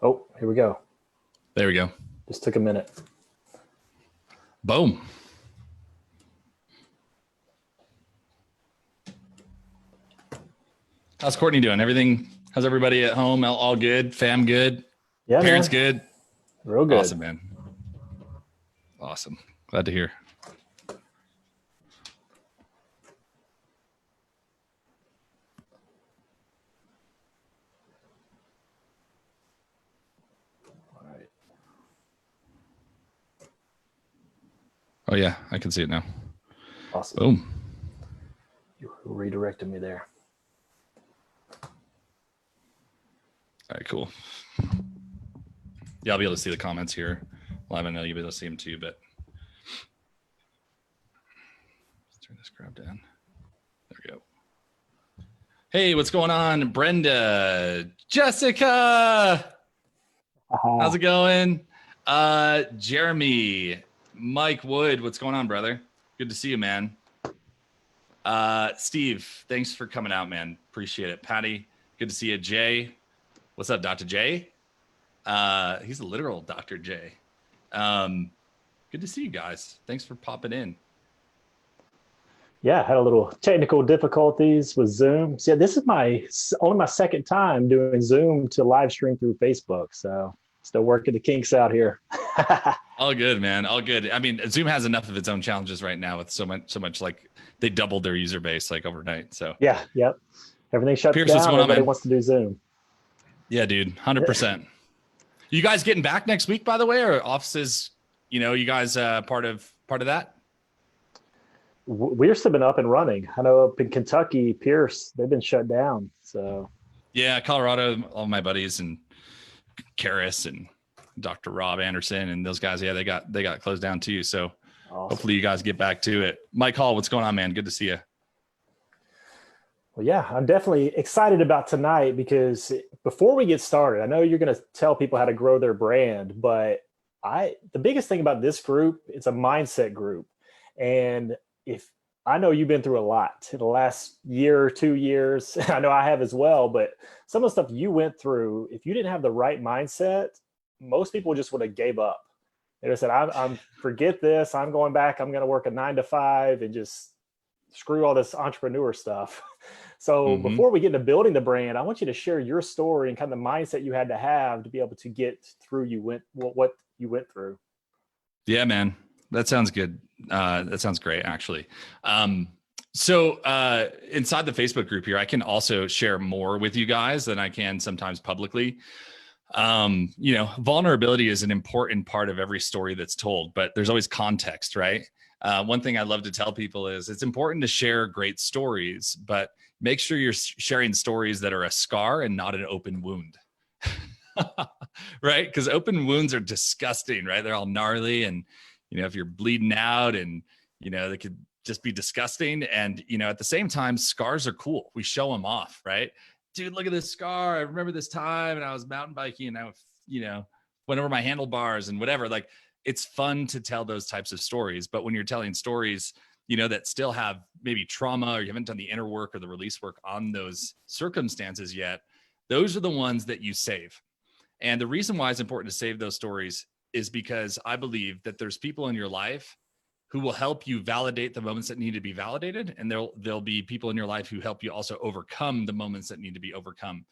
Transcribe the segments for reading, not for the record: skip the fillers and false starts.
Oh, here we go. There we go. Just took a minute. Boom. How's Courtney doing? Everything? How's everybody at home? All good? Fam good? Yeah, Parents man. good? Real good. Awesome, man. Awesome. Glad to hear. All right. Oh yeah, I can see it now. Awesome. Boom. You redirected me there. All right, cool. Yeah, I'll be able to see the comments here. Well, I know you'll be able to see them too, but let's turn this crap down. There we go. Hey, what's going on? Brenda, Jessica, how's it going? Jeremy, Mike Wood, what's going on, brother? Good to see you, man. Steve, thanks for coming out, man. Appreciate it. Patty, good to see you. Jay, what's up, Dr. J? He's a literal Dr. J. Good to see you guys. Thanks for popping in. Yeah, I had a little technical difficulties with Zoom. So yeah, this is only my second time doing Zoom to live stream through Facebook. So still working the kinks out here. All good, man. All good. I mean, Zoom has enough of its own challenges right now with so much like they doubled their user base like overnight. So yeah, yep. Everything shut Pierce, down. what's going on, Everybody man? wants to do Zoom. Yeah, dude, 100%. You guys getting back next week, by the way, or offices? You guys part of that? We're still been up and running. I know up in Kentucky, Pierce, they've been shut down. So yeah, Colorado, all my buddies and Karis and Dr. Rob Anderson and those guys, yeah, they got closed down too. So awesome. Hopefully you guys get back to it. Mike Hall, what's going on, man? Good to see you. Well, yeah, I'm definitely excited about tonight because before we get started, I know you're going to tell people how to grow their brand, but the biggest thing about this group, it's a mindset group. And if I know you've been through a lot in the last year or 2 years, I know I have as well, but some of the stuff you went through, if you didn't have the right mindset, most people just would have gave up. They just said, I'm forget this. I'm going back. I'm going to work a 9 to 5 and just screw all this entrepreneur stuff. So before we get into building the brand, I want you to share your story and kind of the mindset you had to have to be able to get through what you went through. Yeah, man, that sounds good. That sounds great, actually. So inside the Facebook group here, I can also share more with you guys than I can sometimes publicly. Vulnerability is an important part of every story that's told, but there's always context, right? One thing I love to tell people is it's important to share great stories, but make sure you're sharing stories that are a scar and not an open wound, right? Because open wounds are disgusting, right? They're all gnarly. And, if you're bleeding out and, they could just be disgusting. And, at the same time, scars are cool. We show them off, right? Dude, look at this scar. I remember this time and I was mountain biking and I, went over my handlebars and whatever. Like, it's fun to tell those types of stories. But when you're telling stories, that still have maybe trauma or you haven't done the inner work or the release work on those circumstances yet, those are the ones that you save. And the reason why it's important to save those stories is because I believe that there's people in your life who will help you validate the moments that need to be validated. And there'll be people in your life who help you also overcome the moments that need to be overcome.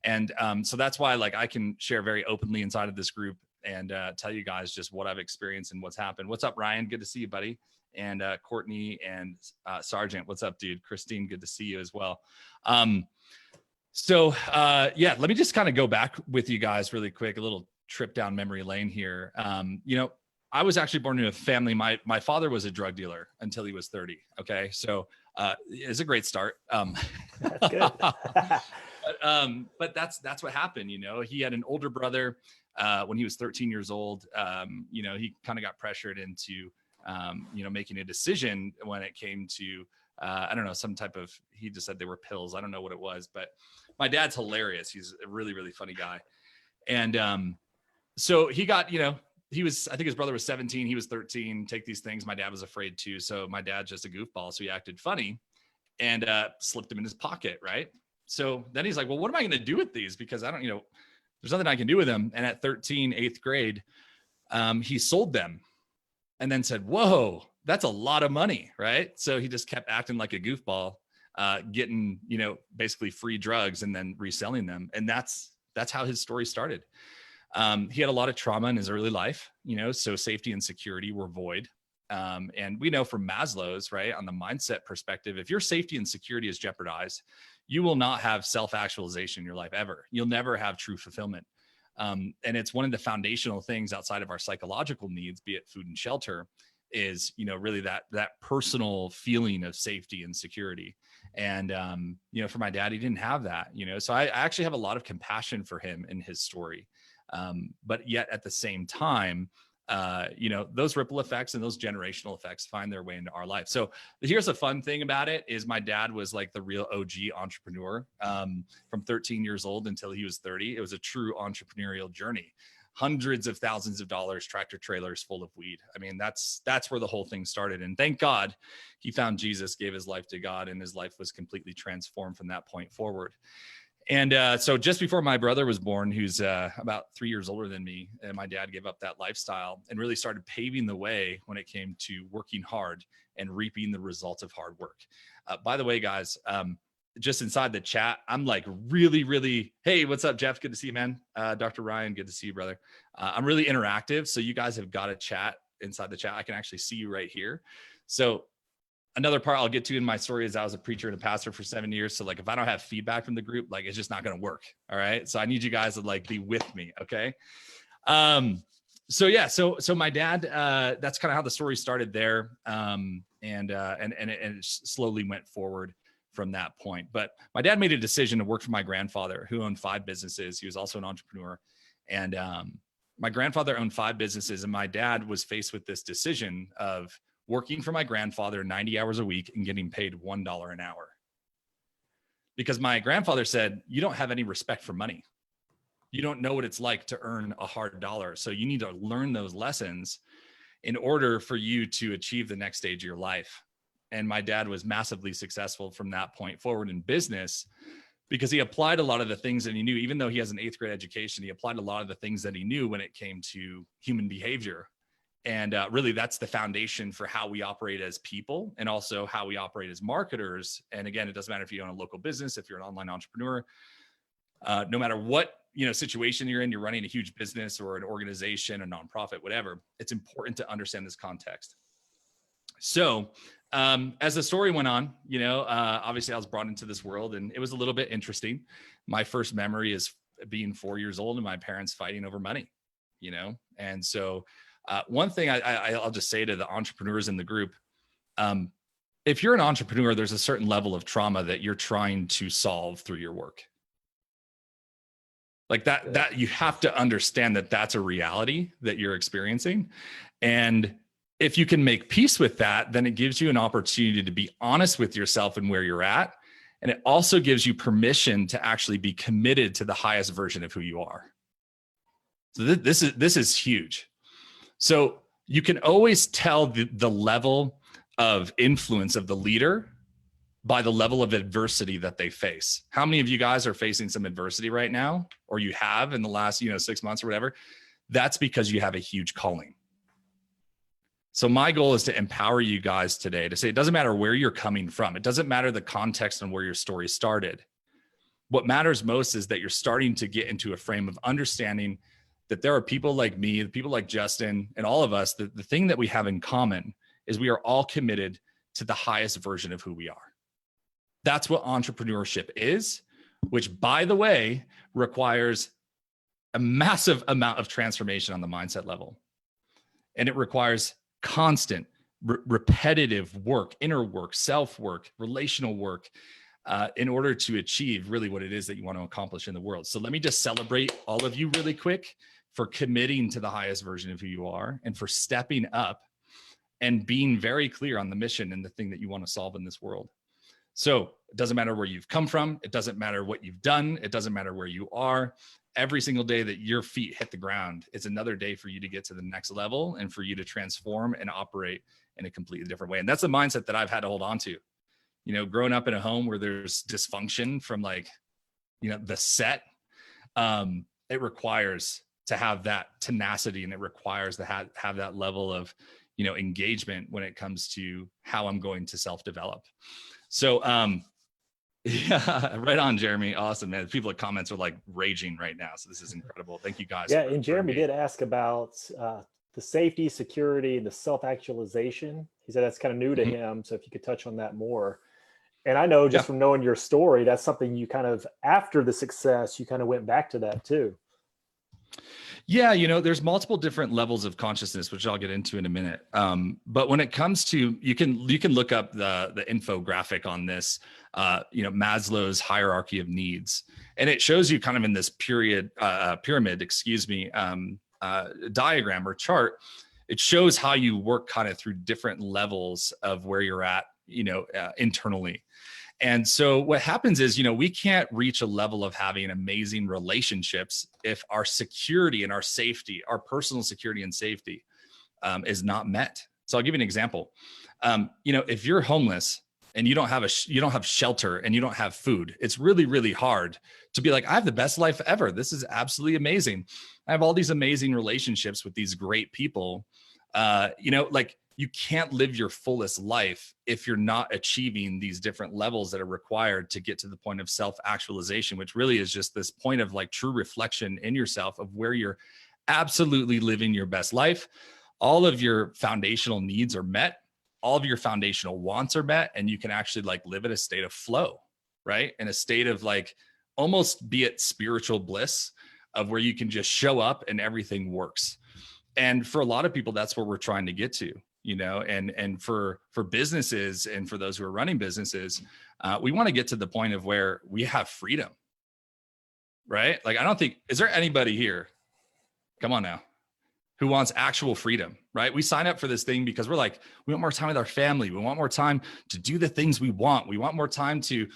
And so that's why I can share very openly inside of this group and tell you guys just what I've experienced and what's happened. What's up, Ryan? Good to see you, buddy. And Courtney and Sargent, what's up, dude? Christine, good to see you as well. Let me just kind of go back with you guys really quick, a little trip down memory lane here. I was actually born into a family. My father was a drug dealer until he was 30. Okay. So it's a great start. That's good. But that's what happened. He had an older brother when he was 13 years old. He kind of got pressured into, making a decision when it came to, I don't know, some type of, he just said they were pills. I don't know what it was, but my dad's hilarious. He's a really, really funny guy. And so he got, I think his brother was 17. He was 13. Take these things. My dad was afraid too. So my dad's just a goofball. So he acted funny and slipped them in his pocket. Right. So then he's like, well, what am I going to do with these? Because I don't, there's nothing I can do with them. And at 13, 8th grade, he sold them and then said, whoa, that's a lot of money, right? So he just kept acting like a goofball, getting, basically free drugs and then reselling them. And that's how his story started. He had a lot of trauma in his early life, so safety and security were void. And we know from Maslow's, right, on the mindset perspective, if your safety and security is jeopardized, you will not have self-actualization in your life ever. You'll never have true fulfillment. And it's one of the foundational things outside of our psychological needs, be it food and shelter, is, really that personal feeling of safety and security. And, for my dad, he didn't have that, so I actually have a lot of compassion for him in his story. But yet at the same time, those ripple effects and those generational effects find their way into our life. So here's a fun thing about it is my dad was like the real OG entrepreneur, from 13 years old until he was 30. It was a true entrepreneurial journey, hundreds of thousands of dollars, tractor trailers full of weed. I mean, that's where the whole thing started. And thank God he found Jesus, gave his life to God, and his life was completely transformed from that point forward. And so just before my brother was born, who's about 3 years older than me, and my dad gave up that lifestyle and really started paving the way when it came to working hard and reaping the results of hard work. By the way, guys, just inside the chat, I'm like really, really, hey, what's up, Jeff? Good to see you, man. Dr. Ryan, good to see you, brother. I'm really interactive. So you guys have got to chat inside the chat. I can actually see you right here. So another part I'll get to in my story is I was a preacher and a pastor for 7 years. So like, if I don't have feedback from the group, like it's just not going to work. All right. So I need you guys to like be with me. Okay. So yeah, so my dad, that's kind of how the story started there. And it slowly went forward from that point. But my dad made a decision to work for my grandfather, who owned 5 businesses. He was also an entrepreneur. And my grandfather owned 5 businesses. And my dad was faced with this decision of working for my grandfather 90 hours a week and getting paid $1 an hour. Because my grandfather said, you don't have any respect for money. You don't know what it's like to earn a hard dollar. So you need to learn those lessons in order for you to achieve the next stage of your life. And my dad was massively successful from that point forward in business because he applied a lot of the things that he knew. Even though he has an 8th grade education, he applied a lot of the things that he knew when it came to human behavior. And really, that's the foundation for how we operate as people and also how we operate as marketers. And again, it doesn't matter if you own a local business, if you're an online entrepreneur, no matter what situation you're in, you're running a huge business or an organization, a nonprofit, whatever, it's important to understand this context. So as the story went on, obviously I was brought into this world and it was a little bit interesting. My first memory is being 4 years old and my parents fighting over money, and so one thing I'll just say to the entrepreneurs in the group, if you're an entrepreneur, there's a certain level of trauma that you're trying to solve through your work. Like that you have to understand that that's a reality that you're experiencing. And if you can make peace with that, then it gives you an opportunity to be honest with yourself and where you're at. And it also gives you permission to actually be committed to the highest version of who you are. So this is huge. So you can always tell the level of influence of the leader by the level of adversity that they face. How many of you guys are facing some adversity right now, or you have in the last 6 months or whatever? That's because you have a huge calling. So my goal is to empower you guys today to say, it doesn't matter where you're coming from. It doesn't matter the context and where your story started. What matters most is that you're starting to get into a frame of understanding that there are people like me, people like Justin, and all of us, the thing that we have in common is we are all committed to the highest version of who we are. That's what entrepreneurship is, which, by the way, requires a massive amount of transformation on the mindset level. And it requires constant, repetitive work, inner work, self-work, relational work, in order to achieve really what it is that you want to accomplish in the world. So let me just celebrate all of you really quick for committing to the highest version of who you are and for stepping up and being very clear on the mission and the thing that you want to solve in this world. So it doesn't matter where you've come from. It doesn't matter what you've done. It doesn't matter where you are. Every single day that your feet hit the ground is another day for you to get to the next level and for you to transform and operate in a completely different way. And that's a mindset that I've had to hold on to. Growing up in a home where there's dysfunction from the set, it requires to have that tenacity, and it requires to have that level of, engagement when it comes to how I'm going to self-develop. So, yeah, right on, Jeremy. Awesome, man. People in comments are like raging right now. So this is incredible. Thank you guys. Yeah, and Jeremy did ask about the safety, security, and the self-actualization. He said that's kind of new to him. So if you could touch on that more. And I know just from knowing your story, that's something you kind of, after the success, you kind of went back to that too. Yeah, there's multiple different levels of consciousness, which I'll get into in a minute. But when it comes to, you can look up the infographic on this, Maslow's hierarchy of needs, and it shows you kind of in this pyramid, diagram or chart. It shows how you work kind of through different levels of where you're at, internally. And so what happens is, we can't reach a level of having amazing relationships if our security and our safety, our personal security and safety, is not met. So I'll give you an example. If you're homeless and you don't have shelter and you don't have food, it's really, really hard to be like, I have the best life ever. This is absolutely amazing. I have all these amazing relationships with these great people. You can't live your fullest life if you're not achieving these different levels that are required to get to the point of self-actualization, which really is just this point of like true reflection in yourself of where you're absolutely living your best life. All of your foundational needs are met. All of your foundational wants are met, and you can actually like live in a state of flow, right? In a state of like almost be it spiritual bliss of where you can just show up and everything works. And for a lot of people, that's what we're trying to get to. And for businesses and for those who are running businesses, we want to get to the point of where we have freedom, right? Like, I don't think, is there anybody here, come on now, who wants actual freedom, right? We sign up for this thing because we're like, we want more time with our family. We want more time to do the things we want. We want more time to,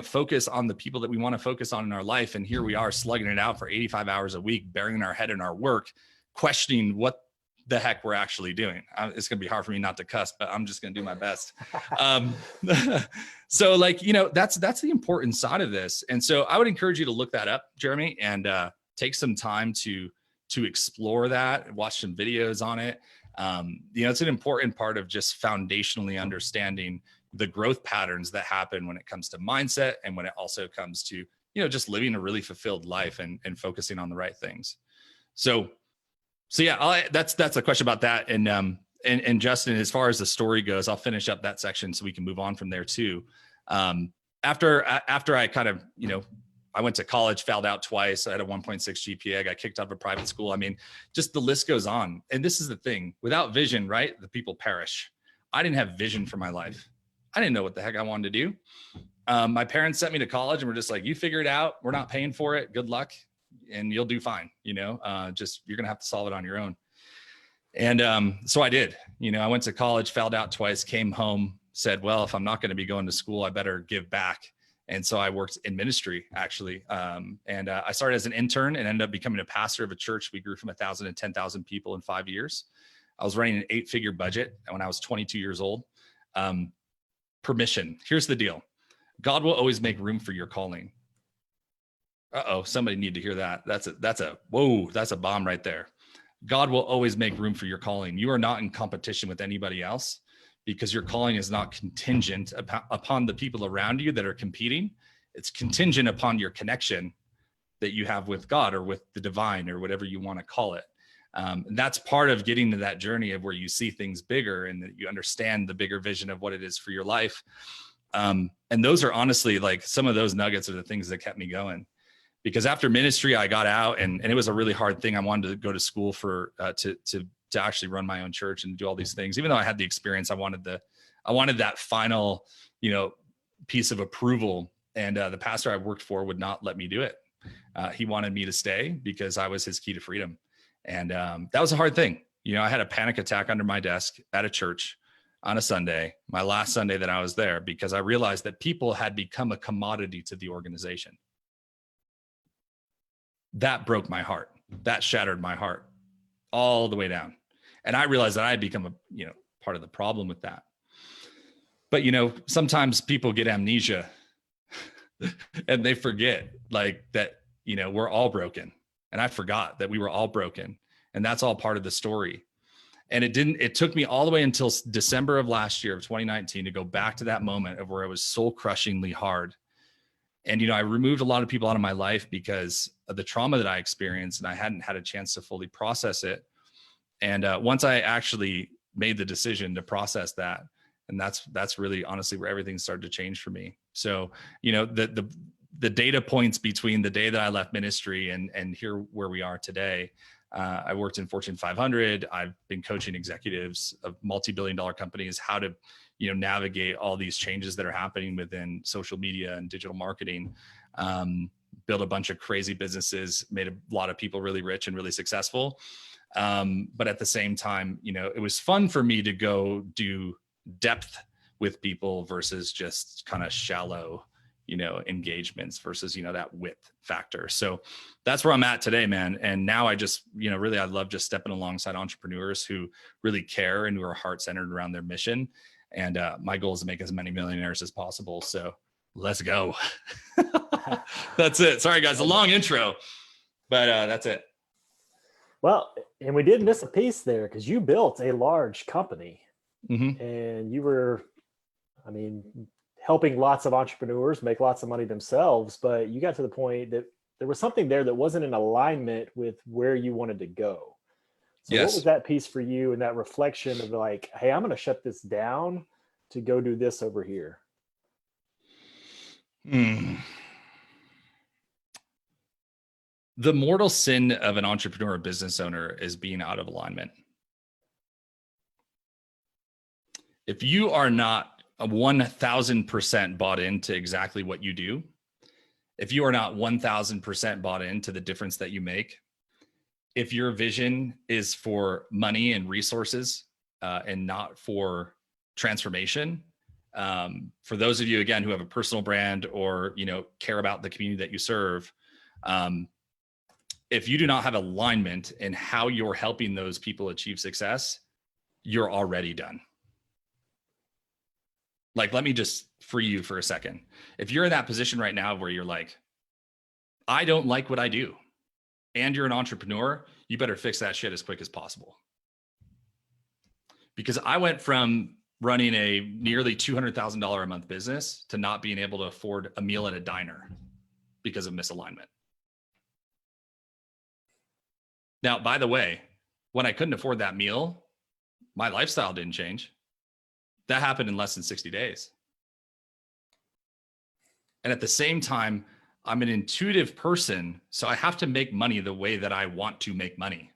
focus on the people that we want to focus on in our life. And here we are slugging it out for 85 hours a week, burying our head in our work, questioning what the heck we're actually doing. It's going to be hard for me not to cuss, but I'm just going to do my best. So that's the important side of this. And so I would encourage you to look that up, Jeremy, and take some time to explore that, watch some videos on it. It's an important part of just foundationally understanding the growth patterns that happen when it comes to mindset, and when it also comes to, just living a really fulfilled life and focusing on the right things. So yeah, that's a question about that. And Justin, as far as the story goes, I'll finish up that section so we can move on from there too. After I kind of, I went to college, failed out twice. I had a 1.6 GPA. I got kicked out of a private school. I mean, just the list goes on. And this is the thing, without vision, right? The people perish. I didn't have vision for my life. I didn't know what the heck I wanted to do. My parents sent me to college and were just like, you figure it out. We're not paying for it. Good luck. And you'll do fine. Just, you're going to have to solve it on your own. And so I did. I went to college, failed out twice, came home, said, well, if I'm not going to be going to school, I better give back. And so I worked in ministry, actually. And I started as an intern and ended up becoming a pastor of a church. We grew from 1,000 to 10,000 people in 5 years. I was running an 8-figure budget when I was 22 years old. Permission. Here's the deal. God will always make room for your calling. Uh-oh, somebody need to hear that. That's a bomb right there. God will always make room for your calling. You are not in competition with anybody else, because your calling is not contingent upon the people around you that are competing. It's contingent upon your connection that you have with God or with the divine or whatever you want to call it. And that's part of getting to that journey of where you see things bigger and that you understand the bigger vision of what it is for your life. And those are honestly, like, some of those nuggets are the things that kept me going. Because after ministry, I got out and it was a really hard thing. I wanted to go to school for to actually run my own church and do all these things. Even though I had the experience, I wanted that final, piece of approval. And the pastor I worked for would not let me do it. He wanted me to stay because I was his key to freedom. And that was a hard thing. I had a panic attack under my desk at a church on a Sunday, my last Sunday that I was there, because I realized that people had become a commodity to the organization. That broke my heart. That shattered my heart all the way down. And I realized that I had become part of the problem with that. But, sometimes people get amnesia and they forget, like, that, we're all broken. And I forgot that we were all broken, and that's all part of the story. And it took me all the way until December of last year of 2019 to go back to that moment of where it was soul crushingly hard. And, I removed a lot of people out of my life because of the trauma that I experienced, and I hadn't had a chance to fully process it. And once I actually made the decision to process that, and that's really honestly where everything started to change for me. So, the data points between the day that I left ministry and here where we are today, I worked in Fortune 500. I've been coaching executives of multi-billion-dollar companies how to, navigate all these changes that are happening within social media and digital marketing. Built a bunch of crazy businesses, made a lot of people really rich and really successful. But at the same time, it was fun for me to go do depth with people versus just kind of shallow, engagements versus, that width factor. So that's where I'm at today, man. And now I just, really, I love just stepping alongside entrepreneurs who really care and who are heart-centered around their mission. And my goal is to make as many millionaires as possible. So let's go. That's it. Sorry, guys, a long intro, but that's it. Well, and we did miss a piece there because you built a large company, Mm-hmm. and you were, helping lots of entrepreneurs make lots of money themselves, but you got to the point that there was something there that wasn't in alignment with where you wanted to go. So Yes. What was that piece for you, and that reflection of like, hey, I'm going to shut this down to go do this over here? The mortal sin of an entrepreneur or business owner is being out of alignment. If you are not 1,000% bought into exactly what you do, if you are not 1,000% bought into the difference that you make, if your vision is for money and resources and not for transformation, for those of you, again, who have a personal brand or, care about the community that you serve, if you do not have alignment in how you're helping those people achieve success, you're already done. Like, let me just free you for a second. If you're in that position right now where you're like, I don't like what I do, and you're an entrepreneur, you better fix that shit as quick as possible. Because I went from running a nearly $200,000 a month business to not being able to afford a meal at a diner because of misalignment. Now, by the way, when I couldn't afford that meal, my lifestyle didn't change. That happened in less than 60 days. And at the same time, I'm an intuitive person, so I have to make money the way that I want to make money.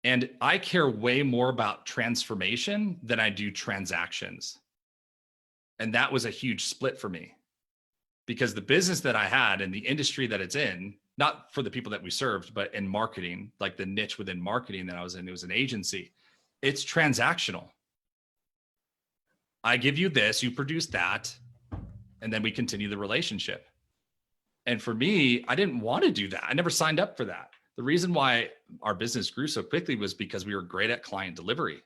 And I care way more about transformation than I do transactions. And that was a huge split for me, because the business that I had and the industry that it's in, not for the people that we served, but in marketing, like the niche within marketing that I was in, it was an agency. It's transactional. I give you this, you produce that, and then we continue the relationship. And for me, I didn't want to do that. I never signed up for that. The reason why our business grew so quickly was because we were great at client delivery.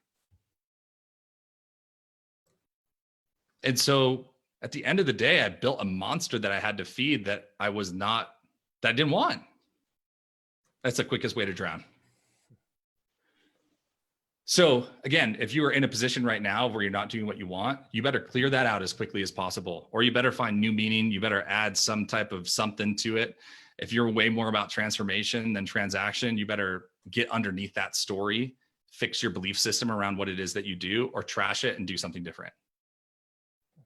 And so at the end of the day, I built a monster that I had to feed that I didn't want. That's the quickest way to drown. So again, if you are in a position right now where you're not doing what you want, you better clear that out as quickly as possible, or you better find new meaning. You better add some type of something to it. If you're way more about transformation than transaction, you better get underneath that story, fix your belief system around what it is that you do, or trash it and do something different.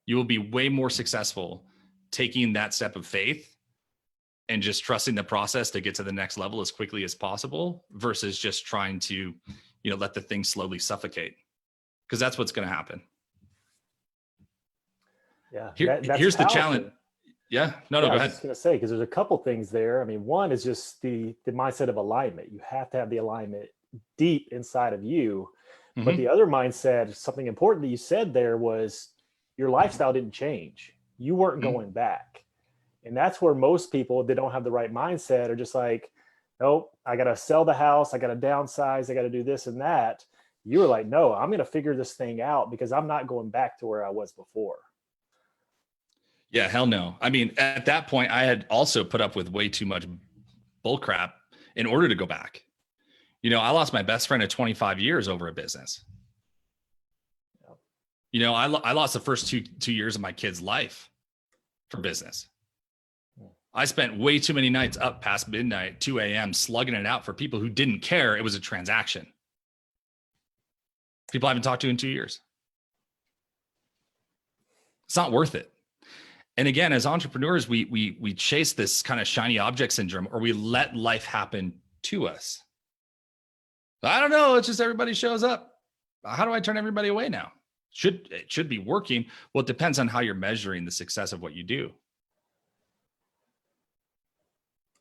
You will be way more successful taking that step of faith and just trusting the process to get to the next level as quickly as possible versus just trying to let the thing slowly suffocate, because that's what's going to happen. Yeah. Here's the challenge. Yeah. No, go ahead. I was just going to say, because there's a couple things there. One is just the mindset of alignment. You have to have the alignment deep inside of you. Mm-hmm. But the other mindset, something important that you said there, was your lifestyle didn't change. You weren't going back. And that's where most people, they don't have the right mindset, are just like, nope, I got to sell the house. I got to downsize. I got to do this and that. You were like, no, I'm going to figure this thing out because I'm not going back to where I was before. Yeah, hell no. At that point, I had also put up with way too much bull crap in order to go back. You know, I lost my best friend of 25 years over a business. You know, I lost the first two years of my kid's life for business. I spent way too many nights up past midnight, 2 a.m. slugging it out for people who didn't care it was a transaction. People I haven't talked to in 2 years. It's not worth it. And again, as entrepreneurs, we chase this kind of shiny object syndrome, or we let life happen to us. I don't know. It's just everybody shows up. How do I turn everybody away now? It should be working. Well, it depends on how you're measuring the success of what you do.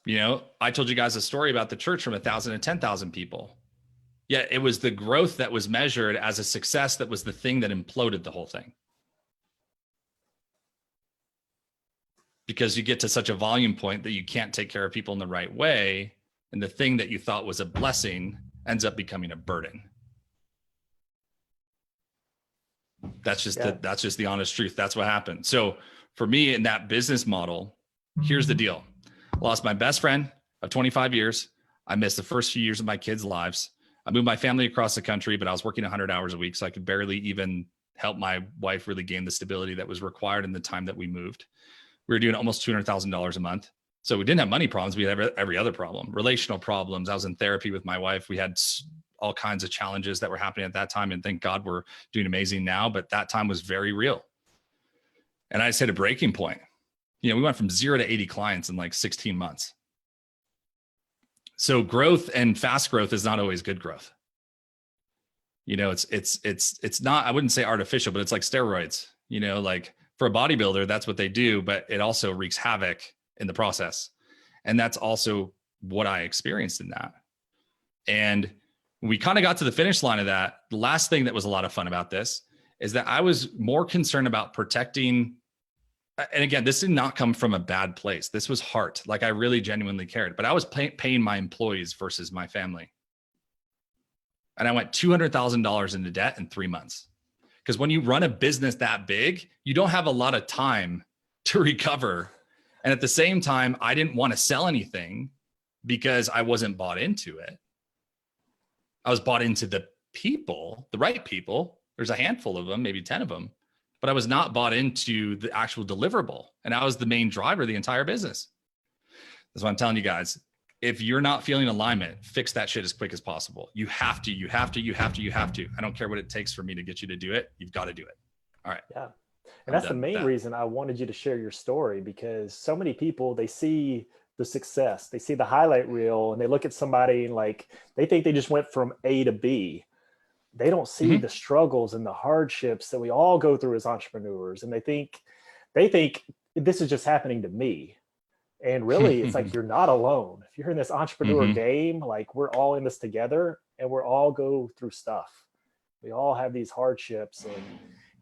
You know, I told you guys a story about the church from 1,000 to 10,000 people. Yet it was the growth that was measured as a success that was the thing that imploded the whole thing. Because you get to such a volume point that you can't take care of people in the right way. And the thing that you thought was a blessing ends up becoming a burden. That's just the honest truth. That's what happened. So for me in that business model, here's the deal. I lost my best friend of 25 years. I missed the first few years of my kids' lives. I moved my family across the country, but I was working 100 hours a week. So I could barely even help my wife really gain the stability that was required in the time that we moved. We were doing almost $200,000 a month. So we didn't have money problems. We had every other problem, relational problems. I was in therapy with my wife. We had all kinds of challenges that were happening at that time. And thank God we're doing amazing now. But that time was very real. And I just hit a breaking point. You know, we went from 0 to 80 clients in like 16 months. So growth and fast growth is not always good growth. You know, it's not, I wouldn't say artificial, but it's like steroids, you know, like for a bodybuilder, that's what they do, but it also wreaks havoc in the process. And that's also what I experienced in that. And we kind of got to the finish line of that. The last thing that was a lot of fun about this is that I was more concerned about protecting. And again, this did not come from a bad place. This was heart. Like I really genuinely cared, but I was paying my employees versus my family. And I went $200,000 into debt in 3 months. Because when you run a business that big, you don't have a lot of time to recover. And at the same time, I didn't want to sell anything because I wasn't bought into it. I was bought into the people, the right people. There's a handful of them, maybe 10 of them, but I was not bought into the actual deliverable. And I was the main driver of the entire business. That's what I'm telling you guys. If you're not feeling alignment, fix that shit as quick as possible. You have to. I don't care what it takes for me to get you to do it. You've got to do it. All right. Yeah. And that's the main reason I wanted you to share your story, because so many people, they see the success, they see the highlight reel, and they look at somebody and like, they think they just went from A to B. They don't see the struggles and the hardships that we all go through as entrepreneurs. And they think this is just happening to me. And really, it's like, you're not alone. If you're in this entrepreneur game, like we're all in this together and we're all go through stuff. We all have these hardships, and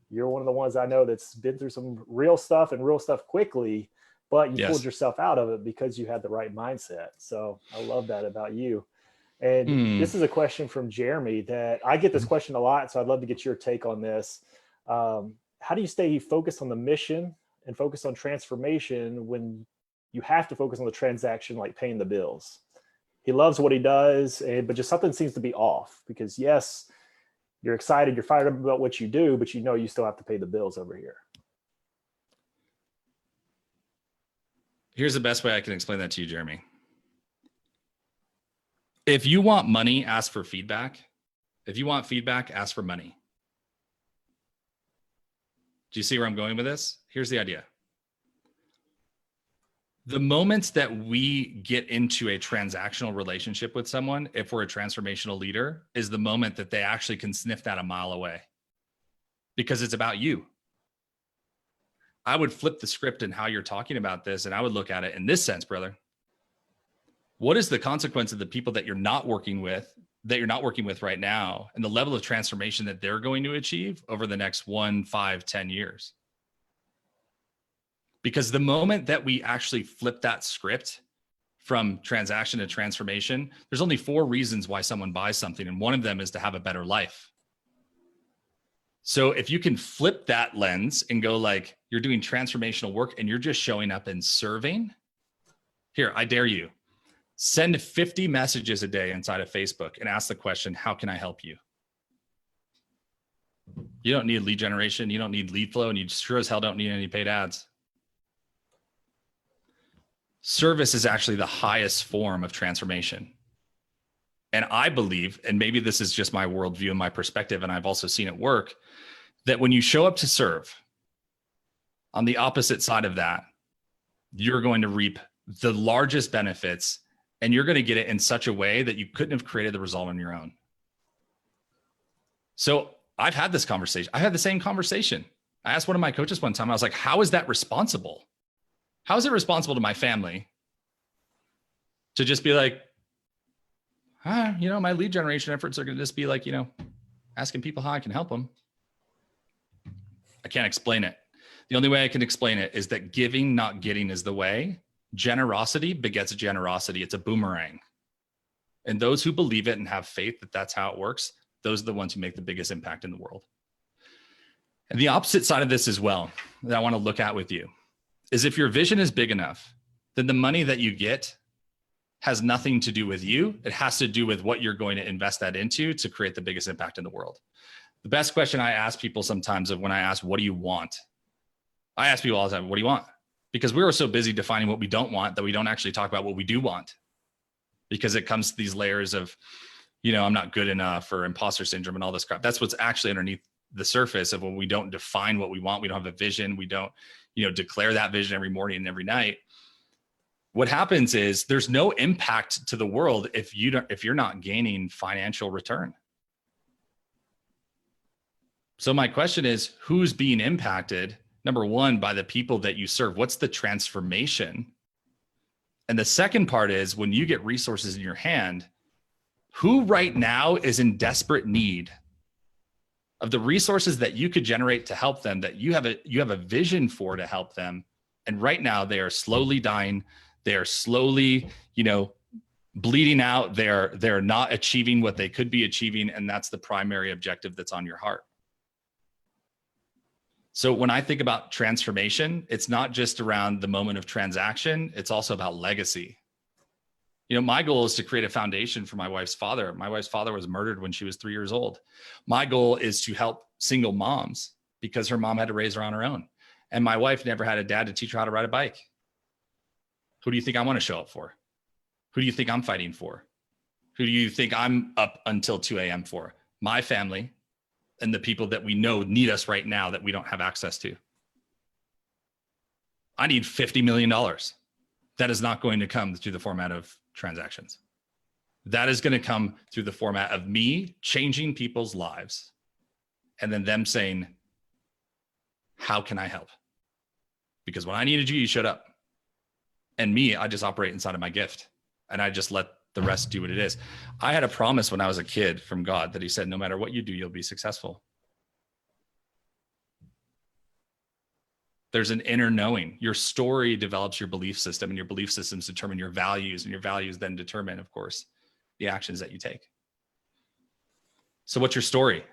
you're one of the ones I know that's been through some real stuff and real stuff quickly, but you pulled yourself out of it because you had the right mindset. So I love that about you. And this is a question from Jeremy that I get this question a lot. So I'd love to get your take on this. How do you stay focused on the mission and focus on transformation when you have to focus on the transaction, like paying the bills? He loves what he does, but just something seems to be off, because yes, you're excited, you're fired up about what you do, but you know you still have to pay the bills over here. Here's the best way I can explain that to you, Jeremy. If you want money, ask for feedback. If you want feedback, ask for money. Do you see where I'm going with this? Here's the idea. The moment that we get into a transactional relationship with someone, if we're a transformational leader, is the moment that they actually can sniff that a mile away, because it's about you. I would flip the script in how you're talking about this, and I would look at it in this sense, brother. What is the consequence of the people that you're not working with right now, and the level of transformation that they're going to achieve over the next 1, 5, 10 years? Because the moment that we actually flip that script from transaction to transformation, there's only 4 reasons why someone buys something. And one of them is to have a better life. So if you can flip that lens and go like, you're doing transformational work and you're just showing up and serving. Here, I dare you. Send 50 messages a day inside of Facebook and ask the question, how can I help you? You don't need lead generation. You don't need lead flow, and you sure as hell don't need any paid ads. Service is actually the highest form of transformation. And I believe, and maybe this is just my worldview and my perspective, and I've also seen it work, that when you show up to serve, on the opposite side of that, you're going to reap the largest benefits, and you're going to get it in such a way that you couldn't have created the result on your own. So I've had this conversation. I had the same conversation. I asked one of my coaches one time, I was like, how is that responsible? How is it responsible to my family to just be like, my lead generation efforts are going to just be like, asking people how I can help them. I can't explain it. The only way I can explain it is that giving, not getting, is the way. Generosity begets generosity. It's a boomerang. And those who believe it and have faith that that's how it works, those are the ones who make the biggest impact in the world. And the opposite side of this as well, that I want to look at with you, is if your vision is big enough, then the money that you get has nothing to do with you. It has to do with what you're going to invest that into to create the biggest impact in the world. The best question I ask people sometimes when I ask, what do you want? I ask people all the time, what do you want? Because we are so busy defining what we don't want that we don't actually talk about what we do want. Because it comes to these layers of, I'm not good enough, or imposter syndrome and all this crap. That's what's actually underneath the surface of when we don't define what we want. We don't have a vision. We don't, declare that vision every morning and every night. What happens is there's no impact to the world if you're not gaining financial return. So my question is, who's being impacted? Number one, by the people that you serve. What's the transformation? And the second part is, when you get resources in your hand, who right now is in desperate need of the resources that you could generate to help them, that you have a vision for to help them. And right now they are slowly dying. They are slowly, bleeding out. They're not achieving what they could be achieving. And that's the primary objective that's on your heart. So when I think about transformation, it's not just around the moment of transaction. It's also about legacy. My goal is to create a foundation for my wife's father. My wife's father was murdered when she was 3 years old. My goal is to help single moms because her mom had to raise her on her own. And my wife never had a dad to teach her how to ride a bike. Who do you think I want to show up for? Who do you think I'm fighting for? Who do you think I'm up until 2 a.m. for? My family and the people that we know need us right now that we don't have access to. I need $50 million. That is not going to come through the format of transactions. That is going to come through the format of me changing people's lives and then them saying, how can I help? Because when I needed you, you showed up. And me, I just operate inside of my gift and I just let the rest do what it is. I had a promise when I was a kid from God that he said, no matter what you do, you'll be successful. There's an inner knowing. Your story develops your belief system, and your belief systems determine your values, and your values then determine, of course, the actions that you take. So what's your story?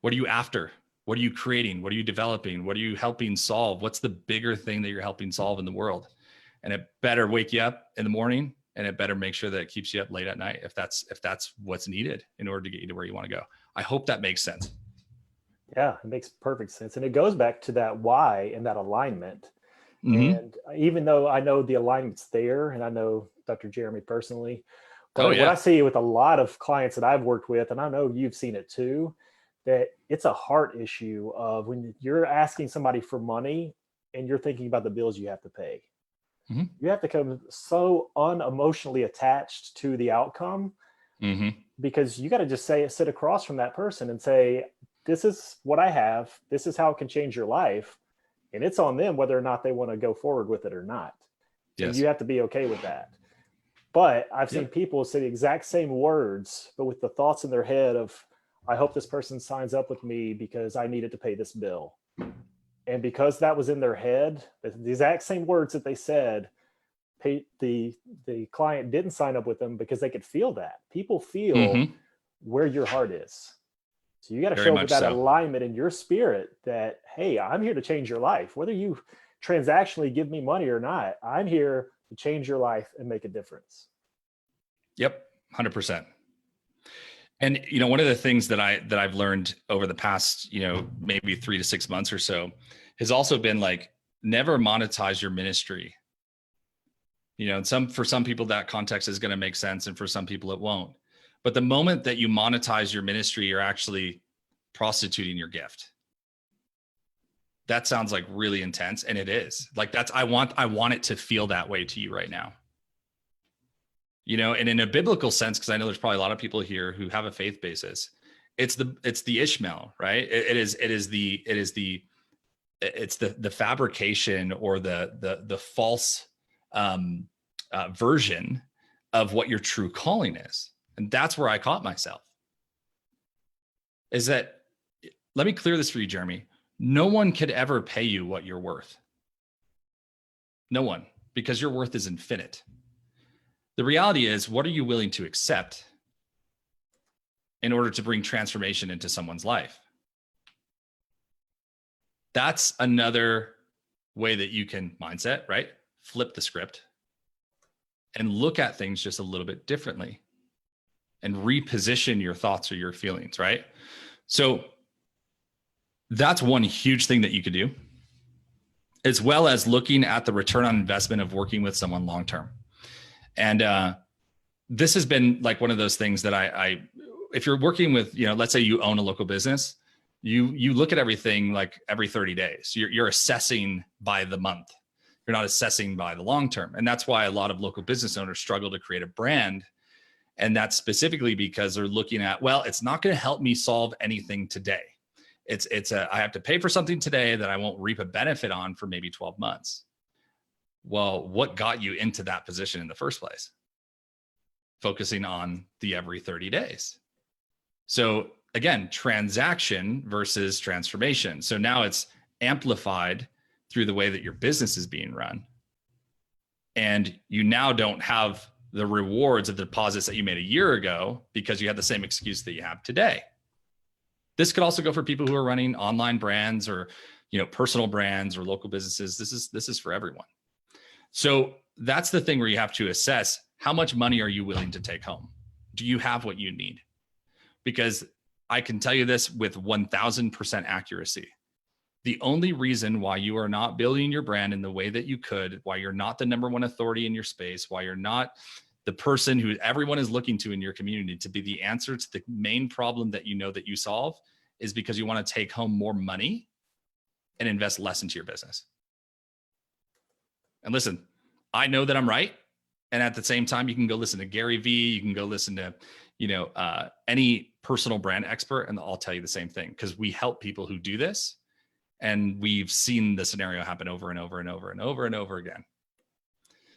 What are you after? What are you creating? What are you developing? What are you helping solve? What's the bigger thing that you're helping solve in the world? And it better wake you up in the morning, and it better make sure that it keeps you up late at night if that's what's needed in order to get you to where you want to go. I hope that makes sense. Yeah, it makes perfect sense. And it goes back to that why and that alignment. Mm-hmm. And even though I know the alignment's there, and I know Dr. Jeremy personally, but Oh, yeah. what I see with a lot of clients that I've worked with, and I know you've seen it too, that it's a heart issue of when you're asking somebody for money and you're thinking about the bills you have to pay. Mm-hmm. You have to come so unemotionally attached to the outcome, because you got to just sit across from that person and say, this is what I have. This is how it can change your life. And it's on them whether or not they want to go forward with it or not. Yes. And you have to be okay with that. But I've seen people say the exact same words, but with the thoughts in their head of, I hope this person signs up with me because I needed to pay this bill. And because that was in their head, the exact same words that they said, the client didn't sign up with them because they could feel that. People feel where your heart is. So you got to show up with that alignment in your spirit that, hey, I'm here to change your life. Whether you transactionally give me money or not, I'm here to change your life and make a difference. Yep. 100%. And, one of the things that I've learned over the past, maybe 3 to 6 months or so has also been like, never monetize your ministry. And for some people that context is going to make sense, and for some people it won't. But the moment that you monetize your ministry, you're actually prostituting your gift. That sounds like really intense, and it is. Like I want it to feel that way to you right now. And in a biblical sense, because I know there's probably a lot of people here who have a faith basis, it's the Ishmael, right? It's the fabrication or the false version of what your true calling is. And that's where I caught myself. Is that, let me clear this for you, Jeremy. No one could ever pay you what you're worth. No one, because your worth is infinite. The reality is, what are you willing to accept in order to bring transformation into someone's life? That's another way that you can mindset, right? Flip the script and look at things just a little bit differently and reposition your thoughts or your feelings, right? So that's one huge thing that you could do, as well as looking at the return on investment of working with someone long-term. And this has been like one of those things that I if you're working with, let's say you own a local business, you look at everything like every 30 days. You're assessing by the month. You're not assessing by the long term. And that's why a lot of local business owners struggle to create a brand. And that's specifically because they're looking at, well, it's not going to help me solve anything today. I have to pay for something today that I won't reap a benefit on for maybe 12 months. Well, what got you into that position in the first place? Focusing on the every 30 days. So again, transaction versus transformation. So now it's amplified through the way that your business is being run. And you now don't have the rewards of the deposits that you made a year ago because you had the same excuse that you have today. This could also go for people who are running online brands or, personal brands or local businesses. This is for everyone. So that's the thing where you have to assess, how much money are you willing to take home? Do you have what you need? Because I can tell you this with 1000% accuracy. The only reason why you are not building your brand in the way that you could, why you're not the number one authority in your space, why you're not the person who everyone is looking to in your community to be the answer to the main problem that that you solve, is because you want to take home more money and invest less into your business. And listen, I know that I'm right. And at the same time, you can go listen to Gary Vee. You can go listen to, any personal brand expert, and I'll tell you the same thing, because we help people who do this. And we've seen the scenario happen over and over and over and over and over again.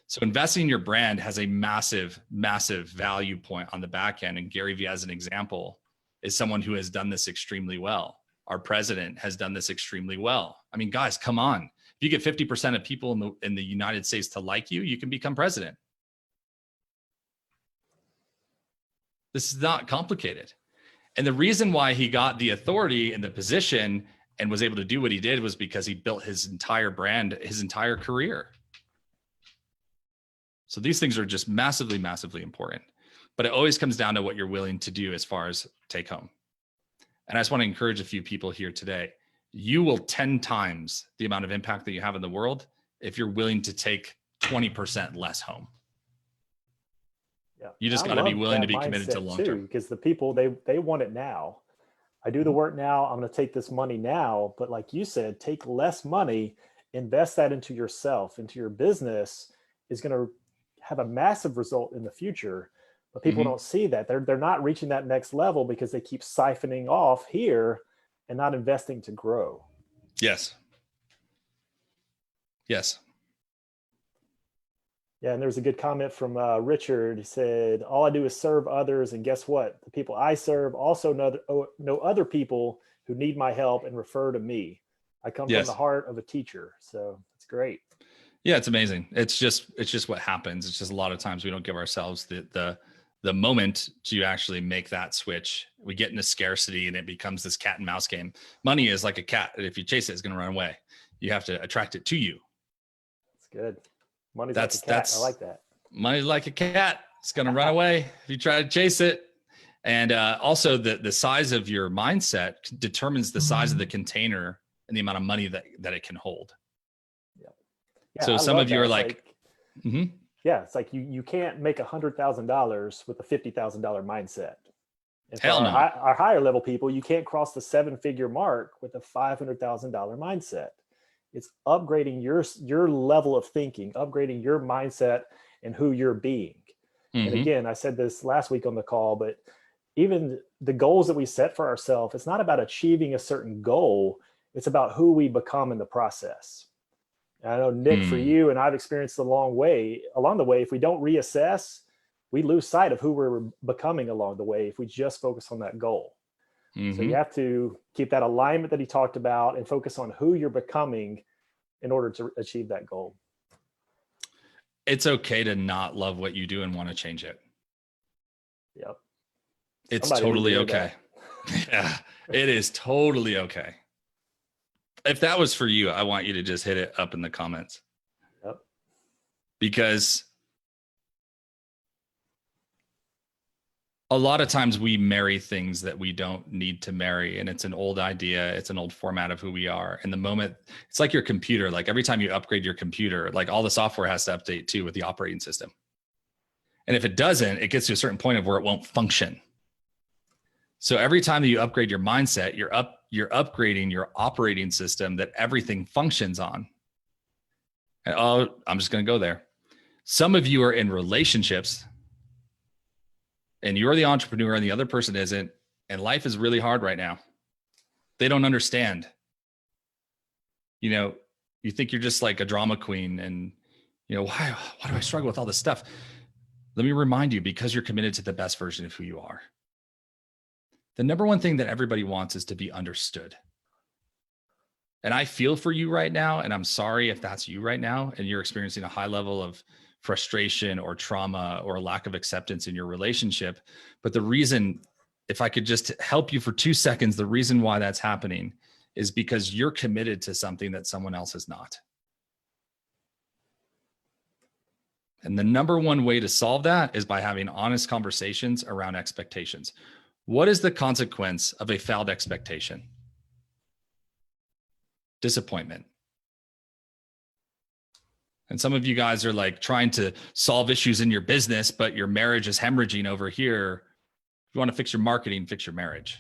So investing in your brand has a massive, massive value point on the back end. And Gary Vee, as an example, is someone who has done this extremely well. Our president has done this extremely well. I mean, guys, come on. If you get 50% of people in the United States to like you, you can become president. This is not complicated. And the reason why he got the authority and the position and was able to do what he did was because he built his entire brand, his entire career. So these things are just massively, massively important. But it always comes down to what you're willing to do as far as take home. And I just want to encourage a few people here today. You will 10 times the amount of impact that you have in the world if you're willing to take 20% less home. Yeah. You just got to be willing to be committed to long term. Because the people, they want it now. I do the work now. I'm going to take this money now. But like you said, take less money, invest that into yourself, into your business, is going to have a massive result in the future. But people don't see that. They're not reaching that next level because they keep siphoning off here and not investing to grow. Yes. Yes. Yeah, and there's a good comment from Richard. He said, all I do is serve others, and guess what? The people I serve also know other people who need my help and refer to me. I come from the heart of a teacher, so it's great. Yeah, it's amazing. It's just what happens. It's just a lot of times we don't give ourselves the moment to actually make that switch. We get into scarcity and it becomes this cat and mouse game. Money is like a cat. If you chase it, it's going to run away. You have to attract it to you. That's good. Money's like a cat. I like that. Money's like a cat. It's going to run away if you try to chase it. And also the size of your mindset determines the size of the container and the amount of money that it can hold. Yeah, So I some love of you that. are It's like, mm-hmm. Yeah, it's like you can't make $100,000 with a $50,000 mindset. And for Hell no. our higher level people, you can't cross the 7-figure mark with a $500,000 mindset. It's upgrading your level of thinking, upgrading your mindset and who you're being. Mm-hmm. And again, I said this last week on the call, but even the goals that we set for ourselves, it's not about achieving a certain goal. It's about who we become in the process. And I know, Nick, for you, and I've experienced along the way, if we don't reassess, we lose sight of who we're becoming along the way if we just focus on that goal. Mm-hmm. So you have to keep that alignment that he talked about and focus on who you're becoming in order to achieve that goal. It's okay to not love what you do and want to change it. Yep. It's totally okay. Yeah, it is totally okay. If that was for you, I want you to just hit it up in the comments. Yep. Because a lot of times we marry things that we don't need to marry, and it's an old idea. It's an old format of who we are. And the moment, it's like your computer, like every time you upgrade your computer, like all the software has to update too with the operating system. And if it doesn't, it gets to a certain point of where it won't function. So every time that you upgrade your mindset, you're upgrading your operating system that everything functions on. And, I'm just going to go there. Some of you are in relationships and you're the entrepreneur and the other person isn't, and life is really hard right now. They don't understand. You think you're just like a drama queen and, why do I struggle with all this stuff? Let me remind you, because you're committed to the best version of who you are. The number one thing that everybody wants is to be understood. And I feel for you right now, and I'm sorry if that's you right now and you're experiencing a high level of frustration or trauma or lack of acceptance in your relationship. But the reason, if I could just help you for 2 seconds, the reason why that's happening is because you're committed to something that someone else is not. And the number one way to solve that is by having honest conversations around expectations. What is the consequence of a failed expectation? Disappointment. And some of you guys are like trying to solve issues in your business, but your marriage is hemorrhaging over here. If you want to fix your marketing, fix your marriage.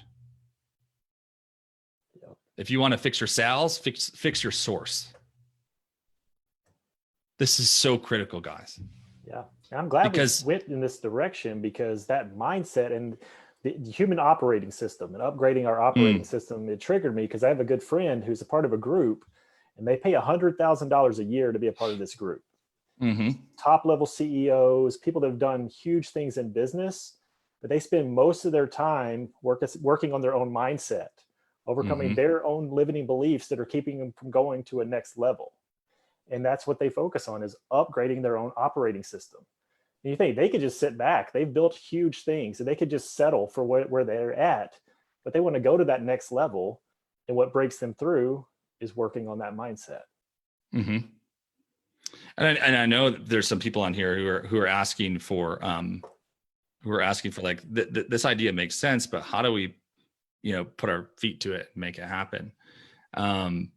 Yep. If you want to fix your sales, fix your source. This is so critical, guys. Yeah. And I'm glad we went in this direction, because that mindset and the human operating system and upgrading our operating system, it triggered me because I have a good friend who's a part of a group, and they pay $100,000 a year to be a part of this group. Mm-hmm. Top level CEOs, people that have done huge things in business, but they spend most of their time working on their own mindset, overcoming their own limiting beliefs that are keeping them from going to a next level. And that's what they focus on, is upgrading their own operating system. And you think they could just sit back. They've built huge things and they could just settle for where they're at, but they want to go to that next level. And what breaks them through is working on that mindset. Mm-hmm. And I know there's some people on here who are asking for like, this idea makes sense, but how do we, put our feet to it and make it happen? I'm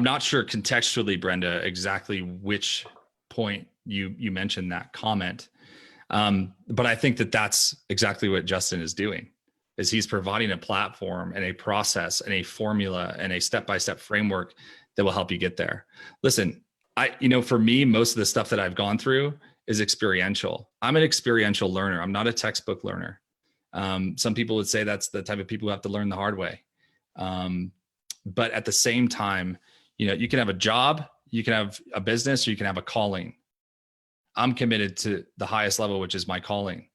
not sure contextually, Brenda, exactly which point you mentioned that comment. But I think that's exactly what Justin is doing, is he's providing a platform and a process and a formula and a step-by-step framework that will help you get there. Listen, for me, most of the stuff that I've gone through is experiential. I'm an experiential learner. I'm not a textbook learner. Some people would say that's the type of people who have to learn the hard way. But at the same time, you can have a job, you can have a business, or you can have a calling. I'm committed to the highest level, which is my calling.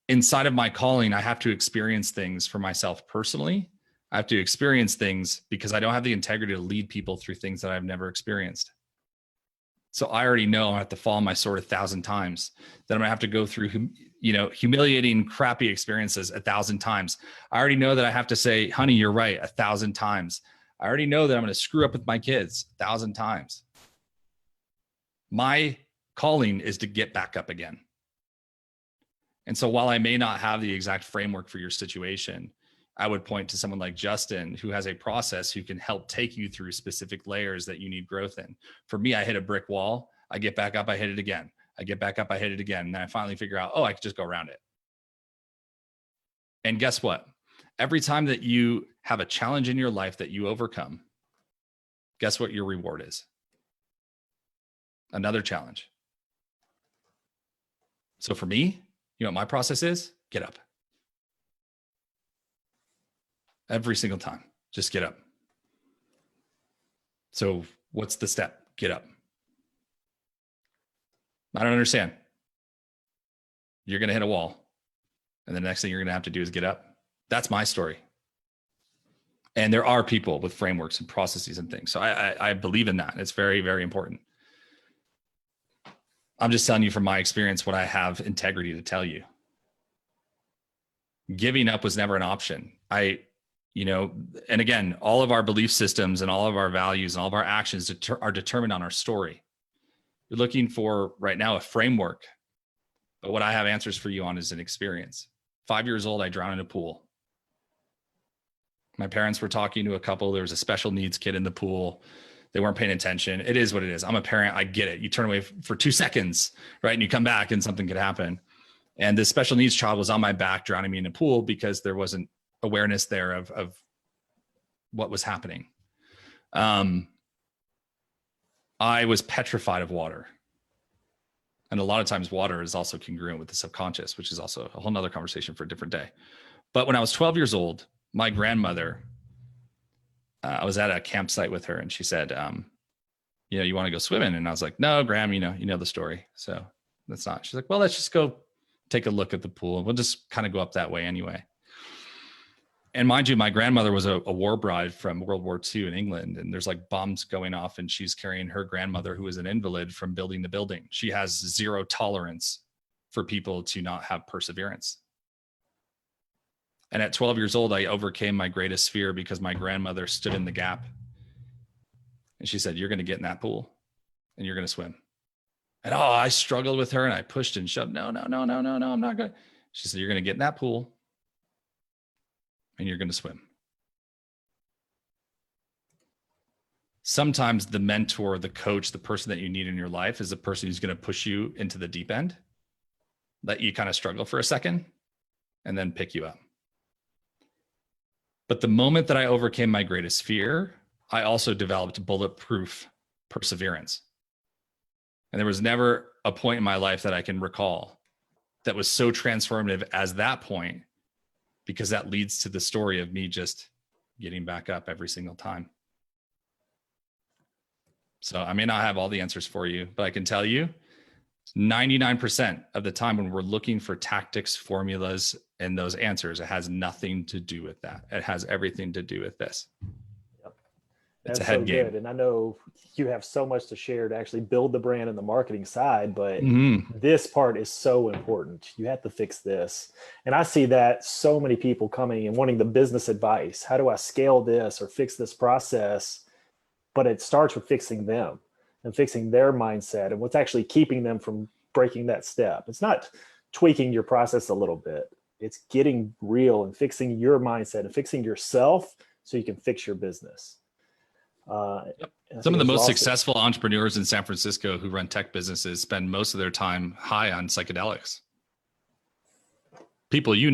Inside of my calling, I have to experience things for myself personally. I have to experience things because I don't have the integrity to lead people through things that I've never experienced. So I already know I have to fall on my sword 1,000 times, that I'm gonna have to go through, humiliating, crappy experiences 1,000 times. I already know that I have to say, honey, you're right, 1,000 times. I already know that I'm going to screw up with my kids 1,000 times. My calling is to get back up again. And so while I may not have the exact framework for your situation, I would point to someone like Justin, who has a process who can help take you through specific layers that you need growth in. For me, I hit a brick wall. I get back up, I hit it again. I get back up, I hit it again. And then I finally figure out, oh, I could just go around it. And guess what? Every time that you have a challenge in your life that you overcome, guess what your reward is? Another challenge. So for me, you know what my process is? Get up. Every single time, just get up. So what's the step? Get up. I don't understand. You're going to hit a wall. And the next thing you're going to have to do is get up. That's my story. And there are people with frameworks and processes and things. So I believe in that. It's very, very important. I'm just telling you from my experience what I have integrity to tell you. Giving up was never an option. And again, all of our belief systems and all of our values and all of our actions are determined on our story. You're looking for right now a framework, but what I have answers for you on is an experience. 5 years old, I drowned in a pool. My parents were talking to a couple. There was a special needs kid in the pool. They weren't paying attention. It is what it is. I'm a parent. I get it. You turn away for 2 seconds, right? And you come back and something could happen. And this special needs child was on my back, drowning me in a pool because there wasn't awareness there of what was happening. I was petrified of water. And a lot of times water is also congruent with the subconscious, which is also a whole nother conversation for a different day. But when I was 12 years old, my grandmother, I was at a campsite with her and she said, you want to go swimming? And I was like, no, Graham, you know the story. So that's not. She's like, well, let's just go take a look at the pool. We'll just kind of go up that way anyway. And mind you, my grandmother was a war bride from World War II in England. And there's like bombs going off and she's carrying her grandmother, who is an invalid, from building to building. She has zero tolerance for people to not have perseverance. And at 12 years old, I overcame my greatest fear because my grandmother stood in the gap. And she said, you're going to get in that pool and you're going to swim. And I struggled with her and I pushed and shoved. No, I'm not going to. She said, you're going to get in that pool and you're going to swim. Sometimes the mentor, the coach, the person that you need in your life is the person who's going to push you into the deep end, let you kind of struggle for a second, and then pick you up. But the moment that I overcame my greatest fear, I also developed bulletproof perseverance. And there was never a point in my life that I can recall that was so transformative as that point, because that leads to the story of me just getting back up every single time. So I may not have all the answers for you, but I can tell you 99% of the time when we're looking for tactics, formulas, and those answers, it has nothing to do with that. It has everything to do with this. Yep. It's That's a head so game. good. And I know you have so much to share to actually build the brand and the marketing side, but this part is so important. You have to fix this. And I see that so many people coming and wanting the business advice. How do I scale this or fix this process? But it starts with fixing them and fixing their mindset and what's actually keeping them from breaking that step. It's not tweaking your process a little bit. It's getting real and fixing your mindset and fixing yourself so you can fix your business. Yep. Some of the most successful entrepreneurs in San Francisco who run tech businesses spend most of their time high on psychedelics. People in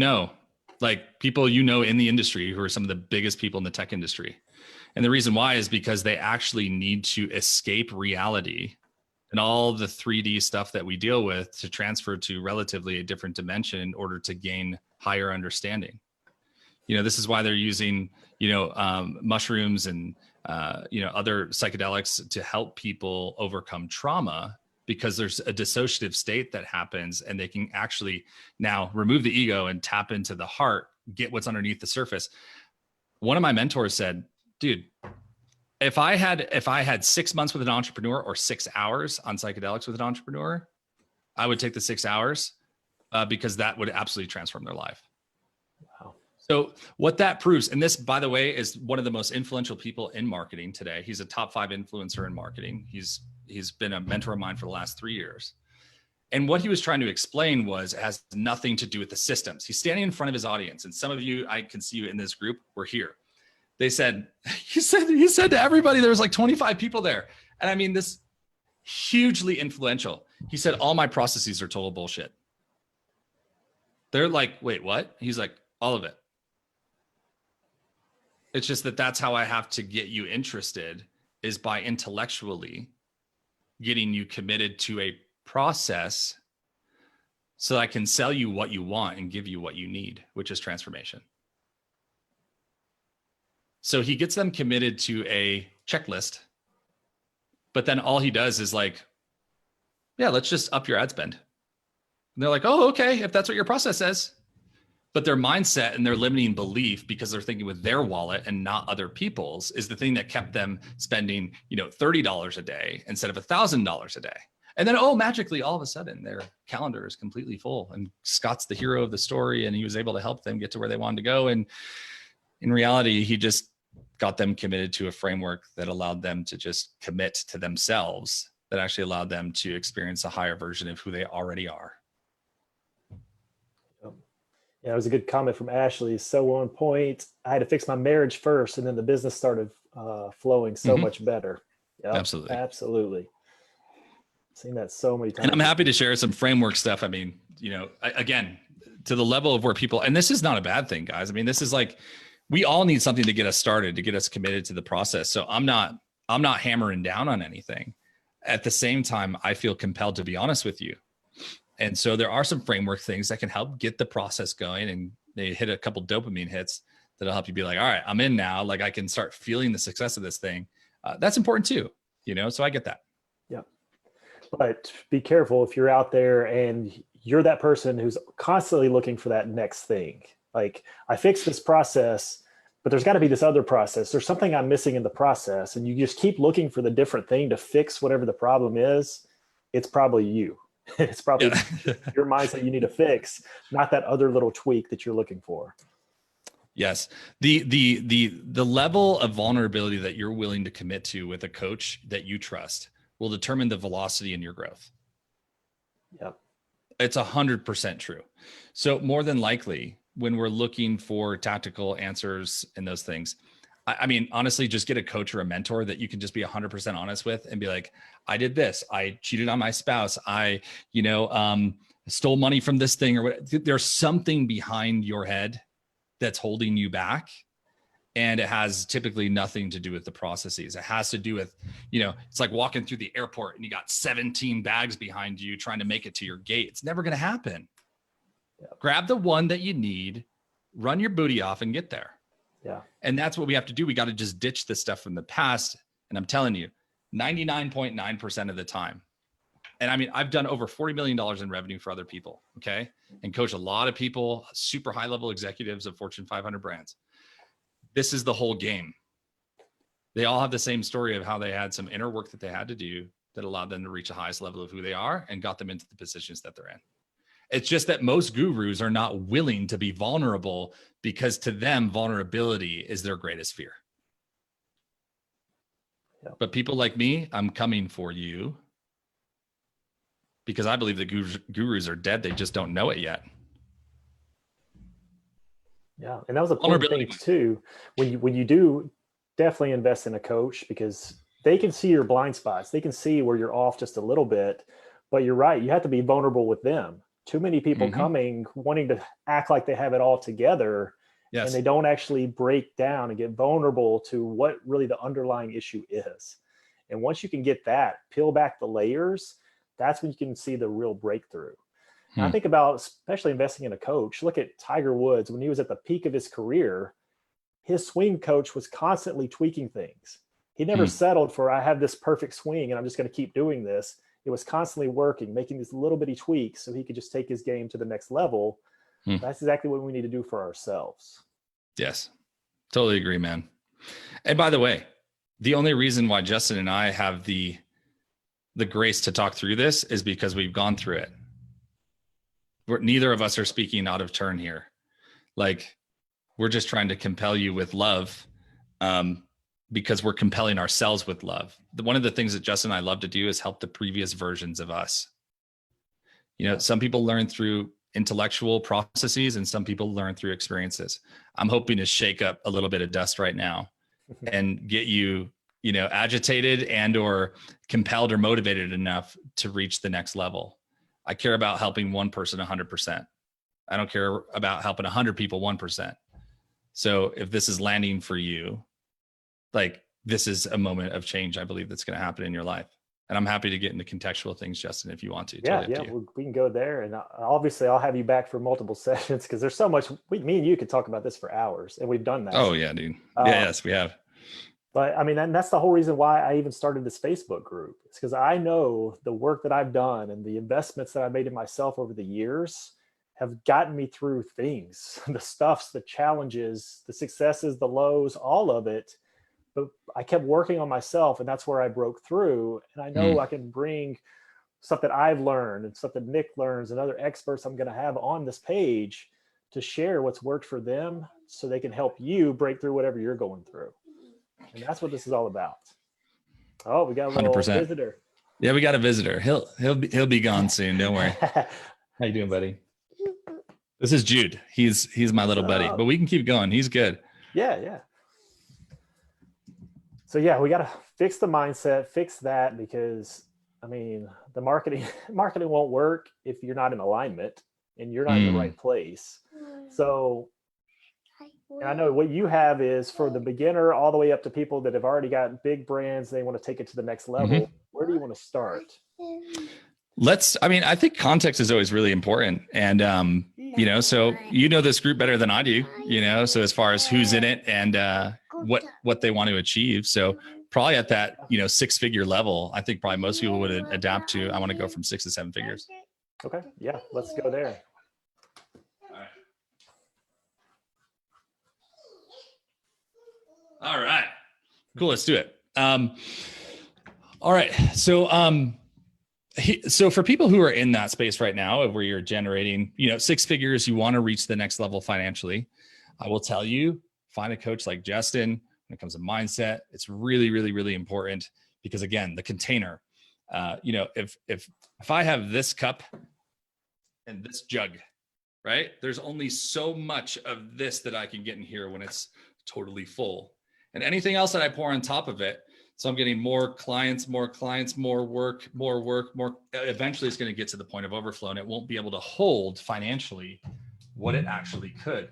the industry who are some of the biggest people in the tech industry. And the reason why is because they actually need to escape reality and all the 3D stuff that we deal with to transfer to relatively a different dimension in order to gain higher understanding. This is why they're using, mushrooms and, other psychedelics to help people overcome trauma, because there's a dissociative state that happens and they can actually now remove the ego and tap into the heart, get what's underneath the surface. One of my mentors said, dude, if I had 6 months with an entrepreneur or 6 hours on psychedelics with an entrepreneur, I would take the 6 hours because that would absolutely transform their life. Wow. So what that proves, and this, by the way, is one of the most influential people in marketing today. He's a top 5 influencer in marketing. He's been a mentor of mine for the last 3 years. And what he was trying to explain was, it has nothing to do with the systems. He's standing in front of his audience. And some of you, I can see you in this group, were here. They said, he said to everybody, there was like 25 people there. And I mean, this hugely influential. He said, all my processes are total bullshit. They're like, wait, what? He's like, all of it. It's just that that's how I have to get you interested, is by intellectually getting you committed to a process so I can sell you what you want and give you what you need, which is transformation. So he gets them committed to a checklist, but then all he does is like, yeah, let's just up your ad spend. And they're like, oh, okay, if that's what your process says. But their mindset and their limiting belief, because they're thinking with their wallet and not other people's, is the thing that kept them spending, $30 a day instead of $1,000 a day. And then, magically, all of a sudden, their calendar is completely full. And Scott's the hero of the story, and he was able to help them get to where they wanted to go. And in reality, he just got them committed to a framework that allowed them to just commit to themselves, that actually allowed them to experience a higher version of who they already are. Yeah, it was a good comment from Ashley. So on point. I had to fix my marriage first, and then the business started flowing so much better. Yep, absolutely. Seen that so many times. And I'm happy to share some framework stuff. I mean, again, to the level of where people, and this is not a bad thing, guys. I mean, this is like, we all need something to get us started, to get us committed to the process. So I'm not hammering down on anything. At the same time, I feel compelled to be honest with you. And so there are some framework things that can help get the process going, and they hit a couple dopamine hits that'll help you be like, all right, I'm in now. Like, I can start feeling the success of this thing. That's important too, so I get that. Yeah. But be careful if you're out there and you're that person who's constantly looking for that next thing. Like, I fixed this process, but there's got to be this other process. There's something I'm missing in the process. And you just keep looking for the different thing to fix whatever the problem is. It's probably you. It's probably your mindset you need to fix, not that other little tweak that you're looking for. Yes. The level of vulnerability that you're willing to commit to with a coach that you trust will determine the velocity in your growth. Yep. It's 100% true. So more than likely, when we're looking for tactical answers and those things, I mean, honestly, just get a coach or a mentor that you can just be 100% honest with and be like, I did this. I cheated on my spouse. I, stole money from this thing, or what. There's something behind your head that's holding you back. And it has typically nothing to do with the processes. It has to do with, it's like walking through the airport and you got 17 bags behind you trying to make it to your gate. It's never going to happen. Yeah. Grab the one that you need, run your booty off, and get there. Yeah. And that's what we have to do. We got to just ditch the stuff from the past. And I'm telling you, 99.9% of the time. And I mean, I've done over $40 million in revenue for other people. Okay. And coach a lot of people, super high level executives of Fortune 500 brands. This is the whole game. They all have the same story of how they had some inner work that they had to do that allowed them to reach the highest level of who they are and got them into the positions that they're in. It's just that most gurus are not willing to be vulnerable, because to them, vulnerability is their greatest fear. Yeah. But people like me, I'm coming for you, because I believe the gurus are dead. They just don't know it yet. Yeah. And that was a important thing too. When you do, definitely invest in a coach, because they can see your blind spots. They can see where you're off just a little bit. But you're right. You have to be vulnerable with them. Too many people coming, wanting to act like they have it all together. Yes. And they don't actually break down and get vulnerable to what really the underlying issue is. And once you can get that, peel back the layers, that's when you can see the real breakthrough. And I think about, especially investing in a coach, look at Tiger Woods. When he was at the peak of his career, his swing coach was constantly tweaking things. He never settled for, I have this perfect swing and I'm just going to keep doing this. It was constantly working, making these little bitty tweaks so he could just take his game to the next level. That's exactly what we need to do for ourselves. Yes, totally agree, man. And by the way, the only reason why Justin and I have the grace to talk through this is because we've gone through it. Neither of us are speaking out of turn here. Like, we're just trying to compel you with love, because we're compelling ourselves with love. One of the things that Justin and I love to do is help the previous versions of us You know, some people learn through intellectual processes and some people learn through experiences. I'm hoping to shake up a little bit of dust right now and get you, you know, agitated and or compelled or motivated enough to reach the next level. I care about helping one person 100%. I don't care about helping 100 people 1%. So if this is landing for you, like this is a moment of change, I believe that's going to happen in your life. And I'm happy to get into contextual things, Justin, if you want to. Yeah, Totally up yeah, to you. we can go there. And obviously I'll have you back for multiple sessions because there's so much, me and you could talk about this for hours, and we've done that. Oh yeah, dude. Yes, we have. But I mean, and that's the whole reason why I even started this Facebook group. It's because I know the work that I've done and the investments that I made in myself over the years have gotten me through things, the stuffs, the challenges, the successes, the lows, all of it. But I kept working on myself, and that's where I broke through. And I know I can bring stuff that I've learned and stuff that Nick learns and other experts I'm going to have on this page to share what's worked for them so they can help you break through whatever you're going through. And that's what this is all about. Oh, we got a little 100%. visitor. Yeah, we got a visitor. He'll be gone soon. Don't worry. How you doing, buddy? This is Jude. He's my little buddy, but we can keep going. He's good. Yeah, yeah. So yeah, we got to fix the mindset, fix that, because I mean, the marketing won't work if you're not in alignment and you're not in the right place. So, and I know what you have is for the beginner all the way up to people that have already got big brands. They want to take it to the next level. Where do you want to start? I think context is always really important. And, you know, so you know this group better than I do, you know, so as far as who's in it and what they want to achieve. So probably at that, you know, 6-figure level, I think probably most people would adapt to, I want to go from 6 to 7 figures. Okay. Yeah. Let's go there. All right. Cool. Let's do it. All right. So for people who are in that space right now of where you're generating, you know, 6 figures, you want to reach the next level financially, I will tell you, find a coach like Justin. When it comes to mindset, it's really, really, really important because again, the container, you know, if I have this cup and this jug, right, there's only so much of this that I can get in here when it's totally full, and anything else that I pour on top of it. So I'm getting more clients, more work. Eventually it's going to get to the point of overflow and it won't be able to hold financially what it actually could.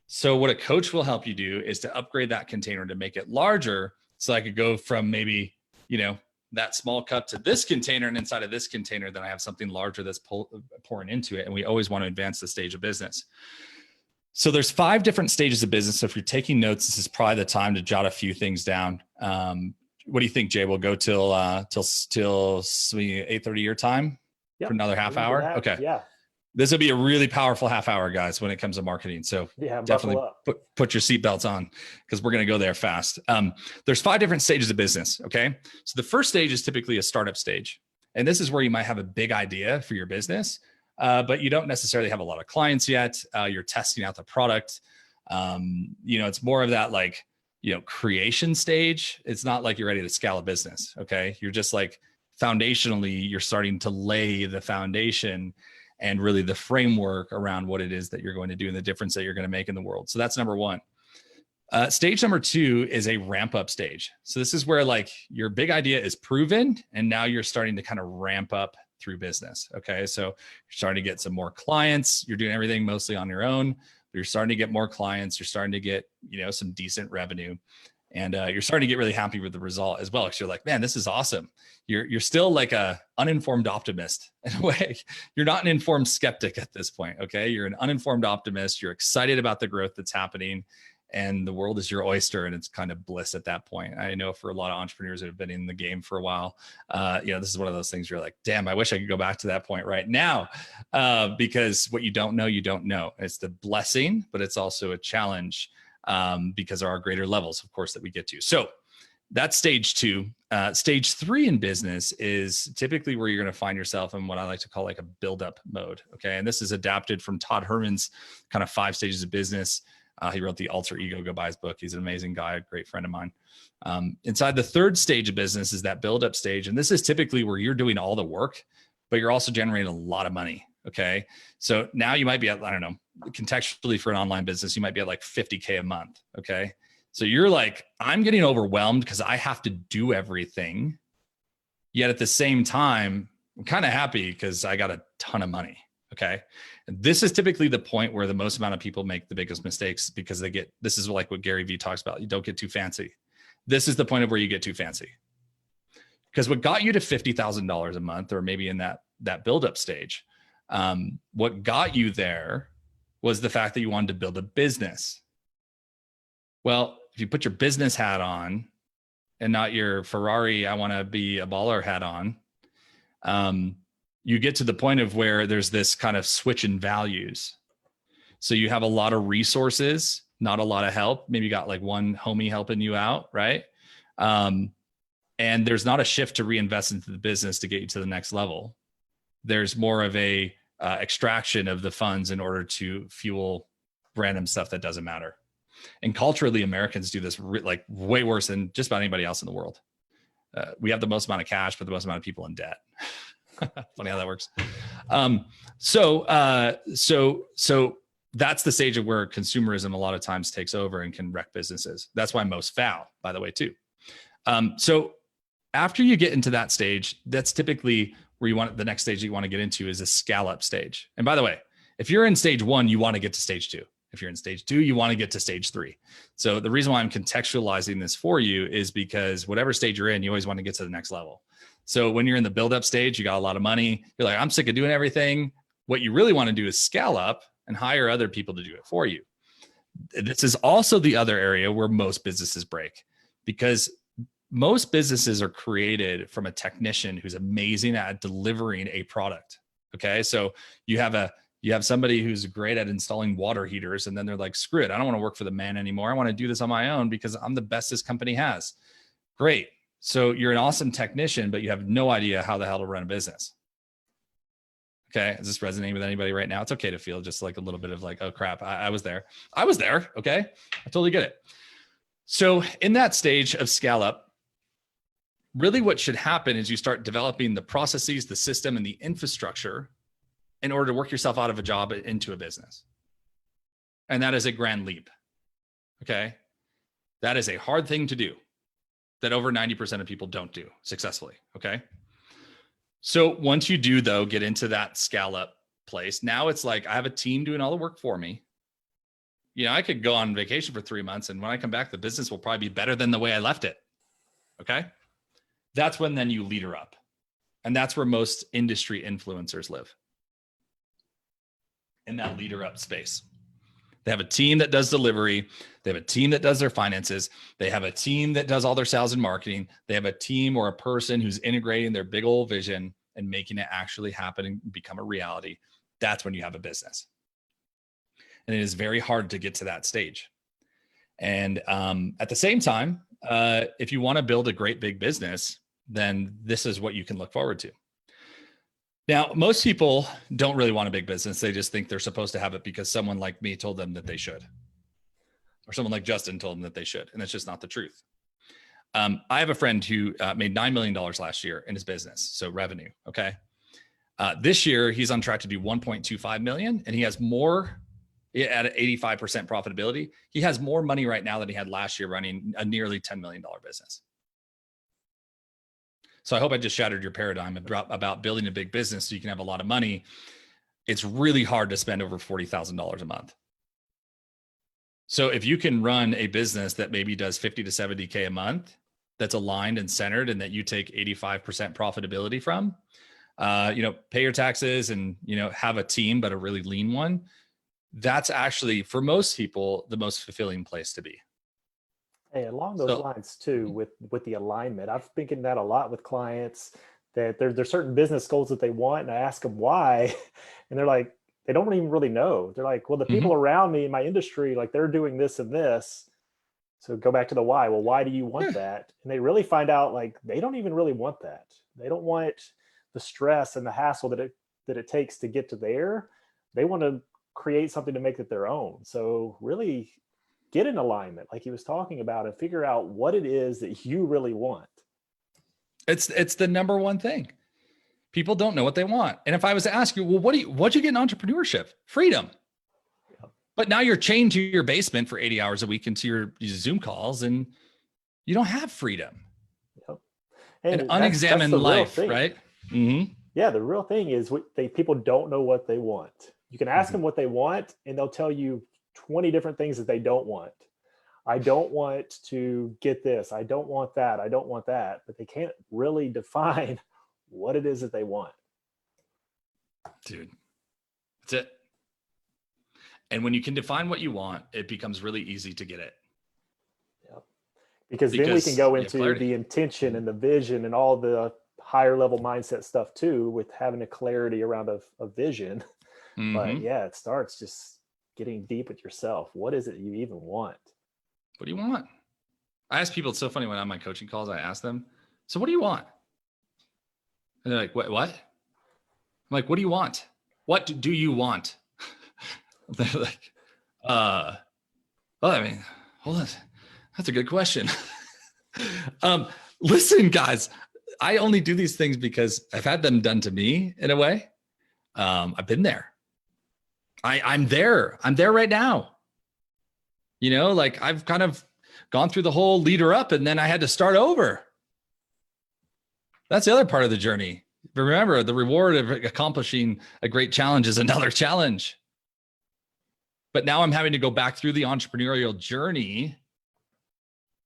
So what a coach will help you do is to upgrade that container to make it larger. So I could go from maybe, you know, that small cup to this container, and inside of this container, then I have something larger that's pouring into it. And we always want to advance the stage of business. So there's 5 different stages of business. So if you're taking notes, this is probably the time to jot a few things down. What do you think, Jay? We'll go till 8:30 your time for another half hour. Okay. Yeah. This will be a really powerful half hour, guys, when it comes to marketing. So yeah, definitely put your seatbelts on because we're going to go there fast. There's 5 different stages of business. Okay. So the first stage is typically a startup stage. And this is where you might have a big idea for your business, but you don't necessarily have a lot of clients yet. You're testing out the product. You know, it's more of that like, you know, creation stage. It's not like you're ready to scale a business. Okay. You're just like foundationally, you're starting to lay the foundation and really the framework around what it is that you're going to do and the difference that you're going to make in the world. So that's number 1. Stage number 2 is a ramp up stage. So this is where like your big idea is proven and now you're starting to kind of ramp up through business. Okay. So you're starting to get some more clients. You're doing everything mostly on your own. You're starting to get more clients. You're starting to get, you know, some decent revenue, and you're starting to get really happy with the result as well. Because you're like, man, this is awesome. You're still like a uninformed optimist in a way. You're not an informed skeptic at this point. Okay. You're an uninformed optimist. You're excited about the growth that's happening, and the world is your oyster, and it's kind of bliss at that point. I know for a lot of entrepreneurs that have been in the game for a while, you know, this is one of those things you're like, damn, I wish I could go back to that point right now, because what you don't know, you don't know. It's the blessing, but it's also a challenge, because there are greater levels, of course, that we get to. So that's stage 2. Stage 3 in business is typically where you're going to find yourself in what I like to call like a build-up mode. Okay. And this is adapted from Todd Herman's kind of 5 stages of business. He wrote the Alter Ego, go buy his book. He's an amazing guy, a great friend of mine. Inside the 3rd stage of business is that build-up stage. And this is typically where you're doing all the work, but you're also generating a lot of money. Okay. So now you might be at, I don't know, contextually for an online business, you might be at like 50K a month. Okay. So you're like, I'm getting overwhelmed because I have to do everything. Yet at the same time, I'm kind of happy because I got a ton of money. Okay. And this is typically the point where the most amount of people make the biggest mistakes, because this is like what Gary Vee talks about. You don't get too fancy. This is the point of where you get too fancy. Because what got you to $50,000 a month, or maybe in that build-up stage, what got you there was the fact that you wanted to build a business. Well, if you put your business hat on and not your Ferrari, I want to be a baller hat on, you get to the point of where there's this kind of switch in values. So you have a lot of resources, not a lot of help. Maybe you got like one homie helping you out, right? And there's not a shift to reinvest into the business to get you to the next level. There's more of a extraction of the funds in order to fuel random stuff that doesn't matter. And culturally, Americans do this like way worse than just about anybody else in the world. We have the most amount of cash, but the most amount of people in debt. Funny how that works. So that's the stage of where consumerism a lot of times takes over and can wreck businesses. That's why most fail, by the way, too. So after you get into that stage, that's typically where the next stage that you want to get into is a scale up stage. And by the way, if you're in stage 1, you want to get to stage 2. If you're in stage 2, you want to get to stage 3. So the reason why I'm contextualizing this for you is because whatever stage you're in, you always want to get to the next level. So when you're in the build-up stage, you got a lot of money. You're like, I'm sick of doing everything. What you really want to do is scale up and hire other people to do it for you. This is also the other area where most businesses break, because most businesses are created from a technician who's amazing at delivering a product. Okay. So you have somebody who's great at installing water heaters, and then they're like, screw it, I don't want to work for the man anymore. I want to do this on my own because I'm the best this company has. Great. So you're an awesome technician, but you have no idea how the hell to run a business. Okay. Is this resonating with anybody right now? It's okay to feel just like a little bit of like, oh crap, I was there. Okay. I totally get it. So in that stage of scale up, really what should happen is you start developing the processes, the system, and the infrastructure in order to work yourself out of a job into a business. And that is a grand leap. Okay. That is a hard thing to do that over 90% of people don't do successfully. Okay. So once you do, though, get into that scale up place, now it's like, I have a team doing all the work for me. You know, I could go on vacation for 3 months, and when I come back, the business will probably be better than the way I left it. Okay. That's when then you leader up. And that's where most industry influencers live, in that leader up space. They have a team that does delivery. They have a team that does their finances. They have a team that does all their sales and marketing. They have a team or a person who's integrating their big old vision and making it actually happen and become a reality. That's when you have a business. And it is very hard to get to that stage. And at the same time, if you want to build a great big business, then this is what you can look forward to. Now, most people don't really want a big business. They just think they're supposed to have it because someone like me told them that they should, or someone like Justin told them that they should. And that's just not the truth. I have a friend who made $9 million last year in his business. So revenue. Okay. This year he's on track to do 1.25 million, and he has more at 85% profitability. He has more money right now than he had last year running a nearly $10 million business. So I hope I just shattered your paradigm about building a big business so you can have a lot of money. It's really hard to spend over $40,000 a month. So if you can run a business that maybe does 50 to 70K a month, that's aligned and centered, and that you take 85% profitability from, pay your taxes and, have a team, but a really lean one. That's actually, for most people, the most fulfilling place to be. Hey, along those lines too, with the alignment, I've been thinking that a lot with clients, that there's certain business goals that they want, and I ask them why, and they're like, they don't even really know. They're like, well, the people around me in my industry, like, they're doing this and this. So go back to the why. Well, why do you want that? And they really find out, like, they don't even really want that. They don't want the stress and the hassle that it takes to get to there. They want to create something to make it their own. So really get in alignment, like he was talking about, and figure out what it is that you really want. It's the number one thing. People don't know what they want. And if I was to ask you, well, what'd you get in entrepreneurship? Freedom. But now you're chained to your basement for 80 hours a week into your Zoom calls, and you don't have freedom. Yep. And An unexamined life, right? Mm-hmm. Yeah, the real thing is people don't know what they want. You can ask them what they want, and they'll tell you 20 different things that they don't want. I don't want to get this. I don't want that. I don't want that. But they can't really define what it is that they want. Dude, that's it. And when you can define what you want, it becomes really easy to get it. Yep. Because then we can go into the intention and the vision and all the higher level mindset stuff too, with having a clarity around a vision. Mm-hmm. But yeah, it starts just getting deep with yourself. What is it you even want? What do you want? I ask people, it's so funny when I'm on my coaching calls, I ask them, so what do you want? And they're like, what? I'm like, what do you want? What do you want? They're like, well, I mean, hold on. That's a good question. Listen, guys, I only do these things because I've had them done to me in a way. I've been there. I'm there. I'm there right now. You know, like I've kind of gone through the whole leader up, and then I had to start over. That's the other part of the journey. Remember, the reward of accomplishing a great challenge is another challenge. But now I'm having to go back through the entrepreneurial journey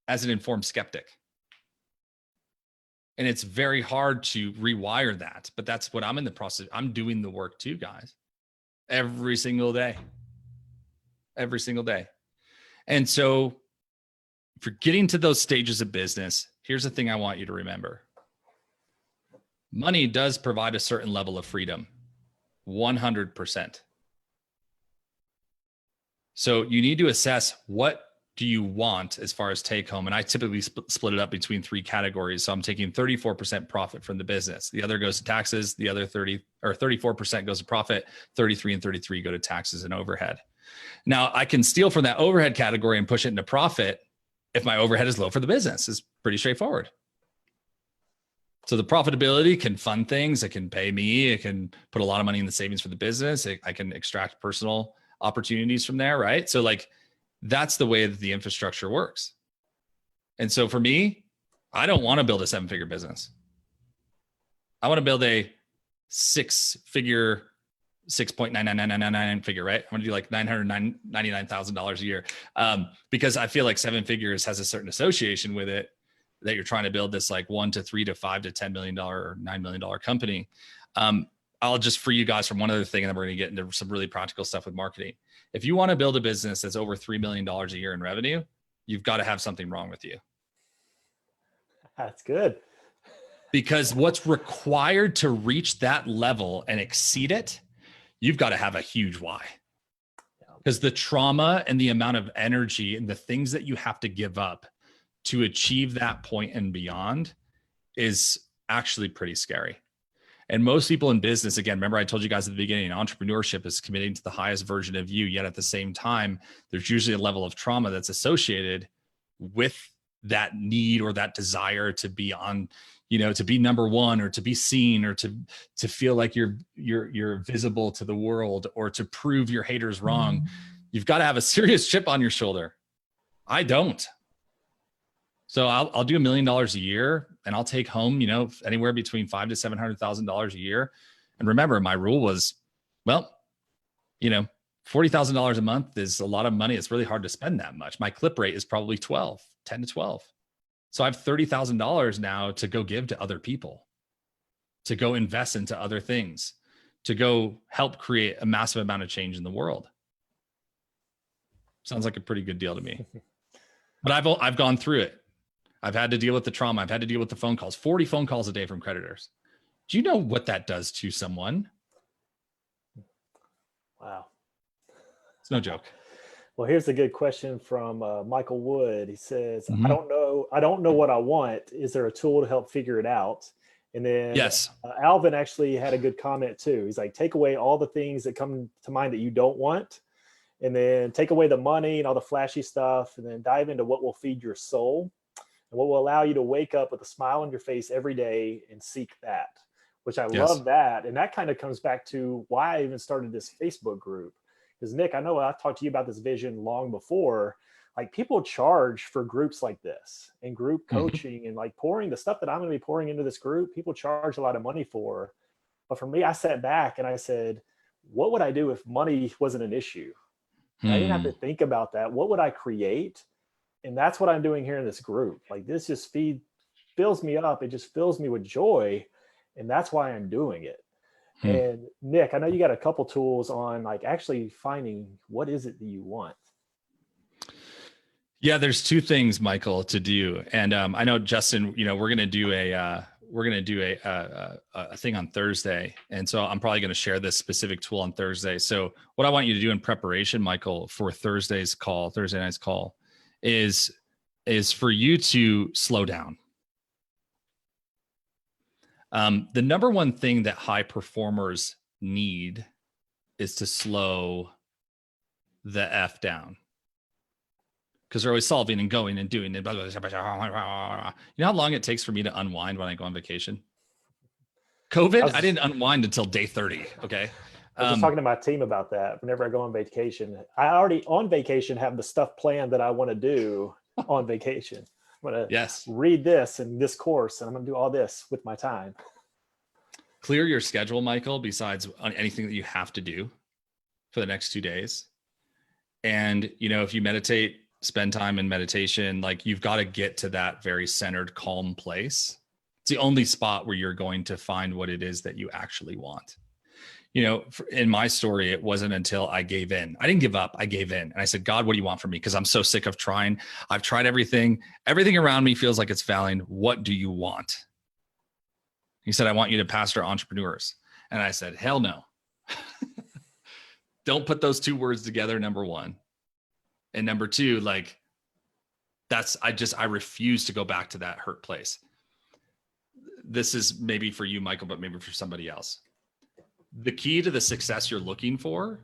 as an informed skeptic. And it's very hard to rewire that, but that's what I'm in the process. I'm doing the work too, guys, every single day. And so for getting to those stages of business, here's the thing I want you to remember. Money does provide a certain level of freedom, 100%. So you need to assess, what do you want as far as take home? And I typically split it up between 3 categories. So I'm taking 34% profit from the business. The other goes to taxes. The other 34% goes to profit. 33 and 33 go to taxes and overhead. Now I can steal from that overhead category and push it into profit if my overhead is low for the business. It's pretty straightforward. So the profitability can fund things. It can pay me. It can put a lot of money in the savings for the business. I can extract personal opportunities from there, right? So like, that's the way that the infrastructure works. And so for me, I don't want to build a 7-figure business. I want to build a 6-figure, 6.99999 figure, right? I want to do like $999,000 a year, because I feel like 7 figures has a certain association with it, that you're trying to build this like $1 to $3 to $5 to $10 million or $9 million company. I'll just free you guys from one other thing, and then we're going to get into some really practical stuff with marketing. If you want to build a business that's over $3 million a year in revenue, you've got to have something wrong with you. That's good. Because what's required to reach that level and exceed it, you've got to have a huge why. Because the trauma and the amount of energy and the things that you have to give up to achieve that point and beyond is actually pretty scary. And most people in business, again, remember I told you guys at the beginning, entrepreneurship is committing to the highest version of you, yet at the same time, there's usually a level of trauma that's associated with that need or that desire to be on, to be number one, or to be seen, or to feel like you're visible to the world, or to prove your haters wrong. You've got to have a serious chip on your shoulder. I don't. So I'll do $1 million a year, and I'll take home, anywhere between $500,000 to $700,000 a year. And remember, my rule was, $40,000 a month is a lot of money. It's really hard to spend that much. My clip rate is probably 10 to 12. So I have $30,000 now to go give to other people, to go invest into other things, to go help create a massive amount of change in the world. Sounds like a pretty good deal to me. But I've gone through it. I've had to deal with the trauma. I've had to deal with the phone calls, 40 phone calls a day from creditors. Do you know what that does to someone? Wow. It's no joke. Well, here's a good question from Michael Wood. He says, I don't know what I want. Is there a tool to help figure it out? And then yes, Alvin actually had a good comment too. He's like, take away all the things that come to mind that you don't want, and then take away the money and all the flashy stuff, and then dive into what will feed your soul and what will allow you to wake up with a smile on your face every day and seek that. which I Yes. love that. And that kind of comes back to why I even started this Facebook group. Because Nick, I know I've talked to you about this vision long before. Like people charge for groups like this and group Mhm. coaching and like pouring the stuff that I'm going to be pouring into this group, people charge a lot of money for. But for me, I sat back and I said, what would I do if money wasn't an issue? And I didn't have to Hmm. think about that. What would I create? And that's what I'm doing here in this group. Like this just fills me up. It just fills me with joy. And that's why I'm doing it. Hmm. And Nick, I know you got a couple tools on like actually finding what is it that you want. Yeah, there's two things, Michael, to do, and I know Justin. We're gonna do a thing on Thursday, and so I'm probably gonna share this specific tool on Thursday. So what I want you to do in preparation, Michael, for Thursday night's call, is for you to slow down. The number one thing that high performers need is to slow the F down, because they're always solving and going and doing it. You know how long it takes for me to unwind when I go on vacation? COVID, I didn't unwind until day 30. Okay. I was just talking to my team about that. Whenever I go on vacation, I already on vacation have the stuff planned that I want to do on vacation. I'm going to Yes. read this and this course, and I'm going to do all this with my time. Clear your schedule, Michael, besides on anything that you have to do for the next 2 days. And, if you meditate, spend time in meditation, like you've got to get to that very centered, calm place. It's the only spot where you're going to find what it is that you actually want. In my story, it wasn't until I gave in. I didn't give up. I gave in. And I said, God, what do you want from me? Because I'm so sick of trying. I've tried everything. Everything around me feels like it's failing. What do you want? He said, I want you to pastor entrepreneurs. And I said, hell no. Don't put those two words together, number one. And number two, like I refuse to go back to that hurt place. This is maybe for you, Michael, but maybe for somebody else. The key to the success you're looking for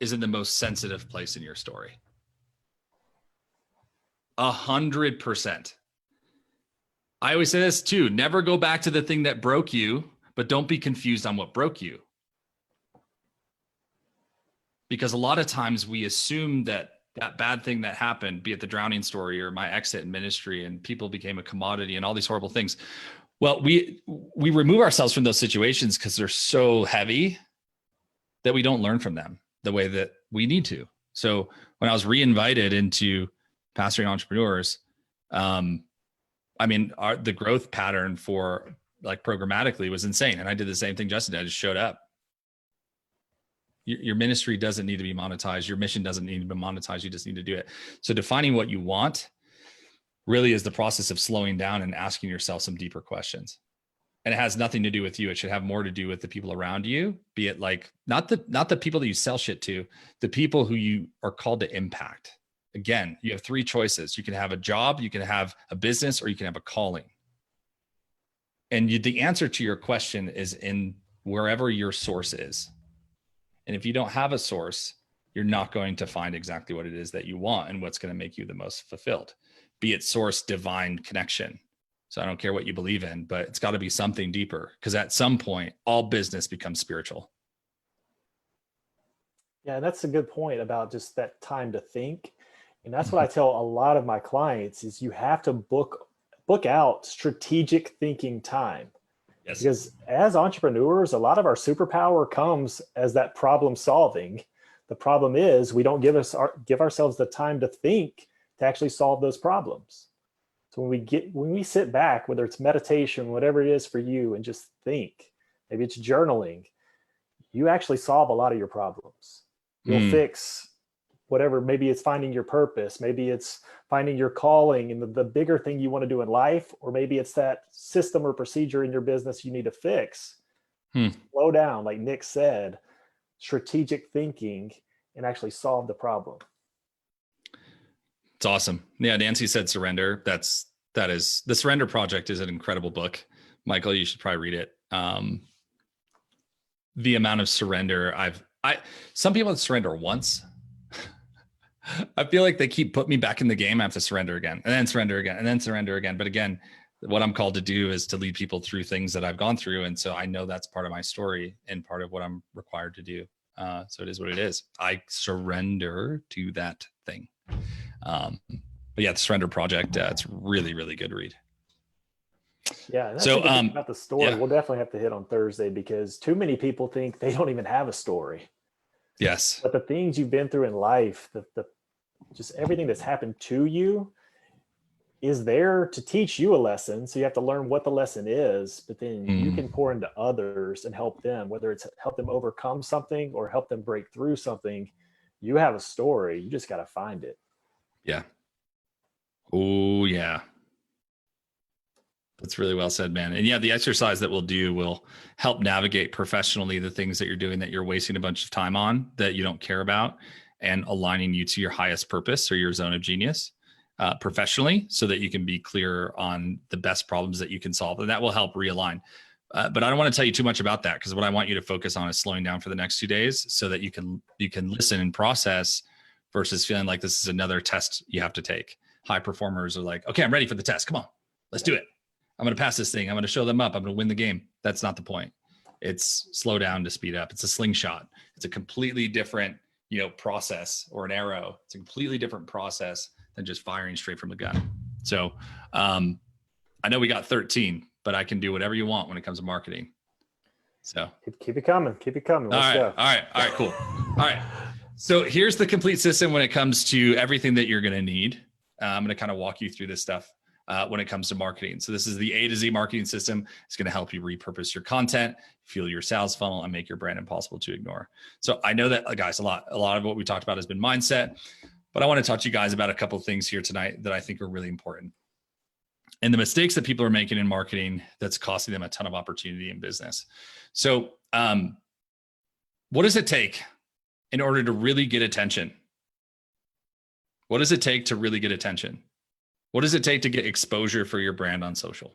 is in the most sensitive place in your story. 100%. I always say this too, never go back to the thing that broke you, but don't be confused on what broke you. Because a lot of times we assume that bad thing that happened, be it the drowning story or my exit in ministry and people became a commodity and all these horrible things. Well, we remove ourselves from those situations because they're so heavy that we don't learn from them the way that we need to. So when I was reinvited into pastoring entrepreneurs, the growth pattern for like programmatically was insane. And I did the same thing Justin did. I just showed up. Your ministry doesn't need to be monetized. Your mission doesn't need to be monetized. You just need to do it. So defining what you want really is the process of slowing down and asking yourself some deeper questions. And it has nothing to do with you. It should have more to do with the people around you, be it like not the people that you sell shit to, the people who you are called to impact. Again, you have three choices. You can have a job, you can have a business, or you can have a calling. And the answer to your question is in wherever your source is. And if you don't have a source, you're not going to find exactly what it is that you want and what's going to make you the most fulfilled, be it source, divine connection. So I don't care what you believe in, but it's got to be something deeper, because at some point, all business becomes spiritual. Yeah, that's a good point about just that time to think. And that's what I tell a lot of my clients is you have to book out strategic thinking time. Yes. Because as entrepreneurs, a lot of our superpower comes as that problem solving. The problem is we don't give ourselves the time to think to actually solve those problems. So when we sit back, whether it's meditation, whatever it is for you, and just think, maybe it's journaling, you actually solve a lot of your problems. You'll fix whatever, maybe it's finding your purpose, maybe it's finding your calling and the bigger thing you want to do in life, or maybe it's that system or procedure in your business you need to fix. Slow down, like Nick said, strategic thinking, and actually solve the problem. It's awesome. Yeah, Nancy said surrender. That is The Surrender Project is an incredible book. Michael, you should probably read it. The amount of surrender some people surrender once. I feel like they keep putting me back in the game. I have to surrender again and then surrender again and then surrender again. But again, what I'm called to do is to lead people through things that I've gone through. And so I know that's part of my story and part of what I'm required to do. So it is what it is. I surrender to that thing. But yeah, the Surrender Project, it's really, really good read. Yeah, and that's So, a good thing about the story. yeah. We'll definitely have to hit on Thursday because too many people think they don't even have a story. Yes. But the things you've been through in life, the just everything that's happened to you is there to teach you a lesson. So you have to learn what the lesson is, but then you can pour into others and help them, whether it's help them overcome something or help them break through something. You have a story. You just got to find it. Yeah. Oh, yeah. That's really well said, man. And yeah, the exercise that we'll do will help navigate professionally the things that you're doing that you're wasting a bunch of time on that you don't care about, and aligning you to your highest purpose or your zone of genius professionally, so that you can be clear on the best problems that you can solve. And that will help realign. But I don't want to tell you too much about that, because what I want you to focus on is slowing down for the next 2 days so that you can listen and process versus feeling like this is another test you have to take. High performers are like, okay, I'm ready for the test. Come on, let's do it. I'm going to pass this thing. I'm going to show them up. I'm going to win the game. That's not the point. It's slow down to speed up. It's a slingshot. It's a completely different, process, or an arrow. It's a completely different process than just firing straight from a gun. So I know we got 13, but I can do whatever you want when it comes to marketing. So keep it coming. Keep it coming. Let's go. All right, cool. All right. So here's the complete system when it comes to everything that you're going to need. I'm going to kind of walk you through this stuff. When it comes to marketing. So this is the A to Z marketing system. It's going to help you repurpose your content, fuel your sales funnel, and make your brand impossible to ignore. So I know that, guys, a lot of what we talked about has been mindset, but I want to talk to you guys about a couple of things here tonight that I think are really important. And the mistakes that people are making in marketing that's costing them a ton of opportunity in business. So what does it take in order to really get attention? What does it take to really get attention? What does it take to get exposure for your brand on social?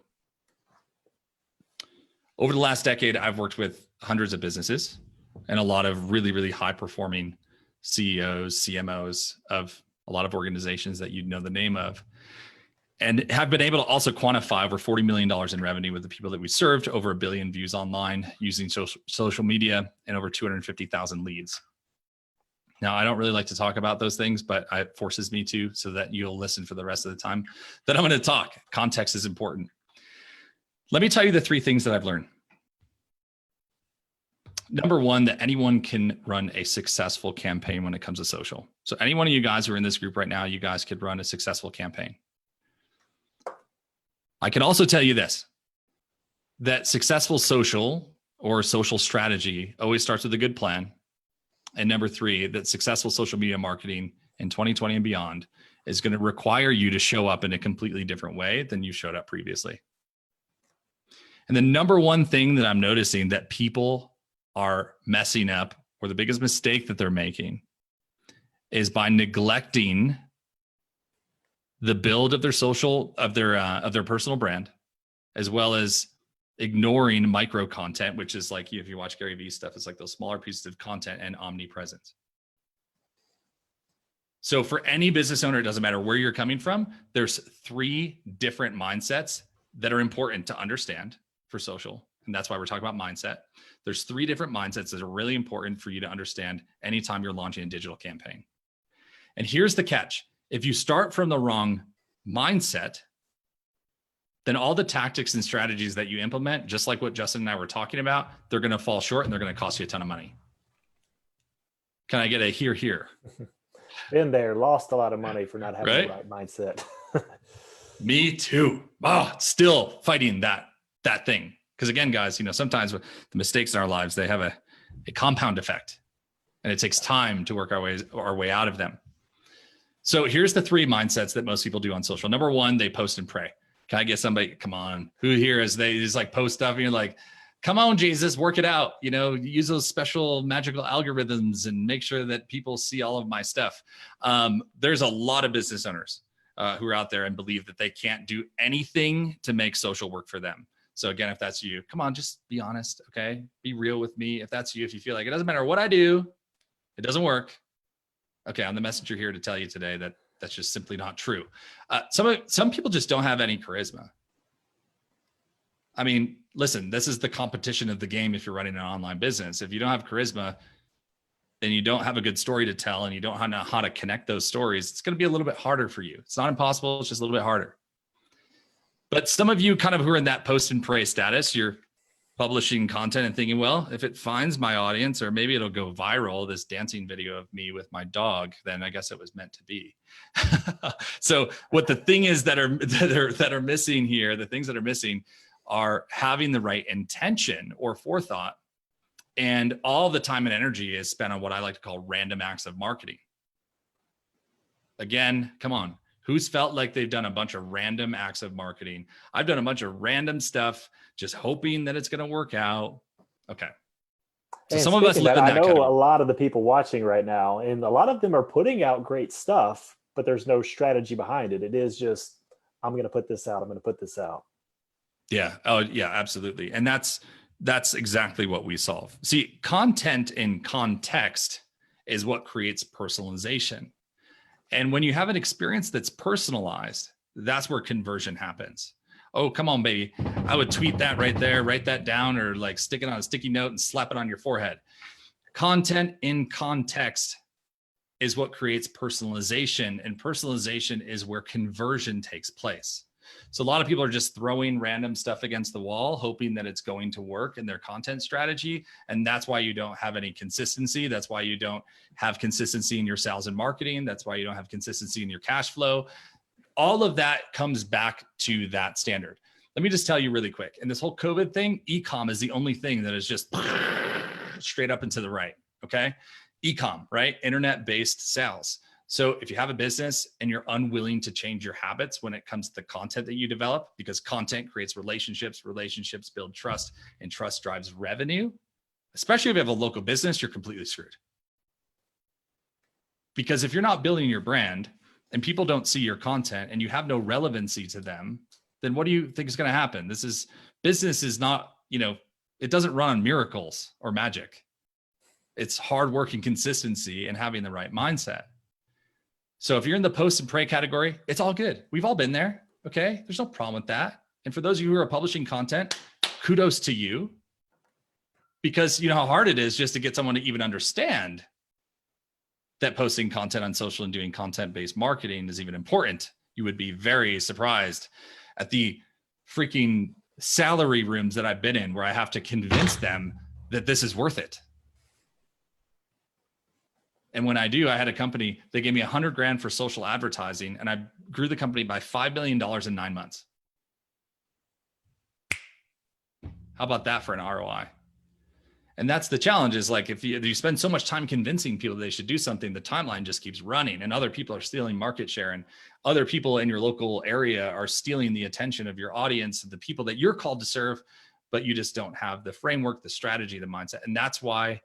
Over the last decade, I've worked with hundreds of businesses and a lot of really, really high performing CEOs, CMOs of a lot of organizations that you'd know the name of, and have been able to also quantify over $40 million in revenue with the people that we served, over 1 billion views online using social media, and over 250,000 leads. Now, I don't really like to talk about those things, but it forces me to, so that you'll listen for the rest of the time that I'm going to talk. Context is important. Let me tell you the 3 things that I've learned. Number 1, that anyone can run a successful campaign when it comes to social. So any one of you guys who are in this group right now, you guys could run a successful campaign. I can also tell you this, that successful social or social strategy always starts with a good plan. And number 3, that successful social media marketing in 2020 and beyond is going to require you to show up in a completely different way than you showed up previously. And the number 1 thing that I'm noticing that people are messing up, or the biggest mistake that they're making, is by neglecting the build of their social, of their personal brand, as well as ignoring micro content, which is like, if you watch Gary Vee stuff, it's like those smaller pieces of content and omnipresence. So for any business owner, it doesn't matter where you're coming from, there's 3 different mindsets that are important to understand for social. And that's why we're talking about mindset. There's 3 different mindsets that are really important for you to understand anytime you're launching a digital campaign. And here's the catch. If you start from the wrong mindset, then all the tactics and strategies that you implement, just like what Justin and I were talking about, they're going to fall short and they're going to cost you a ton of money. Can I get a hear, hear? Been there, lost a lot of money for not having the right mindset. Me too. Still fighting that thing. Because again, guys, sometimes the mistakes in our lives, they have a compound effect, and it takes time to work our way out of them. So here's the 3 mindsets that most people do on social. Number 1, they post and pray. Can I get somebody, come on, who here is they just like post stuff and you're like, come on, Jesus, work it out. Use those special magical algorithms and make sure that people see all of my stuff. There's a lot of business owners who are out there and believe that they can't do anything to make social work for them. So again, if that's you, come on, just be honest. Okay. Be real with me. If that's you, if you feel like it doesn't matter what I do, it doesn't work. Okay. I'm the messenger here to tell you today that that's just simply not true. Some people just don't have any charisma. I mean, listen, this is the competition of the game. If you're running an online business, if you don't have charisma, then you don't have a good story to tell, and you don't know how to connect those stories, it's going to be a little bit harder for you. It's not impossible. It's just a little bit harder. But some of you kind of who are in that post and pray status, you're publishing content and thinking, well, if it finds my audience, or maybe it'll go viral, this dancing video of me with my dog, then I guess it was meant to be. So what the thing is that are missing here, the things that are missing are having the right intention or forethought. And all the time and energy is spent on what I like to call random acts of marketing. Again, come on. Who's felt like they've done a bunch of random acts of marketing? I've done a bunch of random stuff, just hoping that it's going to work out. Okay. So and some of us live in that I know category. a lot of the people watching right now, and a lot of them are putting out great stuff, but there's no strategy behind it. It is just, I'm going to put this out. I'm going to put this out. Yeah. Oh, yeah, absolutely. And that's exactly what we solve. See, content in context is what creates personalization. And when you have an experience that's personalized, that's where conversion happens. Oh, come on, baby. I would tweet that right there, write that down, or like stick it on a sticky note and slap it on your forehead. Content in context is what creates personalization, and personalization is where conversion takes place. So a lot of people are just throwing random stuff against the wall, hoping that it's going to work in their content strategy. And that's why you don't have any consistency. That's why you don't have consistency in your sales and marketing. That's why you don't have consistency in your cash flow. All of that comes back to that standard. Let me just tell you really quick. In this whole COVID thing, e-com is the only thing that is just straight up and to the right. Okay. E-com, right? Internet-based sales. So if you have a business and you're unwilling to change your habits when it comes to the content that you develop, because content creates relationships, relationships build trust, and trust drives revenue, especially if you have a local business, you're completely screwed. Because if you're not building your brand and people don't see your content and you have no relevancy to them, then what do you think is going to happen? Business is not, it doesn't run on miracles or magic. It's hard work and consistency and having the right mindset. So if you're in the post and pray category, it's all good. We've all been there. Okay. There's no problem with that. And for those of you who are publishing content, kudos to you, because you know how hard it is just to get someone to even understand that posting content on social and doing content-based marketing is even important. You would be very surprised at the freaking salary rooms that I've been in where I have to convince them that this is worth it. And when I do, I had a company, they gave me $100,000 for social advertising, and I grew the company by $5 million in 9 months. How about that for an ROI? And that's the challenge, is like, if you spend so much time convincing people they should do something, the timeline just keeps running, and other people are stealing market share, and other people in your local area are stealing the attention of your audience, the people that you're called to serve, but you just don't have the framework, the strategy, the mindset. And that's why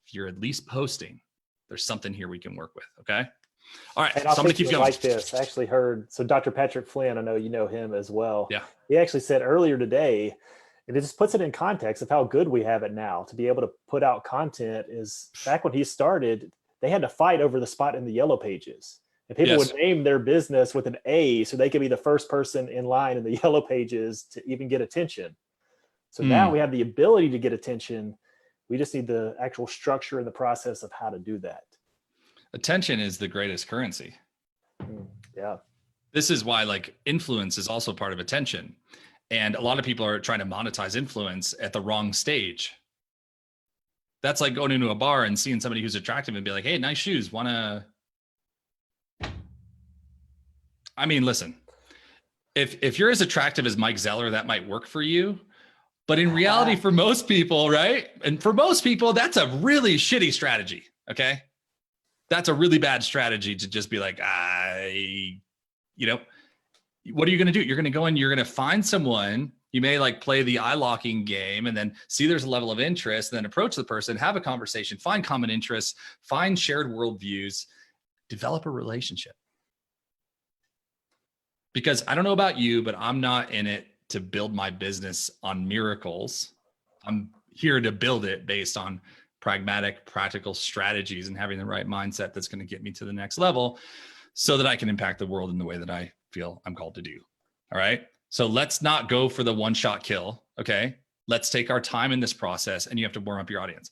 if you're at least posting, there's something here we can work with. Okay. All right. And So I'm going to keep going. Like this. I actually heard, so Dr. Patrick Flynn, I know you know him as well. Yeah. He actually said earlier today, and it just puts it in context of how good we have it now to be able to put out content. Is back when he started, they had to fight over the spot in the yellow pages. And people would name their business with an A so they could be the first person in line in the yellow pages to even get attention. So now we have the ability to get attention. We just need the actual structure and the process of how to do that. Attention is the greatest currency. Yeah. This is why like influence is also part of attention. And a lot of people are trying to monetize influence at the wrong stage. That's like going into a bar and seeing somebody who's attractive and be like, hey, nice shoes. I mean, listen, if you're as attractive as Mike Zeller, that might work for you. But in reality, for most people, right? And for most people, that's a really shitty strategy. Okay. That's a really bad strategy to just be like, what are you going to do? You're going to go in, you're going to find someone, you may like play the eye locking game and then see there's a level of interest, then approach the person, have a conversation, find common interests, find shared worldviews, develop a relationship. Because I don't know about you, but I'm not in it to build my business on miracles. I'm here to build it based on pragmatic, practical strategies and having the right mindset that's going to get me to the next level so that I can impact the world in the way that I feel I'm called to do. All right. So let's not go for the one-shot kill. Okay. Let's take our time in this process, and you have to warm up your audience.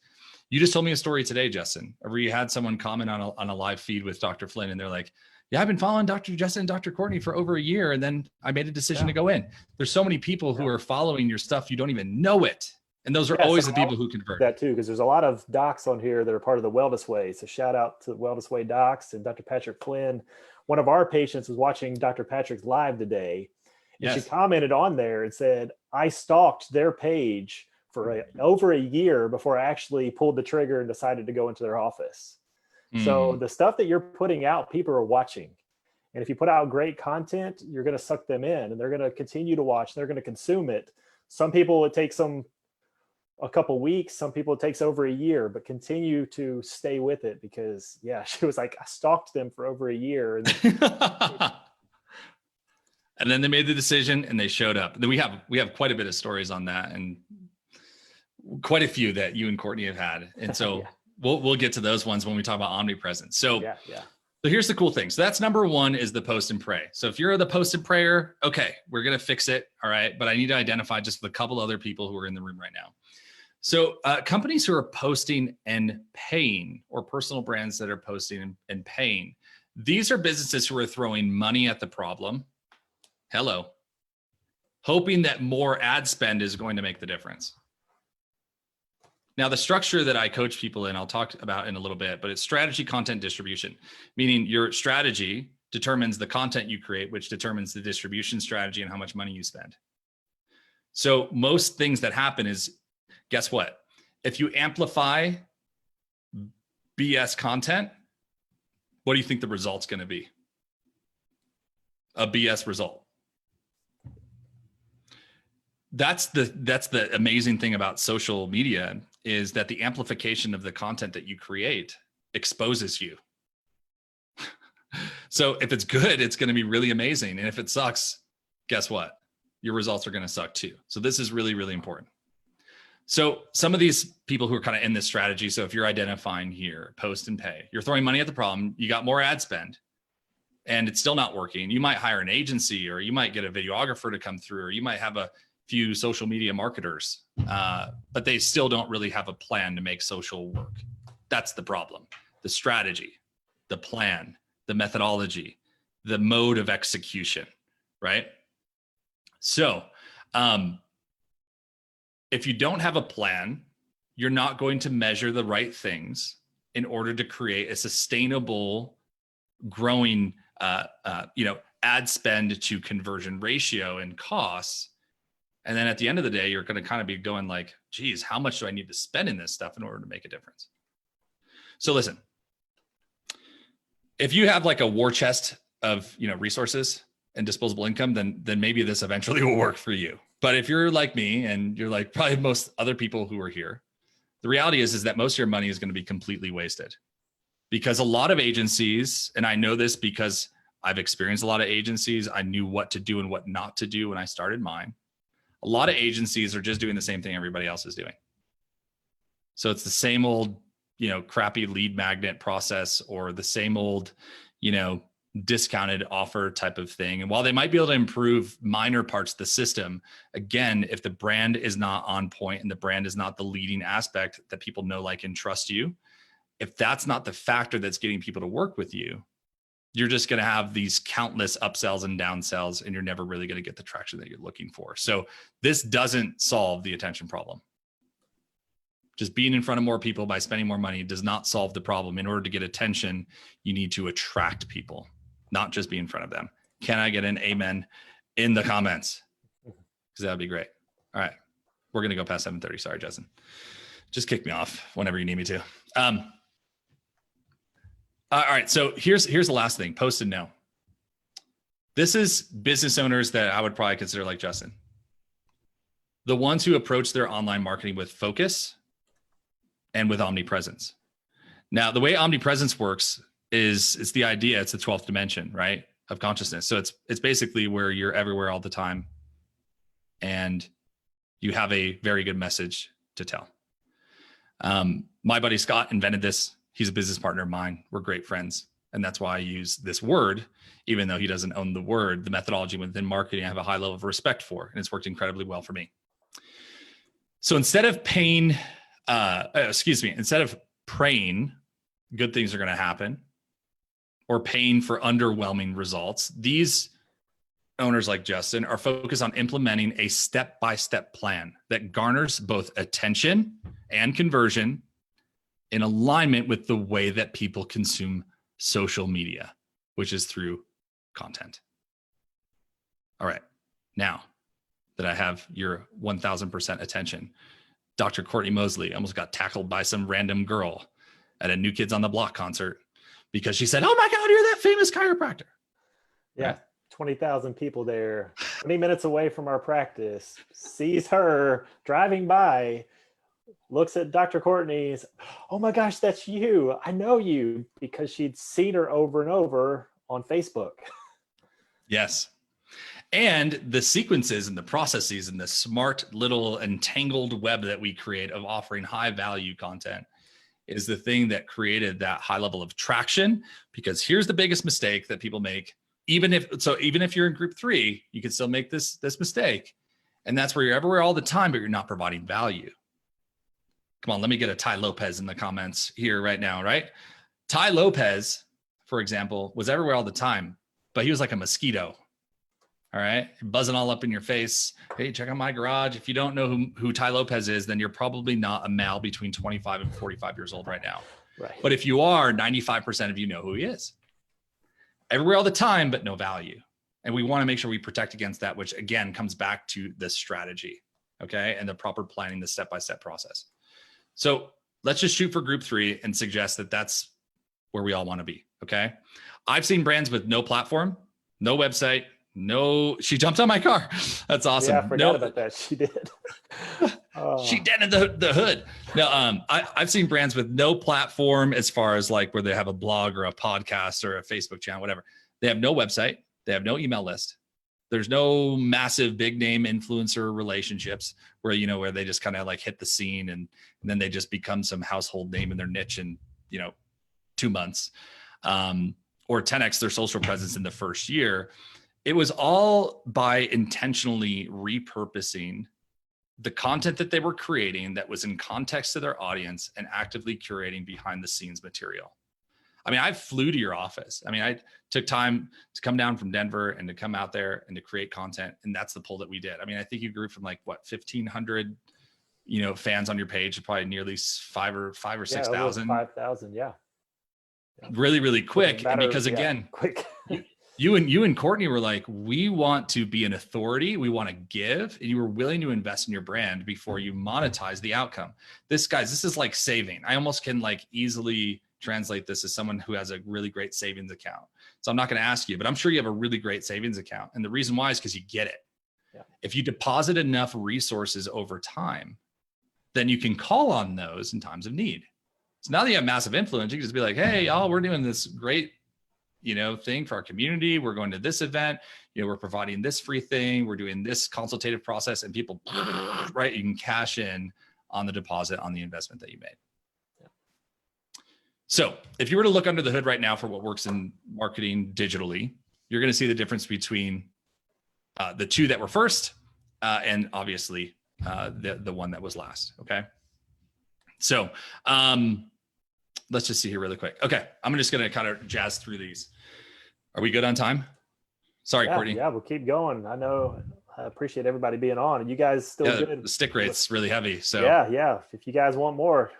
You just told me a story today, Justin, where you had someone comment on a live feed with Dr. Flynn, and they're like, yeah, I've been following Dr. Justin and Dr. Courtney for over a year, and then I made a decision to go in. There's so many people who are following your stuff, you don't even know it. And those are always the people who convert. That too, because there's a lot of docs on here that are part of the Wellness Way. So shout out to Wellness Way docs and Dr. Patrick Flynn. One of our patients was watching Dr. Patrick's live today. And she commented on there and said, I stalked their page for over a year before I actually pulled the trigger and decided to go into their office. So the stuff that you're putting out, people are watching. And if you put out great content, you're going to suck them in, and they're going to continue to watch. They're going to consume it. Some people, it takes them a couple weeks. Some people, it takes over a year, but continue to stay with it, because she was like, I stalked them for over a year. And and then they made the decision and they showed up. Then we have quite a bit of stories on that, and quite a few that you and Courtney have had. And so we'll get to those ones when we talk about omnipresence. So So here's the cool thing. So that's number one, is the post and pray. So if you're the post and prayer, okay, we're going to fix it. All right. But I need to identify just a couple other people who are in the room right now. So companies who are posting and paying, or personal brands that are posting and paying, these are businesses who are throwing money at the problem. Hello. Hoping that more ad spend is going to make the difference. Now, the structure that I coach people in, I'll talk about in a little bit, but it's strategy, content, distribution, meaning your strategy determines the content you create, which determines the distribution strategy and how much money you spend. So most things that happen is, guess what? If you amplify BS content, what do you think the result's going to be? A BS result. That's the amazing thing about social media, is that the amplification of the content that you create exposes you. So if it's good, it's going to be really amazing. And if it sucks, guess what? Your results are going to suck too. So this is really, really important. So some of these people who are kind of in this strategy, so if you're identifying here, post and pay, you're throwing money at the problem, you got more ad spend and it's still not working. You might hire an agency, or you might get a videographer to come through, or you might have a few social media marketers, but they still don't really have a plan to make social work. That's the problem. The strategy, the plan, the methodology, the mode of execution, right? So if you don't have a plan, you're not going to measure the right things in order to create a sustainable, growing, ad spend to conversion ratio and costs. And then at the end of the day, you're going to kind of be going like, geez, how much do I need to spend in this stuff in order to make a difference? So listen, if you have like a war chest of, resources and disposable income, then maybe this eventually will work for you. But if you're like me, and you're like probably most other people who are here, the reality is that most of your money is going to be completely wasted, because a lot of agencies, and I know this because I've experienced a lot of agencies, I knew what to do and what not to do when I started mine. A lot of agencies are just doing the same thing everybody else is doing. So it's the same old, crappy lead magnet process, or the same old, discounted offer type of thing. And while they might be able to improve minor parts of the system, again, if the brand is not on point and the brand is not the leading aspect that people know, like, and trust you, if that's not the factor that's getting people to work with you, you're just going to have these countless upsells and downsells, and you're never really going to get the traction that you're looking for. So this doesn't solve the attention problem. Just being in front of more people by spending more money does not solve the problem. In order to get attention, you need to attract people, not just be in front of them. Can I get an amen in the comments? Because that would be great. All right. We're going to go past 7:30. Sorry, Justin. Just kick me off whenever you need me to. All right. So here's the last thing, post and know. This is business owners that I would probably consider like Justin. The ones who approach their online marketing with focus and with omnipresence. Now, the way omnipresence works is it's the idea, it's the 12th dimension, right, of consciousness. So it's basically where you're everywhere all the time, and you have a very good message to tell. My buddy Scott invented this. He's a business partner of mine. We're great friends. And that's why I use this word, even though he doesn't own the word. The methodology within marketing I have a high level of respect for, and it's worked incredibly well for me. So instead of instead of praying good things are going to happen or paying for underwhelming results, these owners like Justin are focused on implementing a step-by-step plan that garners both attention and conversion in alignment with the way that people consume social media, which is through content. All right. Now that I have your 1000% attention, Dr. Courtney Mosley almost got tackled by some random girl at a New Kids on the Block concert because she said, "Oh my God, you're that famous chiropractor." Yeah. Right? 20,000 people there, 20 minutes away from our practice, sees her driving by, looks at Dr. Courtney's, "Oh my gosh, that's you. I know you," because she'd seen her over and over on Facebook. Yes. And the sequences and the processes and the smart little entangled web that we create of offering high value content is the thing that created that high level of traction. Because here's the biggest mistake that people make. Even if you're in group 3, you can still make this mistake. And that's where you're everywhere all the time, but you're not providing value. Come on, let me get a Ty Lopez in the comments here right now, right? Ty Lopez, for example, was everywhere all the time, but he was like a mosquito. All right, buzzing all up in your face. Hey, check out my garage. If you don't know who Ty Lopez is, then you're probably not a male between 25 and 45 years old right now. Right. But if you are, 95% of you know who he is. Everywhere all the time, but no value. And we want to make sure we protect against that, which again comes back to the strategy, okay, and the proper planning, the step-by-step process. So let's just shoot for group 3 and suggest that that's where we all want to be, okay? I've seen brands with no platform, no website, she jumped on my car. That's awesome. Yeah, I forgot about that. She did. She dented the hood. No, I've seen brands with no platform as far as like where they have a blog or a podcast or a Facebook channel, whatever. They have no website. They have no email list. There's no massive big name influencer relationships where they just kind of like hit the scene and then they just become some household name in their niche in 2 months, or 10x their social presence in the first year. It was all by intentionally repurposing the content that they were creating that was in context to their audience and actively curating behind the scenes material. I mean, I flew to your office. I mean, I took time to come down from Denver and to come out there and to create content. And that's the pull that we did. I mean, I think you grew from 1,500, fans on your page to probably nearly 5,000 or 6,000. 5,000. Yeah. Really, really quick. Because again, quick. You and Courtney were like, we want to be an authority. We want to give, and you were willing to invest in your brand before you monetize the outcome. This is like saving. I almost can easily translate this as someone who has a really great savings account. So I'm not going to ask you, but I'm sure you have a really great savings account. And the reason why is because you get it. Yeah. If you deposit enough resources over time, then you can call on those in times of need. So now that you have massive influence, you can just be like, hey, y'all, we're doing this great thing for our community. We're going to this event, we're providing this free thing. We're doing this consultative process, and people, right, you can cash in on the deposit on the investment that you made. Yeah. So if you were to look under the hood right now for what works in marketing digitally, you're going to see the difference between the 2 that were first and obviously the one that was last. Okay. So let's just see here really quick. Okay. I'm just going to kind of jazz through these. Are we good on time? Sorry, Courtney. Yeah, we'll keep going. I know. I appreciate everybody being on. And you guys still good? The stick rate's really heavy. So yeah. If you guys want more,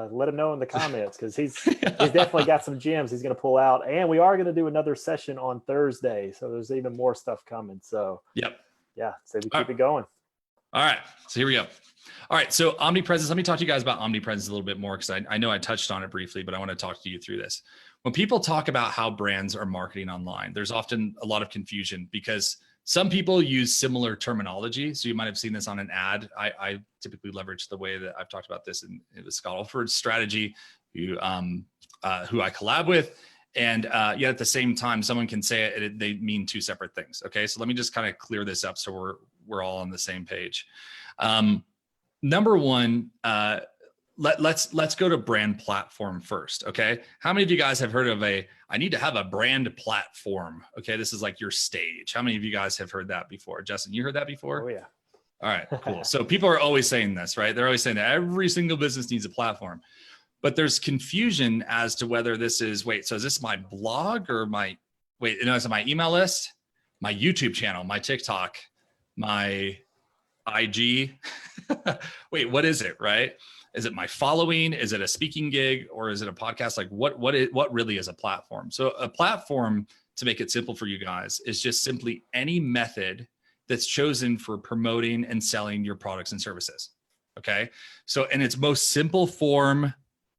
let him know in the comments, because he's definitely got some gems he's going to pull out. And we are going to do another session on Thursday, so there's even more stuff coming. So yep. Yeah. So we keep it going. All right. So here we go. All right. So omnipresence. Let me talk to you guys about omnipresence a little bit more, because I know I touched on it briefly, but I want to talk to you through this. When people talk about how brands are marketing online, there's often a lot of confusion because some people use similar terminology. So you might have seen this on an ad. I typically leverage the way that I've talked about this in the Scott Alford's strategy, who I collab with. And yet at the same time, someone can say it, they mean 2 separate things. Okay. So let me just kind of clear this up so we're all on the same page. Number one, let's go to brand platform first. Okay. How many of you guys have heard of I need to have a brand platform? Okay. This is like your stage. How many of you guys have heard that before? Justin, you heard that before? Oh yeah. All right, cool. So people are always saying this, right? They're always saying that every single business needs a platform, but there's confusion as to whether this is, wait, so is this my blog or is it my email list, my YouTube channel, my TikTok, my IG? Wait, what is it, right? Is it my following? Is it a speaking gig, or is it a podcast? Like what really is a platform? So a platform, to make it simple for you guys, is just simply any method that's chosen for promoting and selling your products and services. Okay. So in its most simple form,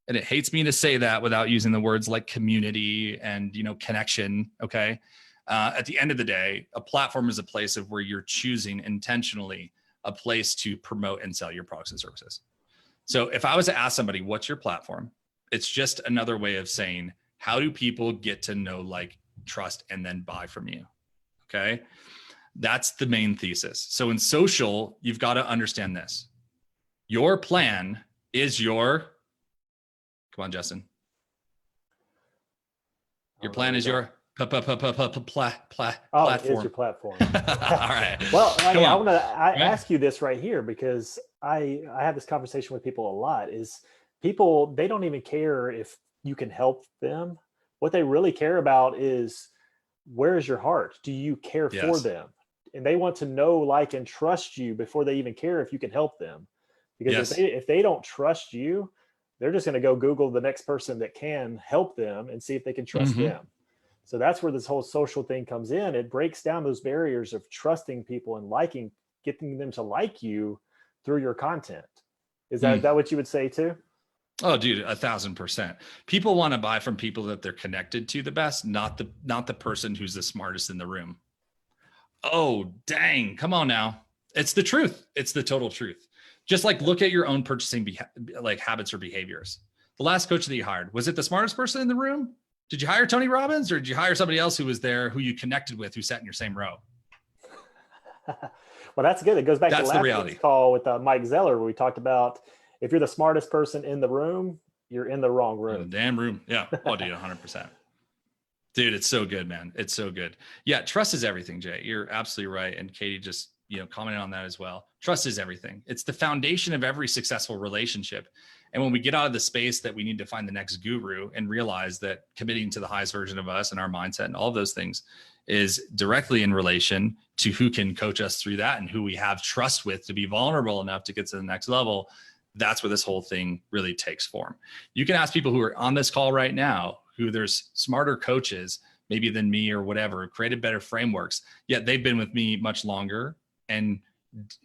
and it hates me to say that without using the words like community and, connection. Okay. At the end of the day, a platform is a place of where you're choosing intentionally a place to promote and sell your products and services. So if I was to ask somebody, what's your platform? It's just another way of saying, how do people get to know, like, trust, and then buy from you? Okay. That's the main thesis. So in social, you've got to understand this. Your plan is come on, Justin. Your plan is your platform. Oh, it is your platform. All right. Well, I want to ask you this right here, because I have this conversation with people a lot. Is people, they don't even care if you can help them. What they really care about is, where is your heart? Do you care for them? And they want to know, like, and trust you before they even care if you can help them. Because if they don't trust you, they're just going to go Google the next person that can help them and see if they can trust them. So that's where this whole social thing comes in. It breaks down those barriers of trusting people and getting them to like you through your content. Is that what you would say too? Oh, dude, 1,000%. People want to buy from people that they're connected to the best, not the person who's the smartest in the room. Oh, dang. Come on now. It's the truth. It's the total truth. Just like, look at your own purchasing habits or behaviors. The last coach that you hired, was it the smartest person in the room? Did you hire Tony Robbins, or did you hire somebody else who was there, who you connected with, who sat in your same row? Well, that's good. It goes back to the reality. Last call with Mike Zeller, where we talked about, if you're the smartest person in the room, you're in the wrong room. In the damn room. Yeah. Oh, dude, 100%. Dude, it's so good, man. It's so good. Yeah. Trust is everything, Jay. You're absolutely right. And Katie just, commented on that as well. Trust is everything. It's the foundation of every successful relationship. And when we get out of the space that we need to find the next guru and realize that committing to the highest version of us and our mindset and all of those things is directly in relation to who can coach us through that and who we have trust with to be vulnerable enough to get to the next level, that's where this whole thing really takes form. You can ask people who are on this call right now, who there's smarter coaches maybe than me or whatever, created better frameworks, yet they've been with me much longer and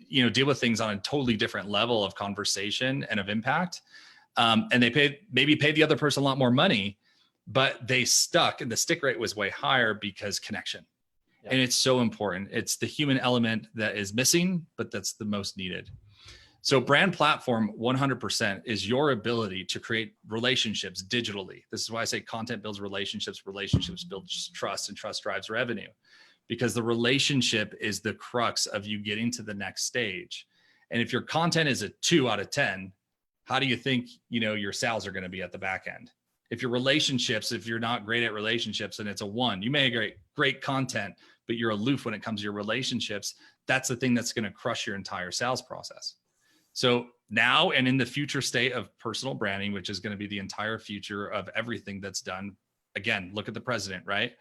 deal with things on a totally different level of conversation and of impact. And they maybe paid the other person a lot more money, but they stuck, and the stick rate was way higher because connection. Yeah. And it's so important. It's the human element that is missing, but that's the most needed. So brand platform 100% is your ability to create relationships digitally. This is why I say content builds relationships, relationships build trust, and trust drives revenue. Because the relationship is the crux of you getting to the next stage. And if your content is a 2 out of 10, how do you think, your sales are going to be at the back end? If your relationships, if you're not great at relationships and it's a 1, you may have great content, but you're aloof when it comes to your relationships, that's the thing that's going to crush your entire sales process. So now and in the future state of personal branding, which is going to be the entire future of everything that's done. Again, look at the president, right?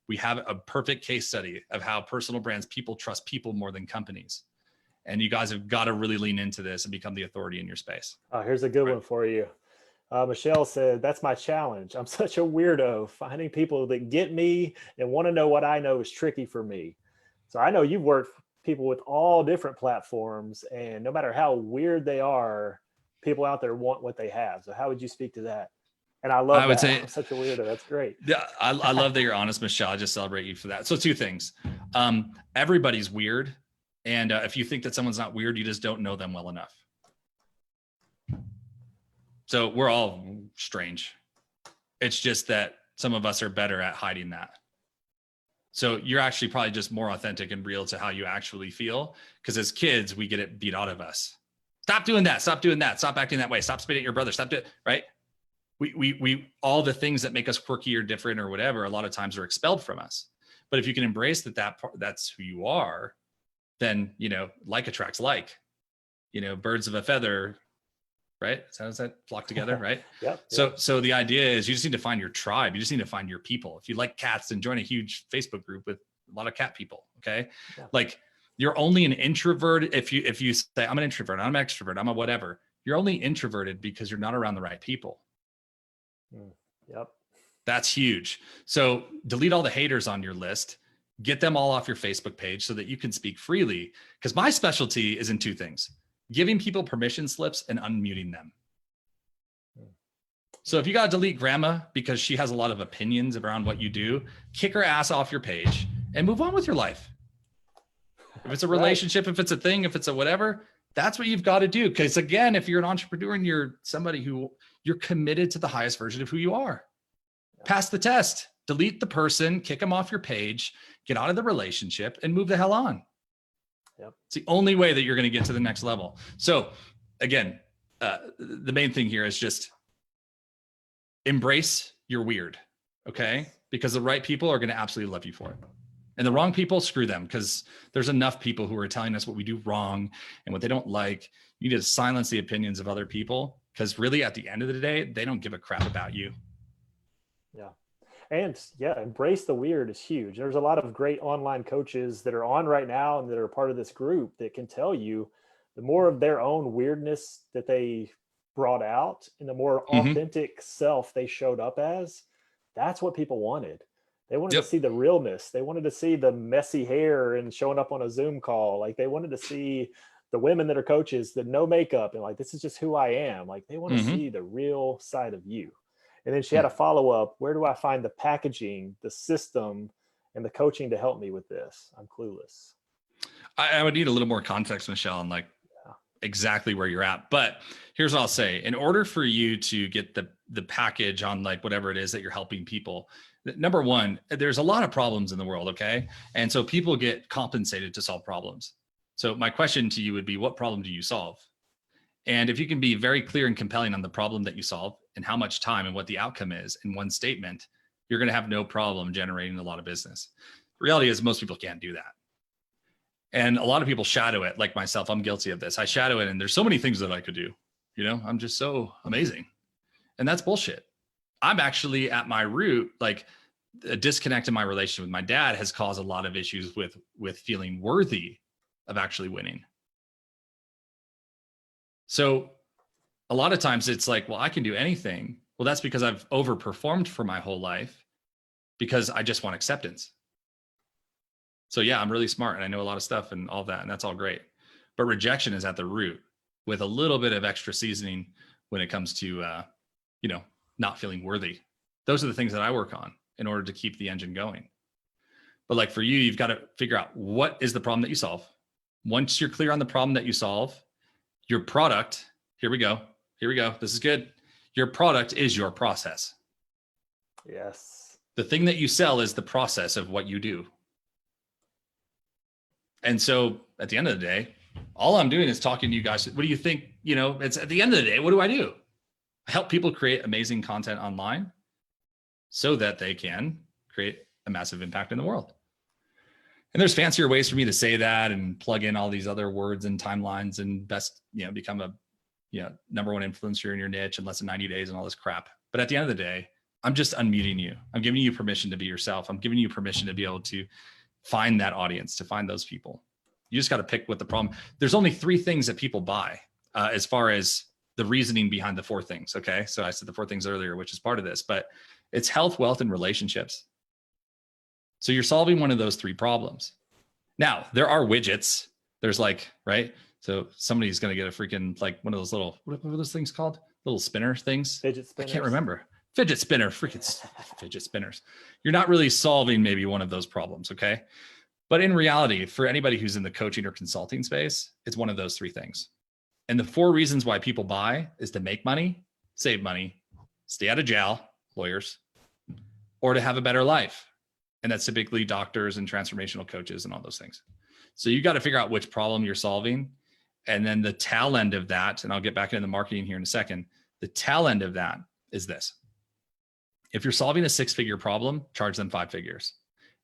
We have a perfect case study of how personal brands, people trust people more than companies. And you guys have got to really lean into this and become the authority in your space. Here's a good one for you. Michelle said, that's my challenge. I'm such a weirdo. Finding people that get me and want to know what I know is tricky for me. So I know you've worked with people with all different platforms, and no matter how weird they are, people out there want what they have. So how would you speak to that? And I would say I'm such a weirdo. That's great. Yeah, I love that you're honest, Michelle. I just celebrate you for that. So 2 things. Everybody's weird. And if you think that someone's not weird, you just don't know them well enough. So we're all strange. It's just that some of us are better at hiding that. So you're actually probably just more authentic and real to how you actually feel. Because as kids, we get it beat out of us. Stop doing that. Stop doing that. Stop acting that way. Stop spitting at your brother. Stop doing, right? We all the things that make us quirky or different or whatever, a lot of times are expelled from us. But if you can embrace that's who you are, then, like attracts like, birds of a feather, right? How does that flock together, right? Yep. So the idea is you just need to find your tribe. You just need to find your people. If you like cats, then join a huge Facebook group with a lot of cat people. Okay. Yeah. Like you're only an introvert. If you say I'm an introvert, I'm an extrovert, I'm a whatever, you're only introverted because you're not around the right people. Yep. That's huge. So delete all the haters on your list, get them all off your Facebook page so that you can speak freely. Because my specialty is in two things: giving people permission slips and unmuting them. So if you got to delete grandma because she has a lot of opinions around what you do, kick her ass off your page and move on with your life. If it's a relationship, if it's a thing, if it's a whatever, that's what you've got to do. Because again, if you're an entrepreneur and you're somebody who you're committed to the highest version of who you are, pass the test, delete the person, kick them off your page, get out of the relationship and move the hell on. Yep. It's the only way that you're going to get to the next level. So again, the main thing here is just embrace your weird, okay? Because the right people are going to absolutely love you for it. And the wrong people, screw them, because there's enough people who are telling us what we do wrong and what they don't like. You need to silence the opinions of other people, because really at the end of the day, they don't give a crap about you. Yeah. And yeah, embrace the weird is huge. There's a lot of great online coaches that are on right now and that are part of this group that can tell you the more of their own weirdness that they brought out and the more authentic self they showed up as, that's what people wanted. They wanted to see the realness. They wanted to see the messy hair and showing up on a Zoom call. Like they wanted to see the women that are coaches that no makeup and like, this is just who I am. Like they want to see the real side of you. And then she had a follow-up. Where do I find the packaging, the system, and the coaching to help me with this? I'm clueless. I would need a little more context, Michelle, on like exactly where you're at. But here's what I'll say. In order for you to get the package on like whatever it is that you're helping people, number one, there's a lot of problems in the world, okay? And so people get compensated to solve problems. So my question to you would be, what problem do you solve? And if you can be very clear and compelling on the problem that you solve and how much time and what the outcome is in one statement, you're going to have no problem generating a lot of business. The reality is most people can't do that. And a lot of people shadow it, like myself. I'm guilty of this. I shadow it and there's so many things that I could do. I'm just so amazing. And that's bullshit. I'm actually at my root, like a disconnect in my relationship with my dad has caused a lot of issues with feeling worthy of actually winning. So a lot of times it's like, well, I can do anything. Well, that's because I've overperformed for my whole life because I just want acceptance. So yeah, I'm really smart and I know a lot of stuff and all that, and that's all great. But rejection is at the root with a little bit of extra seasoning when it comes to, not feeling worthy. Those are the things that I work on in order to keep the engine going. But like for you, you've got to figure out what is the problem that you solve. Once you're clear on the problem that you solve, your product, here we go. This is good. Your product is your process. Yes. The thing that you sell is the process of what you do. And so at the end of the day, all I'm doing is talking to you guys. What do you think? It's at the end of the day, what do? I help people create amazing content online so that they can create a massive impact in the world. And there's fancier ways for me to say that and plug in all these other words and timelines and best, become a, number one influencer in your niche in less than 90 days and all this crap. But at the end of the day, I'm just unmuting you. I'm giving you permission to be yourself. I'm giving you permission to be able to find that audience, to find those people. You just got to pick what the problem. There's only 3 things that people buy as far as the reasoning behind the 4 things. Okay. So I said the 4 things earlier, which is part of this, but it's health, wealth, and relationships. So you're solving one of those 3 problems. Now there are widgets. There's like, right. So somebody's going to get a freaking, like one of those little, what are those things called? Little spinner things. Fidget spinners. I can't remember. Fidget spinner, freaking fidget spinners. You're not really solving maybe one of those problems. Okay. But in reality, for anybody who's in the coaching or consulting space, it's one of those 3 things. And the 4 reasons why people buy is to make money, save money, stay out of jail, lawyers, or to have a better life. And that's typically doctors and transformational coaches and all those things. So you got to figure out which problem you're solving. And then the tail end of that, and I'll get back into the marketing here in a second. The tail end of that is this. If you're solving a 6-figure problem, charge them 5 figures.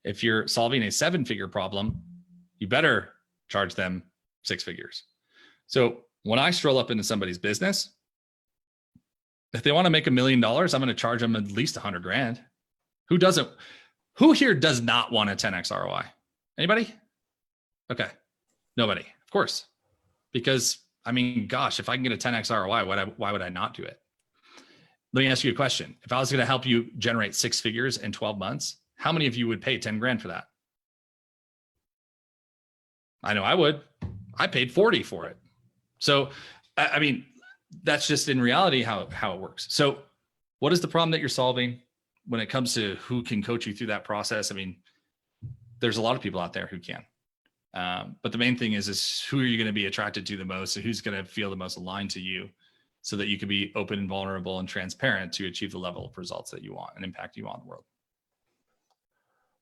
If you're solving a 7-figure problem, you better charge them 6 figures. So when I stroll up into somebody's business, if they want to make $1 million, I'm going to charge them at least 100 grand. Who here does not want a 10x ROI? Anybody? Okay. Nobody, of course. Because I mean, gosh, if I can get a 10x ROI, why would I not do it? Let me ask you a question. If I was going to help you generate 6 figures in 12 months, how many of you would pay 10 grand for that? I know I would. I paid 40 for it. So, I mean, that's just in reality how it works. So what is the problem that you're solving when it comes to who can coach you through that process? I mean, there's a lot of people out there who can. But the main thing is who are you going to be attracted to the most, and who's going to feel the most aligned to you, so that you can be open and vulnerable and transparent to achieve the level of results that you want and impact you want in the world.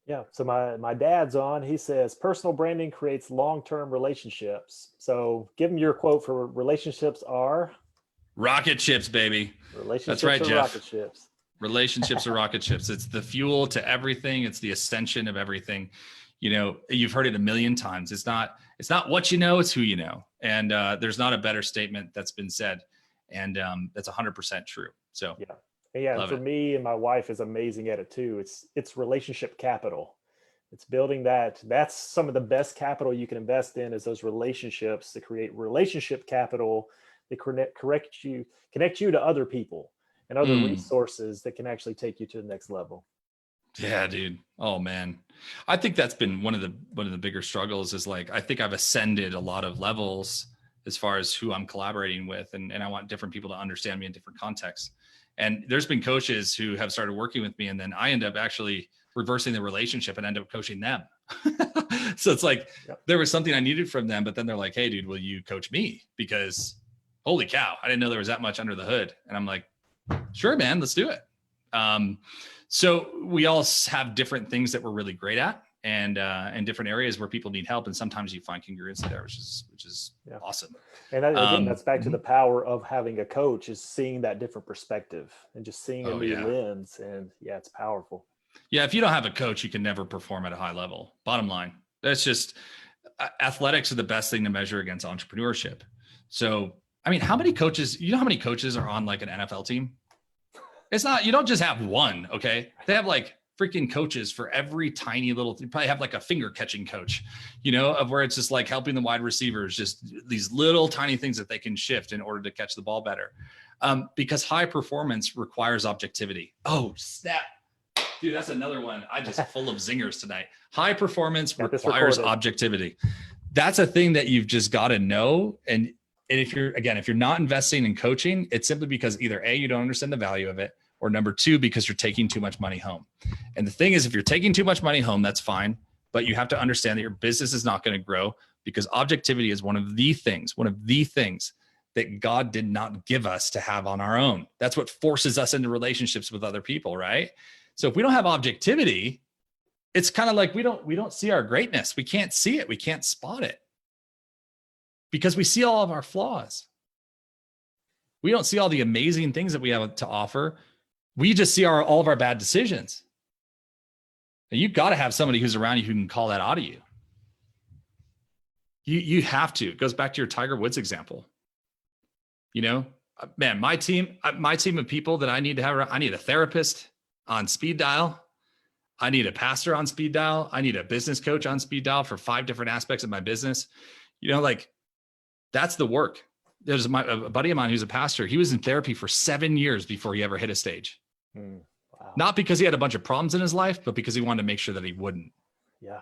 Yeah. So my dad's on. He says personal branding creates long-term relationships. So give him your quote for relationships are rocket ships, baby. Relationships That's right, are Jeff. rocket ships. Relationships are rocket ships. It's the fuel to everything. It's the ascension of everything. You know, you've heard it a million times. It's not what you know, it's who you know. And there's not a better statement that's been said. And that's 100% true. So yeah. Yeah, and for me, and my wife is amazing at it too. It's relationship capital. It's building that. That's some of the best capital you can invest in, is those relationships, to create relationship capital that connect you to other people and other resources that can actually take you to the next level. Yeah, dude. Oh man. I think that's been one of the bigger struggles, is like, I think I've ascended a lot of levels as far as who I'm collaborating with. And I want different people to understand me in different contexts. And there's been coaches who have started working with me, and then I end up actually reversing the relationship and end up coaching them. So it's like, there was something I needed from them, but then they're like, hey dude, will you coach me? Because holy cow, I didn't know there was that much under the hood. And I'm like, sure, man, let's do it. So we all have different things that we're really great at, and different areas where people need help. And sometimes you find congruence there, which is awesome. And again, that's back to the power of having a coach, is seeing that different perspective and just seeing a new lens. And it's powerful. Yeah. If you don't have a coach, you can never perform at a high level. Bottom line. That's just, athletics are the best thing to measure against entrepreneurship. So, I mean, how many coaches are on like an NFL team? It's not, you don't just have one. Okay. They have like freaking coaches for every tiny little, you probably have like a finger catching coach, of where it's just like helping the wide receivers, just these little tiny things that they can shift in order to catch the ball better. Because high performance requires objectivity. Oh, snap. Dude, that's another one. I just full of zingers tonight. High performance requires objectivity. That's a thing that you've just got to know. And if you're not investing in coaching, it's simply because either A, you don't understand the value of it, or number two, because you're taking too much money home. And the thing is, if you're taking too much money home, that's fine, but you have to understand that your business is not going to grow, because objectivity is one of the things that God did not give us to have on our own. That's what forces us into relationships with other people, right? So if we don't have objectivity, it's kind of like we don't see our greatness. We can't see it. We can't spot it, because we see all of our flaws. We don't see all the amazing things that we have to offer. We just see all of our bad decisions. And you've got to have somebody who's around you who can call that out of you. You have to. It goes back to your Tiger Woods example. Man, my team of people that I need to have, I need a therapist on speed dial. I need a pastor on speed dial. I need a business coach on speed dial for 5 different aspects of my business. That's the work. There's a buddy of mine who's a pastor. He was in therapy for 7 years before he ever hit a stage. Wow. Not because he had a bunch of problems in his life, but because he wanted to make sure that he wouldn't. Yeah.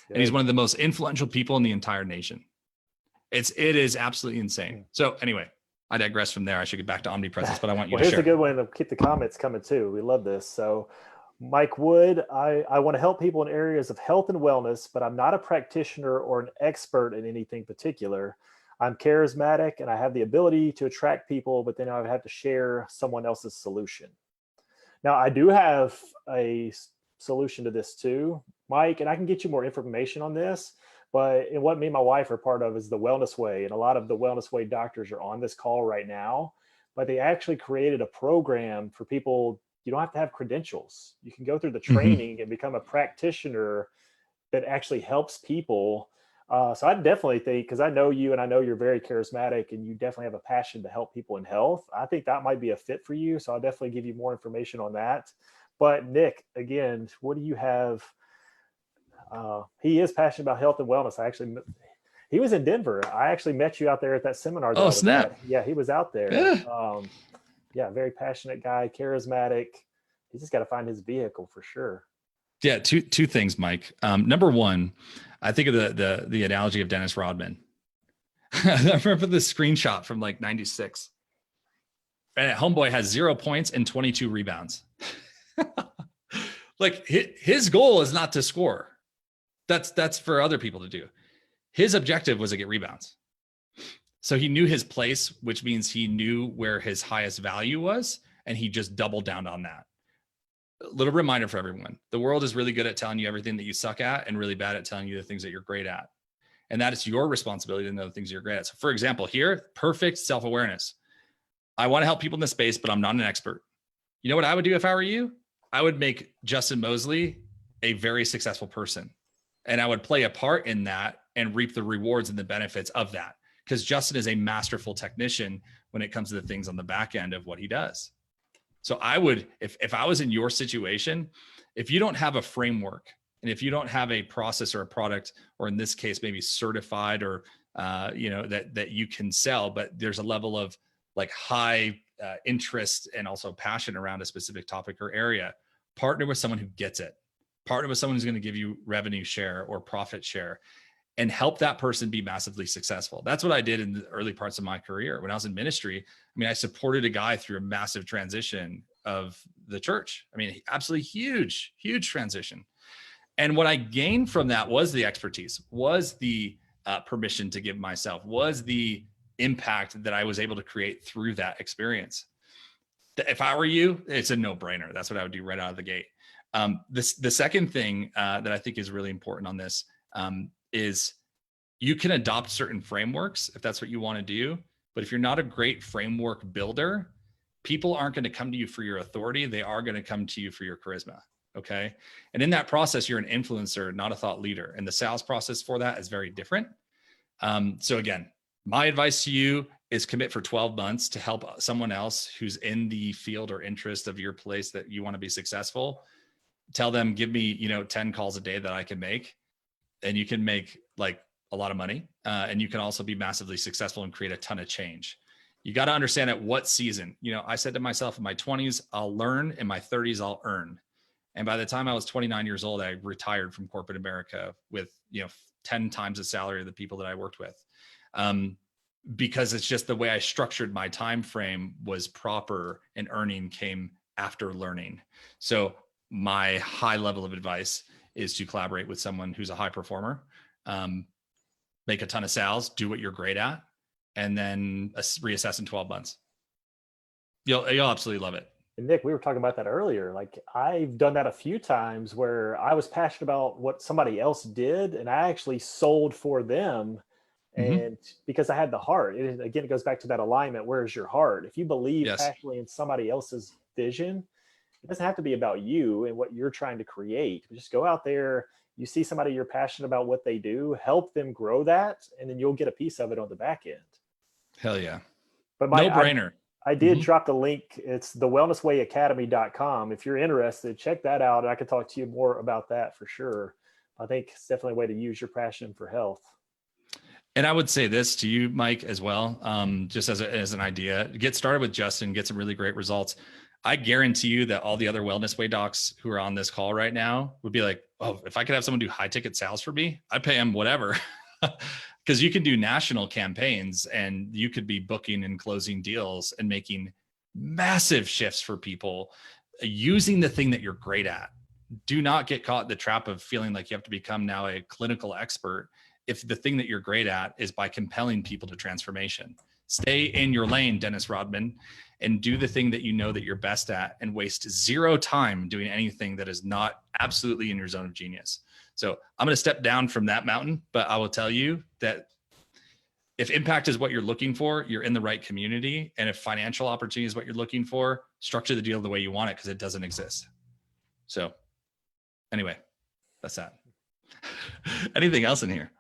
And he's one of the most influential people in the entire nation. It is absolutely insane. So anyway, I digress from there. I should get back to omnipresence, but I want you to share. Here's a good one to keep the comments coming too. We love this. So Mike Wood, I want to help people in areas of health and wellness, but I'm not a practitioner or an expert in anything particular. I'm charismatic and I have the ability to attract people, but then I would have to share someone else's solution. Now, I do have a solution to this too, Mike, and I can get you more information on this. But what me and my wife are part of is the Wellness Way. And a lot of the Wellness Way doctors are on this call right now, but they actually created a program for people. You don't have to have credentials. You can go through the training and become a practitioner that actually helps people So I definitely think, because I know you and I know you're very charismatic and you definitely have a passion to help people in health. I think that might be a fit for you. So I'll definitely give you more information on that. But Nick, again, what do you have? He is passionate about health and wellness. He was in Denver. I actually met you out there at that seminar that Oh, I was snap. at. Yeah, he was out there. Yeah. Yeah, very passionate guy, charismatic. He's just got to find his vehicle for sure. Yeah. Two things, Mike. Number one, I think of the analogy of Dennis Rodman. I remember the screenshot from like 96. And homeboy has 0 points and 22 rebounds. Like his goal is not to score. That's for other people to do. His objective was to get rebounds. So he knew his place, which means he knew where his highest value was, and he just doubled down on that. A little reminder for everyone. The world is really good at telling you everything that you suck at and really bad at telling you the things that you're great at. And that is your responsibility to know the things you're great at. So for example, here, perfect self-awareness. I want to help people in this space, but I'm not an expert. You know what I would do if I were you? I would make Justin Mosley a very successful person. And I would play a part in that and reap the rewards and the benefits of that. Because Justin is a masterful technician when it comes to the things on the back end of what he does. So I would, if I was in your situation, if you don't have a framework and if you don't have a process or a product, or in this case, maybe certified or, that you can sell, but there's a level of like high interest and also passion around a specific topic or area, partner with someone who gets it. Partner with someone who's going to give you revenue share or profit share and help that person be massively successful. That's what I did in the early parts of my career. When I was in ministry, I mean, I supported a guy through a massive transition of the church. I mean, absolutely huge, huge transition. And what I gained from that was the expertise, was the permission to give myself, was the impact that I was able to create through that experience. If I were you, it's a no-brainer. That's what I would do right out of the gate. The second thing that I think is really important on this is you can adopt certain frameworks if that's what you want to do. But if you're not a great framework builder, people aren't going to come to you for your authority. They are going to come to you for your charisma. Okay. And in that process, you're an influencer, not a thought leader. And the sales process for that is very different. So again, my advice to you is commit for 12 months to help someone else who's in the field or interest of your place that you want to be successful. Tell them, give me, 10 calls a day that I can make, and you can make like a lot of money. And you can also be massively successful and create a ton of change. You got to understand at what season. I said to myself, in my 20s, I'll learn. In my 30s, I'll earn. And by the time I was 29 years old, I retired from corporate America with, 10 times the salary of the people that I worked with. Because it's just the way I structured my time frame was proper, and earning came after learning. So my high level of advice is to collaborate with someone who's a high performer, make a ton of sales, do what you're great at, and then reassess in 12 months. You'll absolutely love it. And Nick, we were talking about that earlier. Like I've done that a few times where I was passionate about what somebody else did and I actually sold for them. And because I had the heart, it goes back to that alignment. Where's your heart? If you believe passionately in somebody else's vision, it doesn't have to be about you and what you're trying to create. Just go out there. You see somebody you're passionate about what they do, help them grow that, and then you'll get a piece of it on the back end. Hell yeah. But no brainer. I did drop the link. It's thewellnesswayacademy.com. If you're interested, check that out. I could talk to you more about that for sure. I think it's definitely a way to use your passion for health. And I would say this to you, Mike, as well, just as an idea. Get started with Justin, get some really great results. I guarantee you that all the other Wellness Way docs who are on this call right now would be like, oh, if I could have someone do high ticket sales for me, I'd pay them whatever. Because you can do national campaigns and you could be booking and closing deals and making massive shifts for people using the thing that you're great at. Do not get caught in the trap of feeling like you have to become now a clinical expert if the thing that you're great at is by compelling people to transformation. Stay in your lane, Dennis Rodman, and do the thing that you know that you're best at and waste zero time doing anything that is not absolutely in your zone of genius. So I'm going to step down from that mountain, but I will tell you that if impact is what you're looking for, you're in the right community. And if financial opportunity is what you're looking for, structure the deal the way you want it, because it doesn't exist. So anyway, that's that. Anything else in here?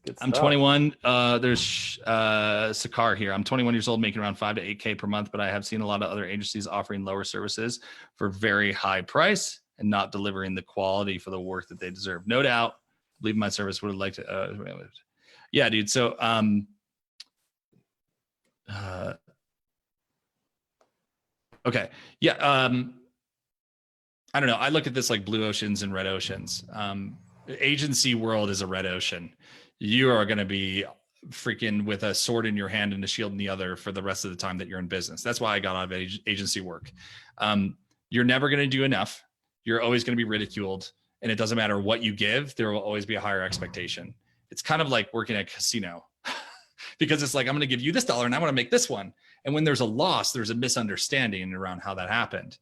Good I'm stuff. 21. There's Sakar here. I'm 21 years old, making around 5 to 8K per month, but I have seen a lot of other agencies offering lower services for very high price and not delivering the quality for the work that they deserve. No doubt, I believe my service would like to. Yeah, dude. So, okay. Yeah. I don't know. I look at this like blue oceans and red oceans. Agency world is a red ocean. You are going to be freaking with a sword in your hand and a shield in the other for the rest of the time that you're in business. That's why I got out of agency work. You're never going to do enough. You're always going to be ridiculed. And it doesn't matter what you give, there will always be a higher expectation. It's kind of like working at a casino because it's like, I'm going to give you this dollar and I want to make this one. And when there's a loss, there's a misunderstanding around how that happened.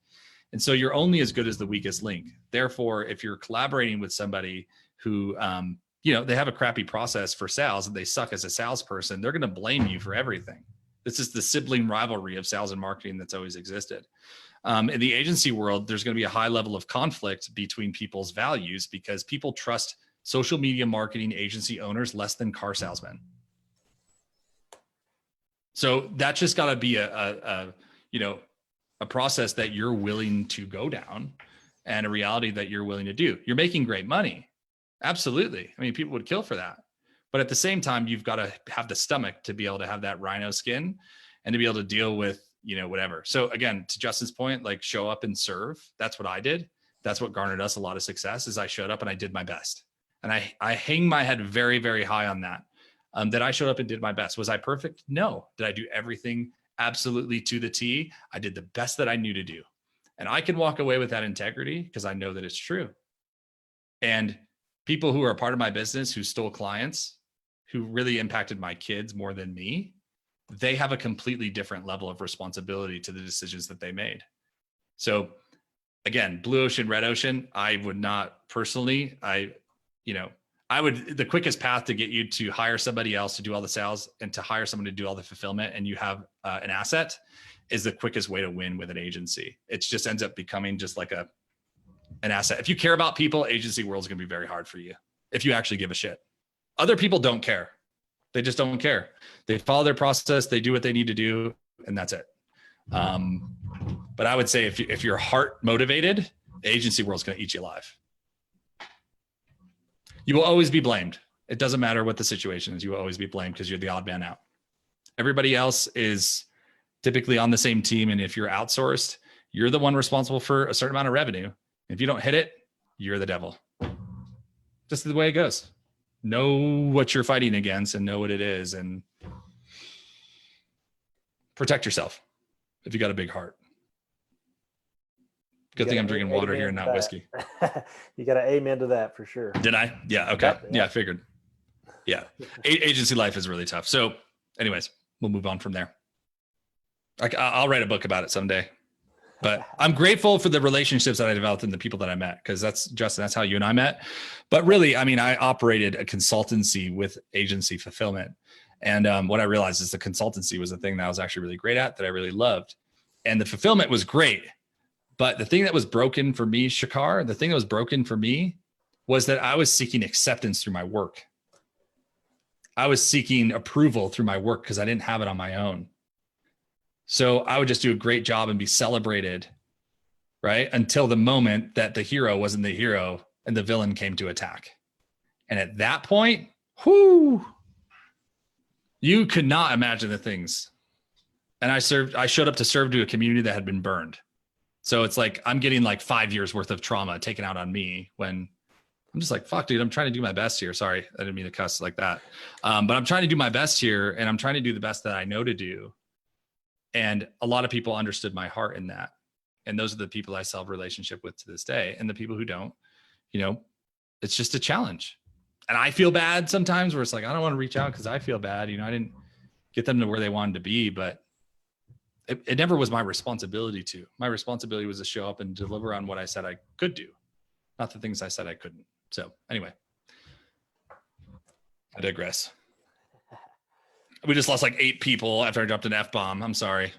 And so you're only as good as the weakest link. Therefore, if you're collaborating with somebody who, they have a crappy process for sales and they suck as a salesperson, they're going to blame you for everything. This is the sibling rivalry of sales and marketing that's always existed. In the agency world, there's going to be a high level of conflict between people's values because people trust social media marketing agency owners less than car salesmen. So that's just got to be a process that you're willing to go down and a reality that you're willing to do. You're making great money. Absolutely. I mean, people would kill for that. But at the same time, you've got to have the stomach to be able to have that rhino skin and to be able to deal with, whatever. So again, to Justin's point, like show up and serve. That's what I did. That's what garnered us a lot of success is I showed up and I did my best. And I hang my head very, very high on that. That I showed up and did my best. Was I perfect? No. Did I do everything absolutely to the T? I did the best that I knew to do. And I can walk away with that integrity because I know that it's true. And people who are a part of my business who stole clients, who really impacted my kids more than me, they have a completely different level of responsibility to the decisions that they made. So again, blue ocean, red ocean, I would not personally, the quickest path to get you to hire somebody else to do all the sales and to hire someone to do all the fulfillment and you have an asset is the quickest way to win with an agency. It just ends up becoming just like an asset. If you care about people, agency world is going to be very hard for you if you actually give a shit. Other people don't care. They just don't care. They follow their process. They do what they need to do, and that's it. But I would say if you're heart motivated, the agency world is going to eat you alive. You will always be blamed. It doesn't matter what the situation is. You will always be blamed because you're the odd man out. Everybody else is typically on the same team. And if you're outsourced, you're the one responsible for a certain amount of revenue. If you don't hit it, you're the devil. Just the way it goes. Know what you're fighting against and know what it is and protect yourself if you got a big heart. Good thing I'm drinking water here and not whiskey. You got to amen to that for sure. Did I? Yeah. Okay. Yeah, I figured. Yeah. Agency life is really tough. So anyways, we'll move on from there. I'll write a book about it someday. But I'm grateful for the relationships that I developed and the people that I met, because that's Justin, that's how you and I met. But really, I mean, I operated a consultancy with agency fulfillment. And what I realized is the consultancy was the thing that I was actually really great at, that I really loved. And the fulfillment was great. But the thing that was broken for me, Shakar, the thing that was broken for me was that I was seeking acceptance through my work. I was seeking approval through my work because I didn't have it on my own. So I would just do a great job and be celebrated, right? Until the moment that the hero wasn't the hero and the villain came to attack. And at that point, you could not imagine the things. And I showed up to serve to a community that had been burned. So it's like, I'm getting like 5 years worth of trauma taken out on me when I'm just like, fuck, dude, I'm trying to do my best here. Sorry, I didn't mean to cuss like that. But I'm trying to do my best here, and I'm trying to do the best that I know to do. And a lot of people understood my heart in that. And those are the people I still have a relationship with to this day. And the people who don't, it's just a challenge. And I feel bad sometimes where it's like, I don't want to reach out because I feel bad. I didn't get them to where they wanted to be, but it never was my responsibility to. My responsibility was to show up and deliver on what I said I could do, not the things I said I couldn't. So anyway, I digress. We just lost like 8 people after I dropped an F-bomb. I'm sorry.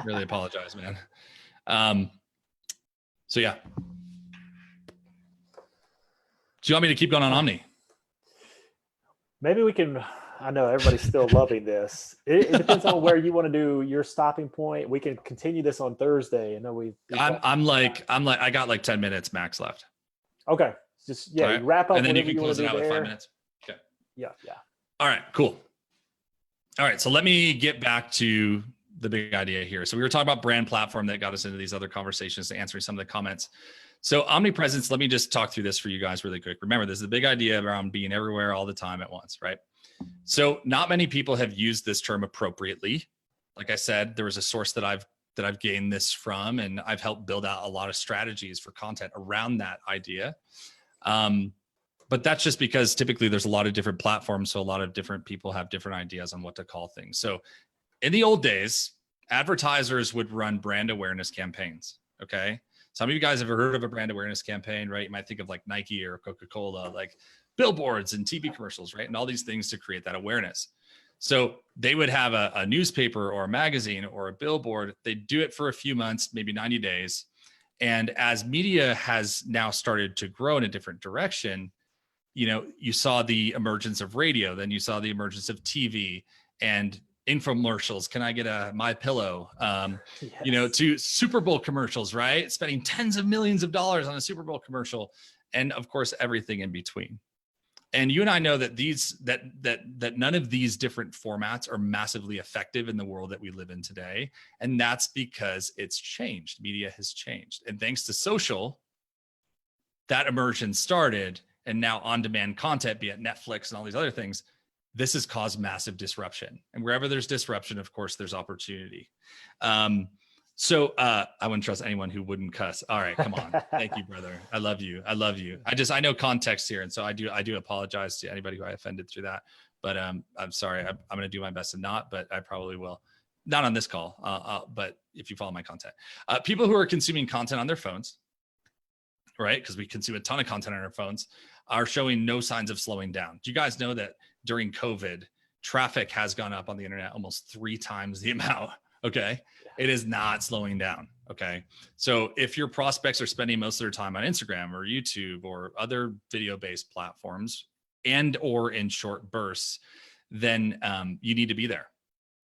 Really apologize, man. So yeah. Do you want me to keep going on Omni? Maybe we can, I know everybody's still loving this. It depends on where you want to do your stopping point. We can continue this on Thursday. I know we've got, I got like 10 minutes max left. okay. Just, All yeah, right. you wrap up And then you whatever can you want close to it do out with 5 there. minutes. Okay. Yeah. Yeah. All right, cool. All right. So let me get back to the big idea here. So we were talking about brand platform that got us into these other conversations to answering some of the comments. So omnipresence, let me just talk through this for you guys really quick. Remember, this is the big idea around being everywhere all the time at once, right? So not many people have used this term appropriately. Like I said, there was a source that I've gained this from, and I've helped build out a lot of strategies for content around that idea. But that's just because typically there's a lot of different platforms. So a lot of different people have different ideas on what to call things. So in the old days, advertisers would run brand awareness campaigns. Okay. Some of you guys have heard of a brand awareness campaign, right? You might think of like Nike or Coca-Cola, like billboards and TV commercials, right? And all these things to create that awareness. So they would have a newspaper or a magazine or a billboard. They'd do it for a few months, maybe 90 days. And as media has now started to grow in a different direction, you know, you saw the emergence of radio, then you saw the emergence of TV and infomercials. Can I get a My Pillow? Yes. You know, to Super Bowl commercials, right? Spending tens of millions of dollars on a Super Bowl commercial, and of course everything in between. And you and I know that that none of these different formats are massively effective in the world that we live in today, and that's because it's changed. Media has changed, and thanks to social, that immersion started. And now on-demand content, be it Netflix and all these other things, this has caused massive disruption. And wherever there's disruption, of course, there's opportunity. So I wouldn't trust anyone who wouldn't cuss. All right, come on. Thank you, brother. I love you. I love you. I know context here, and so I do apologize to anybody who I offended through that. But I'm sorry. I'm going to do my best to not, but I probably will. Not on this call, but if you follow my content, people who are consuming content on their phones, right? Because we consume a ton of content on our phones, are showing no signs of slowing down. Do you guys know that during COVID, traffic has gone up on the internet almost 3 times the amount? Okay. It is not slowing down. Okay. So if your prospects are spending most of their time on Instagram or YouTube or other video-based platforms and or in short bursts, then you need to be there,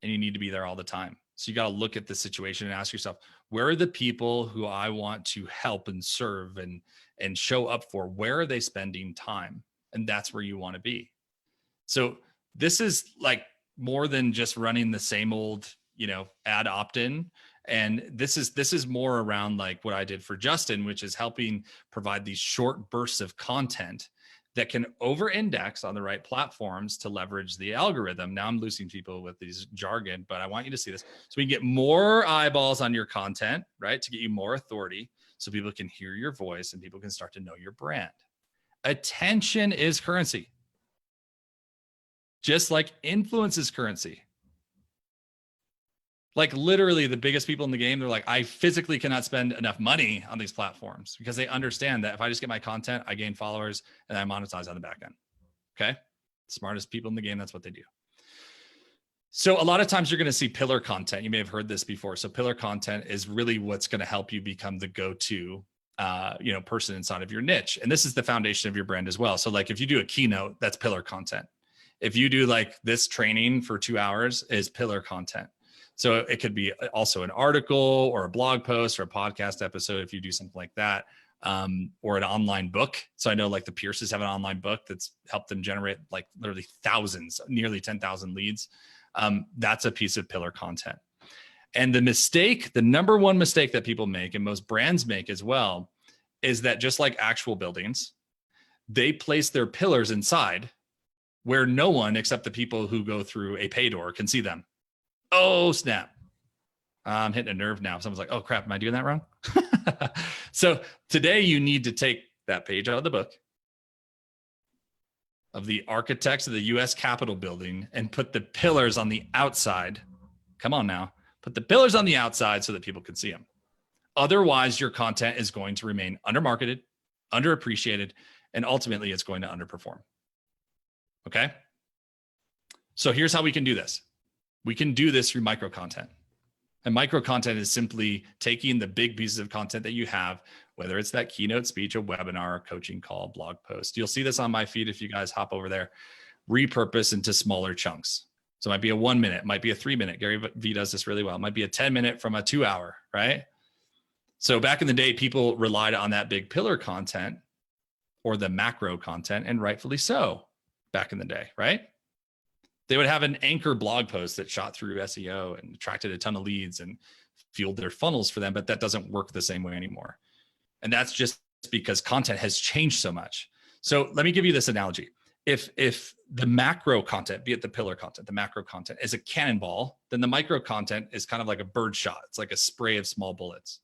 and you need to be there all the time. So you got to look at the situation and ask yourself, where are the people who I want to help and serve and show up for? Where are they spending time? And that's where you want to be. So this is like more than just running the same old, you know, ad opt-in. And this is more around like what I did for Justin, which is helping provide these short bursts of content that can over-index on the right platforms to leverage the algorithm. Now I'm losing people with these jargon, but I want you to see this. So we can get more eyeballs on your content, right? To get you more authority so people can hear your voice and people can start to know your brand. Attention is currency. Just like influence is currency. Like literally the biggest people in the game, they're like, I physically cannot spend enough money on these platforms because they understand that if I just get my content, I gain followers and I monetize on the back end. Okay. Smartest people in the game, that's what they do. So a lot of times you're going to see pillar content. You may have heard this before. So pillar content is really what's going to help you become the go-to person inside of your niche. And this is the foundation of your brand as well. So like if you do a keynote, that's pillar content. If you do like this training for 2 hours is pillar content. So it could be also an article or a blog post or a podcast episode if you do something like that, or an online book. So I know like the Pierces have an online book that's helped them generate like literally thousands, nearly 10,000 leads. That's a piece of pillar content. And the number one mistake that people make, and most brands make as well, is that just like actual buildings, they place their pillars inside where no one except the people who go through a pay door can see them. Oh, snap. I'm hitting a nerve now. Someone's like, oh, crap. Am I doing that wrong? So today you need to take that page out of the book of the architects of the U.S. Capitol building and put the pillars on the outside. Come on now. Put the pillars on the outside so that people can see them. Otherwise, your content is going to remain undermarketed, underappreciated, and ultimately it's going to underperform. Okay? So here's how we can do this. We can do this through micro content. And micro content is simply taking the big pieces of content that you have, whether it's that keynote speech, a webinar, a coaching call, blog post. You'll see this on my feed if you guys hop over there. repurpose into smaller chunks. So it might be a 1 minute, might be a 3 minute. Gary Vee does this really well. It might be a 10 minute from a 2 hour, right? So back in the day, people relied on that big pillar content or the macro content, and rightfully so back in the day, right? They would have an anchor blog post that shot through SEO and attracted a ton of leads and fueled their funnels for them, but that doesn't work the same way anymore. And that's just because content has changed so much. So let me give you this analogy. If the macro content, be it the pillar content, the macro content is a cannonball, then the micro content is kind of like a bird shot. It's like a spray of small bullets.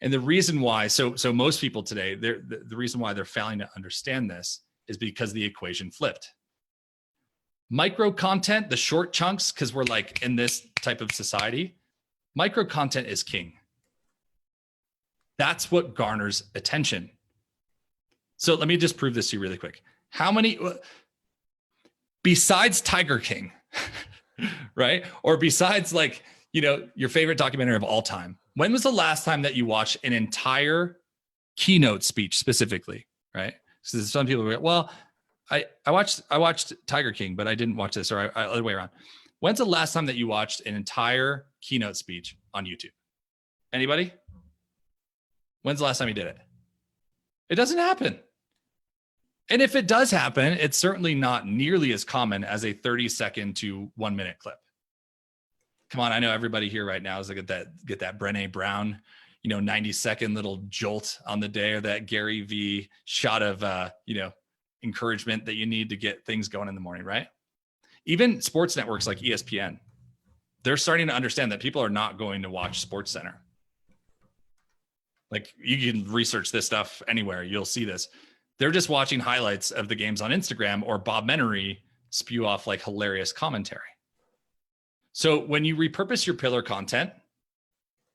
And the reason why, so most people today, the reason why they're failing to understand this is because the equation flipped. Micro content, the short chunks, because we're like in this type of society, micro content is king. That's what garners attention. So let me just prove this to you really quick. How many, besides Tiger King, right? Or besides like, you know, your favorite documentary of all time, when was the last time that you watched an entire keynote speech specifically, right? So some people are like, well, I watched Tiger King, but I didn't watch this, or other way around. When's the last time that you watched an entire keynote speech on YouTube? Anybody? When's the last time you did it? It doesn't happen. And if it does happen, it's certainly not nearly as common as a 30-second to 1 minute clip. Come on, I know everybody here right now is like get that Brené Brown, 90-second little jolt on the day, or that Gary Vee shot of encouragement that you need to get things going in the morning, right? Even sports networks like ESPN, they're starting to understand that people are not going to watch SportsCenter. Like, you can research this stuff anywhere, you'll see this. They're just watching highlights of the games on Instagram, or Bob Menery spew off like hilarious commentary. So when you repurpose your pillar content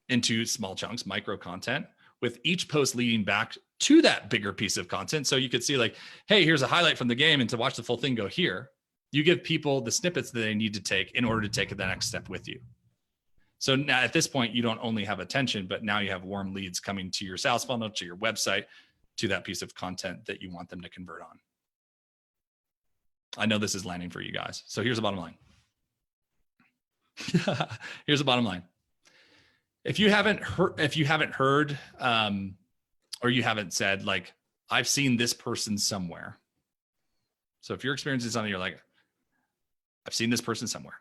into small chunks, micro content, with each post leading back to that bigger piece of content. So you could see like, hey, here's a highlight from the game, and to watch the full thing, go here. You give people the snippets that they need to take in order to take the next step with you. So now at this point, you don't only have attention, but now you have warm leads coming to your sales funnel, to your website, to that piece of content that you want them to convert on. I know this is landing for you guys. So here's the bottom line. Here's the bottom line. If you haven't heard, or you haven't said like, I've seen this person somewhere. So if you're experiencing something, you're like, I've seen this person somewhere.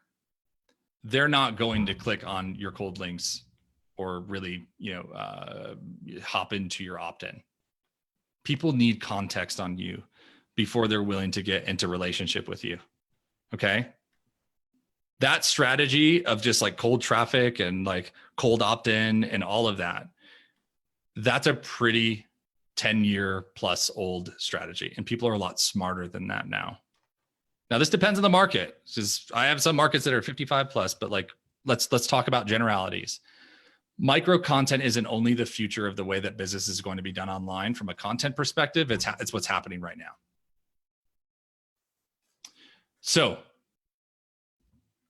They're not going to click on your cold links or really, hop into your opt-in. People need context on you before they're willing to get into relationship with you. Okay. That strategy of just like cold traffic and like cold opt-in and all of that, that's a pretty 10-year plus old strategy. And people are a lot smarter than that now. Now, this depends on the market. I have some markets that are 55 plus, but like, let's talk about generalities. Micro content isn't only the future of the way that business is going to be done online from a content perspective. It's what's happening right now. So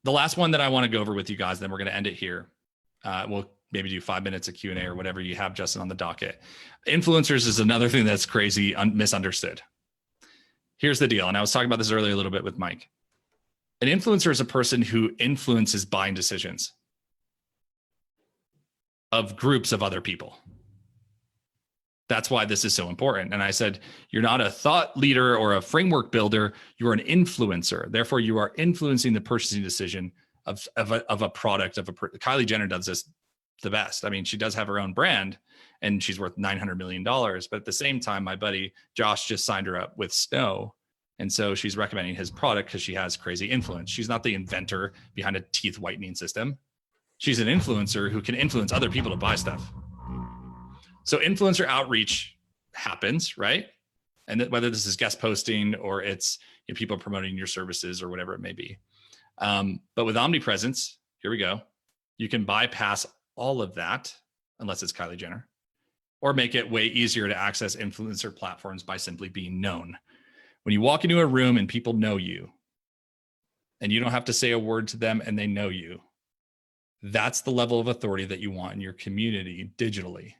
the last one that I want to go over with you guys, then we're going to end it here. We'll maybe do 5 minutes of Q&A or whatever you have, Justin, on the docket. Influencers is another thing that's crazy, misunderstood. Here's the deal. And I was talking about this earlier a little bit with Mike. An influencer is a person who influences buying decisions of groups of other people. That's why this is so important. And I said, you're not a thought leader or a framework builder. You're an influencer. Therefore, you are influencing the purchasing decision of a product. Kylie Jenner does this the best. I mean, she does have her own brand and she's worth $900 million. But at the same time, my buddy Josh just signed her up with Snow. And so she's recommending his product because she has crazy influence. She's not the inventor behind a teeth whitening system. She's an influencer who can influence other people to buy stuff. So influencer outreach happens, right? And that whether this is guest posting or it's people promoting your services or whatever it may be. But with omnipresence, here we go. You can bypass all of that, unless it's Kylie Jenner, or make it way easier to access influencer platforms by simply being known. When you walk into a room and people know you, and you don't have to say a word to them and they know you, that's the level of authority that you want in your community digitally.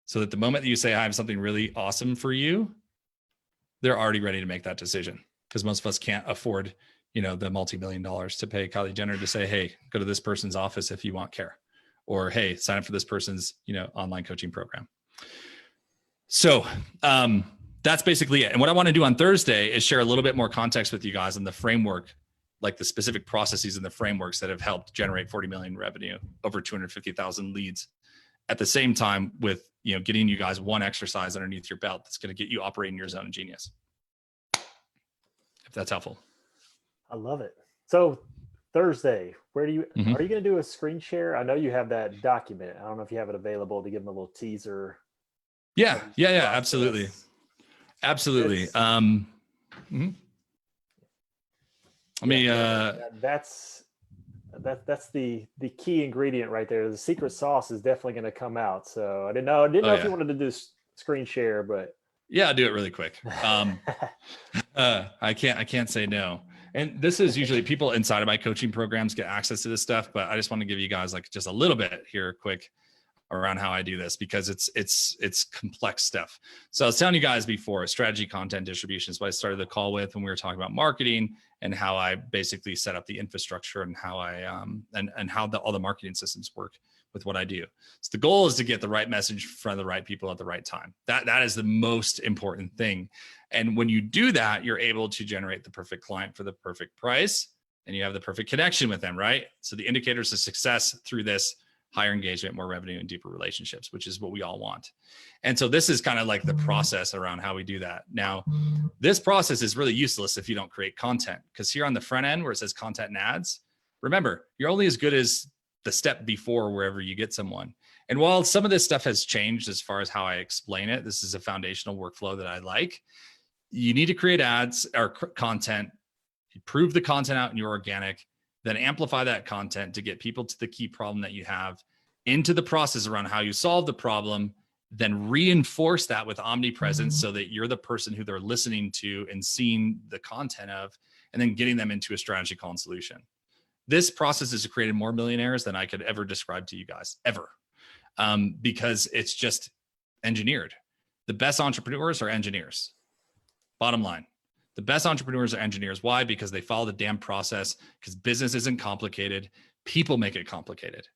So that the moment that you say, I have something really awesome for you, they're already ready to make that decision. because most of us can't afford, the multi-million dollars to pay Kylie Jenner to say, hey, go to this person's office if you want care, or, hey, sign up for this person's, online coaching program. So that's basically it. And what I want to do on Thursday is share a little bit more context with you guys on the framework, like the specific processes and the frameworks that have helped generate 40 million revenue, over 250,000 leads, at the same time with, getting you guys one exercise underneath your belt that's going to get you operating your zone of genius. If that's helpful. I love it. So Thursday, are you going to do a screen share? I know you have that document. I don't know if you have it available to give them a little teaser. Yeah, absolutely. Absolutely. That's the key ingredient right there. The secret sauce is definitely going to come out. So I didn't know if you wanted to do screen share, but yeah, I'll do it really quick. I can't say no. And this is usually people inside of my coaching programs get access to this stuff, but I just want to give you guys like just a little bit here quick around how I do this, because it's complex stuff. So I was telling you guys before, strategy, content, distribution is what I started the call with when we were talking about marketing and how I basically set up the infrastructure and how I and how all the marketing systems work with what I do. So the goal is to get the right message in front of the right people at the right time. That is the most important thing. And when you do that, you're able to generate the perfect client for the perfect price, and you have the perfect connection with them, right? So the indicators of success through this: higher engagement, more revenue, and deeper relationships, which is what we all want. And so this is kind of like the process around how we do that. Now, this process is really useless if you don't create content, because here on the front end where it says content and ads, remember, you're only as good as the step before wherever you get someone. And while some of this stuff has changed as far as how I explain it, this is a foundational workflow that I like. You need to create ads or content, prove the content out in your organic, then amplify that content to get people to the key problem that you have, into the process around how you solve the problem, then reinforce that with omnipresence so that you're the person who they're listening to and seeing the content of, and then getting them into a strategy, call, and solution. This process has created more millionaires than I could ever describe to you guys, ever, because it's just engineered. The best entrepreneurs are engineers. Bottom line. The best entrepreneurs are engineers. Why? Because they follow the damn process, because business isn't complicated. People make it complicated.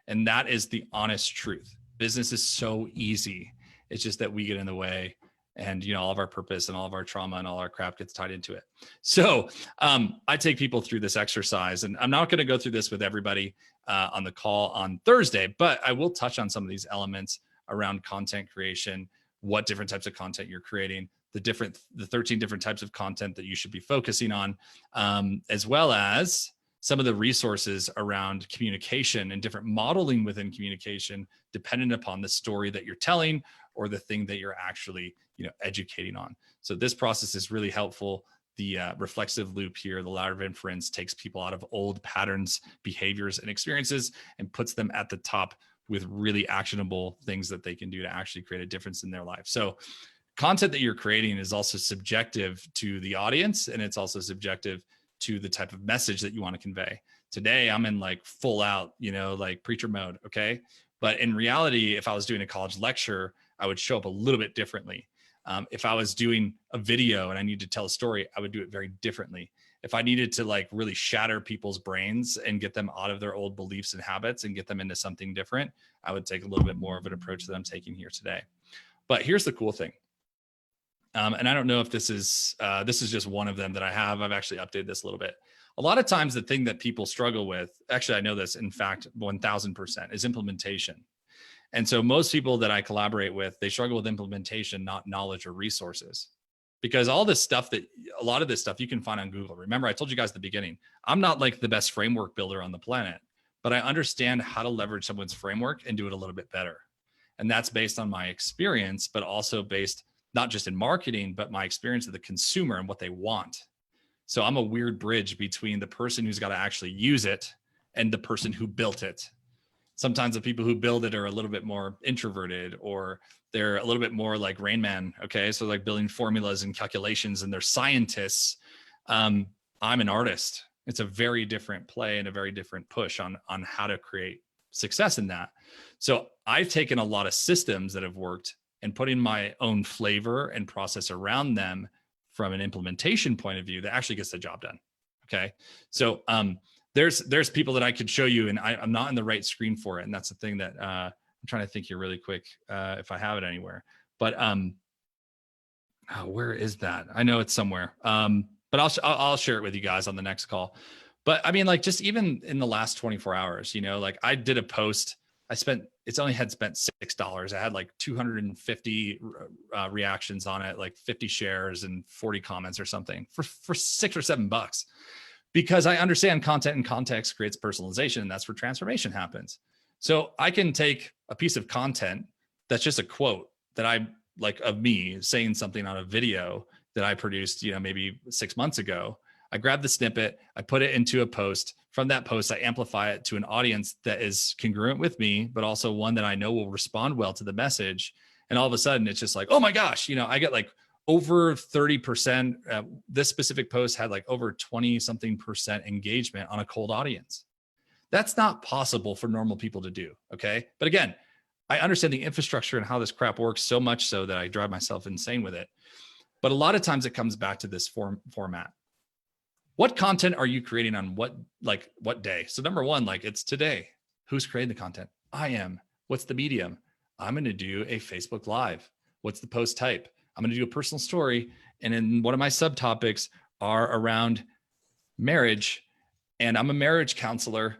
And that is the honest truth. Business is so easy. It's just that we get in the way, and all of our purpose and all of our trauma and all our crap gets tied into it. So I take people through this exercise, and I'm not going to go through this with everybody on the call on Thursday, but I will touch on some of these elements around content creation, what different types of content you're creating, the 13 different types of content that you should be focusing on, as well as some of the resources around communication and different modeling within communication, dependent upon the story that you're telling or the thing that you're actually, educating on. So this process is really helpful. The reflexive loop here, the ladder of inference, takes people out of old patterns, behaviors, and experiences and puts them at the top with really actionable things that they can do to actually create a difference in their life. So content that you're creating is also subjective to the audience, and it's also subjective to the type of message that you want to convey. Today, I'm in like full out, like preacher mode. Okay. But in reality, if I was doing a college lecture, I would show up a little bit differently. If I was doing a video and I need to tell a story, I would do it very differently. If I needed to like really shatter people's brains and get them out of their old beliefs and habits and get them into something different, I would take a little bit more of an approach that I'm taking here today. But here's the cool thing. And I don't know if this is just one of them that I have. I've actually updated this a little bit. A lot of times the thing that people struggle with, actually, I know this, in fact, 1000%, is implementation. And so most people that I collaborate with, they struggle with implementation, not knowledge or resources. Because a lot of this stuff you can find on Google. Remember, I told you guys at the beginning, I'm not like the best framework builder on the planet, but I understand how to leverage someone's framework and do it a little bit better. And that's based on my experience, but also based not just in marketing, but my experience of the consumer and what they want. So I'm a weird bridge between the person who's got to actually use it and the person who built it. Sometimes the people who build it are a little bit more introverted, or they're a little bit more like Rain Man. Okay. So like building formulas and calculations, and they're scientists. I'm an artist. It's a very different play and a very different push on how to create success in that. So I've taken a lot of systems that have worked and putting my own flavor and process around them from an implementation point of view that actually gets the job done. Okay. So there's people that I could show you, and I'm not in the right screen for it. And that's the thing that I'm trying to think here really quick if I have it anywhere. But where is that? I know it's somewhere. But I'll share it with you guys on the next call. But I mean, like, just even in the last 24 hours, you know, like I did a post. It's only had spent $6. I had like 250 reactions on it, like 50 shares and 40 comments or something for $6 or $7, because I understand content and context creates personalization, and that's where transformation happens. So I can take a piece of content that's just a quote that I like of me saying something on a video that I produced, you know, maybe 6 months ago. I grab the snippet, I put it into a post. From that post, I amplify it to an audience that is congruent with me, but also one that I know will respond well to the message. And all of a sudden it's just like, oh my gosh, you know, I get like over 30%. This specific post had like over 20 something percent engagement on a cold audience. That's not possible for normal people to do. Okay. But again, I understand the infrastructure and how this crap works so much so that I drive myself insane with it. But a lot of times it comes back to this format. What content are you creating on what day? So number one, like, it's today. Who's creating the content? I am. What's the medium? I'm going to do a Facebook Live. What's the post type? I'm going to do a personal story. And then one of my subtopics are around marriage. And I'm a marriage counselor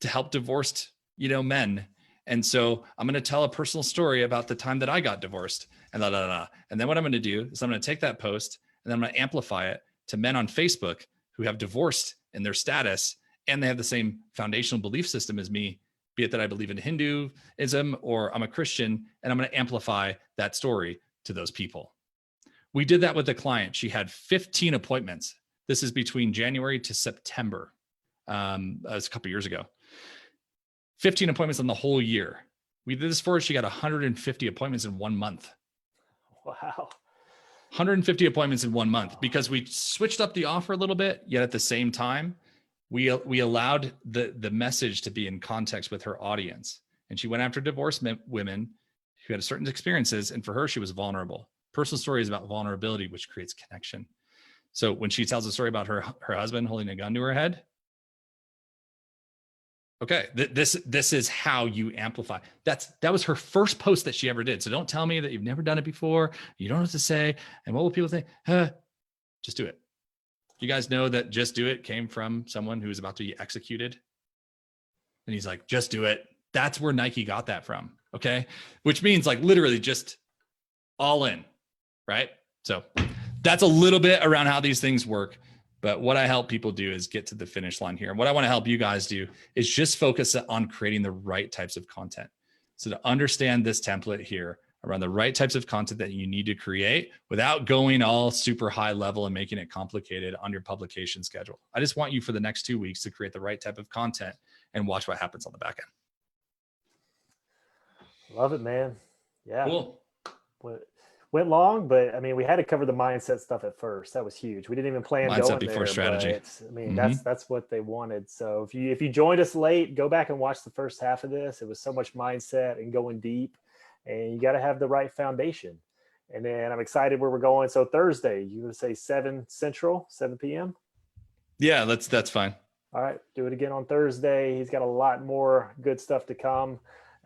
to help divorced, you know, men. And so I'm going to tell a personal story about the time that I got divorced and And then what I'm going to do is I'm going to take that post and then I'm going to amplify it to men on Facebook who have divorced in their status, and they have the same foundational belief system as me, be it that I believe in Hinduism or I'm a Christian, and I'm going to amplify that story to those people. We did that with a client. She had 15 appointments. This is between January to September. That was a couple of years ago. 15 appointments on the whole year. We did this for her. She got 150 appointments in 1 month. Wow. 150 appointments in 1 month, because we switched up the offer a little bit, yet at the same time, we allowed the message to be in context with her audience. And she went after divorced women who had certain experiences. And for her, she was vulnerable. Personal story is about vulnerability, which creates connection. So when she tells a story about her husband holding a gun to her head, okay, this is how you amplify. That was her first post that she ever did. So don't tell me that you've never done it before. You don't know what to say. And what will people think? Just do it. You guys know that just do it came from someone who was about to be executed. And he's like, just do it. That's where Nike got that from. Okay. Which means like literally just all in, right? So that's a little bit around how these things work. But what I help people do is get to the finish line here. And what I want to help you guys do is just focus on creating the right types of content. So to understand this template here around the right types of content that you need to create without going all super high level and making it complicated on your publication schedule. I just want you for the next 2 weeks to create the right type of content and watch what happens on the back end. Love it, man. Yeah. Cool. Went long, but I mean, we had to cover the mindset stuff at first. That was huge. We didn't even plan mindset going before there, strategy. But, I mean, that's what they wanted. So if you joined us late, go back and watch the first half of this. It was so much mindset and going deep, and you got to have the right foundation. And then I'm excited where we're going. So Thursday, you would say 7 Central, 7 p.m. Yeah, that's fine. All right, do it again on Thursday. He's got a lot more good stuff to come.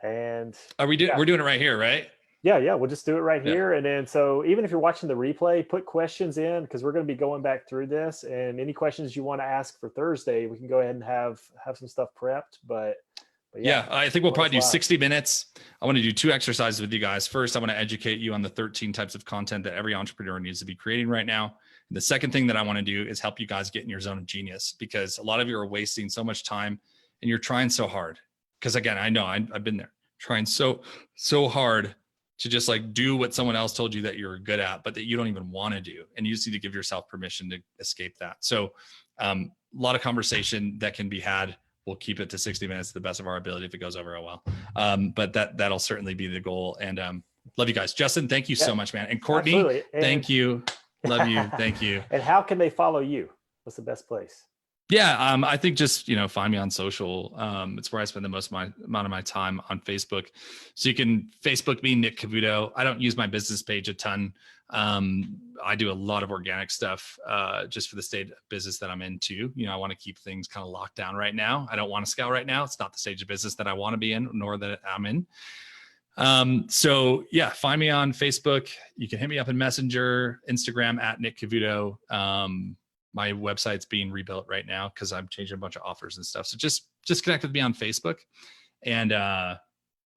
And we're doing it right here, right? Yeah. We'll just do it right here. And then, so even if you're watching the replay, put questions in, because we're going to be going back through this, and any questions you want to ask for Thursday, we can go ahead and have some stuff prepped. But yeah, I think we'll probably do 60 minutes. I want to do 2 exercises with you guys. First, I want to educate you on the 13 types of content that every entrepreneur needs to be creating right now. And the second thing that I want to do is help you guys get in your zone of genius, because a lot of you are wasting so much time and you're trying so hard. Because again, I know I've been there, trying so hard to just like do what someone else told you that you're good at, but that you don't even want to do. And you just need to give yourself permission to escape that. So a lot of conversation that can be had. We'll keep it to 60 minutes to the best of our ability if it goes over well. But that'll certainly be the goal. And love you guys. Justin, thank you so much, man. And Courtney, thank you. Love you. Thank you. And how can they follow you? What's the best place? Yeah, I think just, find me on social. It's where I spend the most amount of my time, on Facebook. So you can Facebook me, Nick Cavuto. I don't use my business page a ton. I do a lot of organic stuff just for the state of business that I'm into. I want to keep things kind of locked down right now. I don't want to scale right now. It's not the stage of business that I want to be in, nor that I'm in. So yeah, find me on Facebook. You can hit me up in Messenger, Instagram at Nick Cavuto. My website's being rebuilt right now because I'm changing a bunch of offers and stuff. So just connect with me on Facebook, and yeah,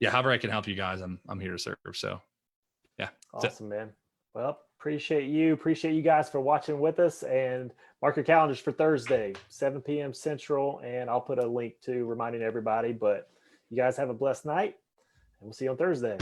however I can help you guys, I'm here to serve. So yeah. Awesome, man. Well, appreciate you guys for watching with us, and mark your calendars for Thursday, 7 p.m. Central, and I'll put a link to reminding everybody. But you guys have a blessed night, and we'll see you on Thursday.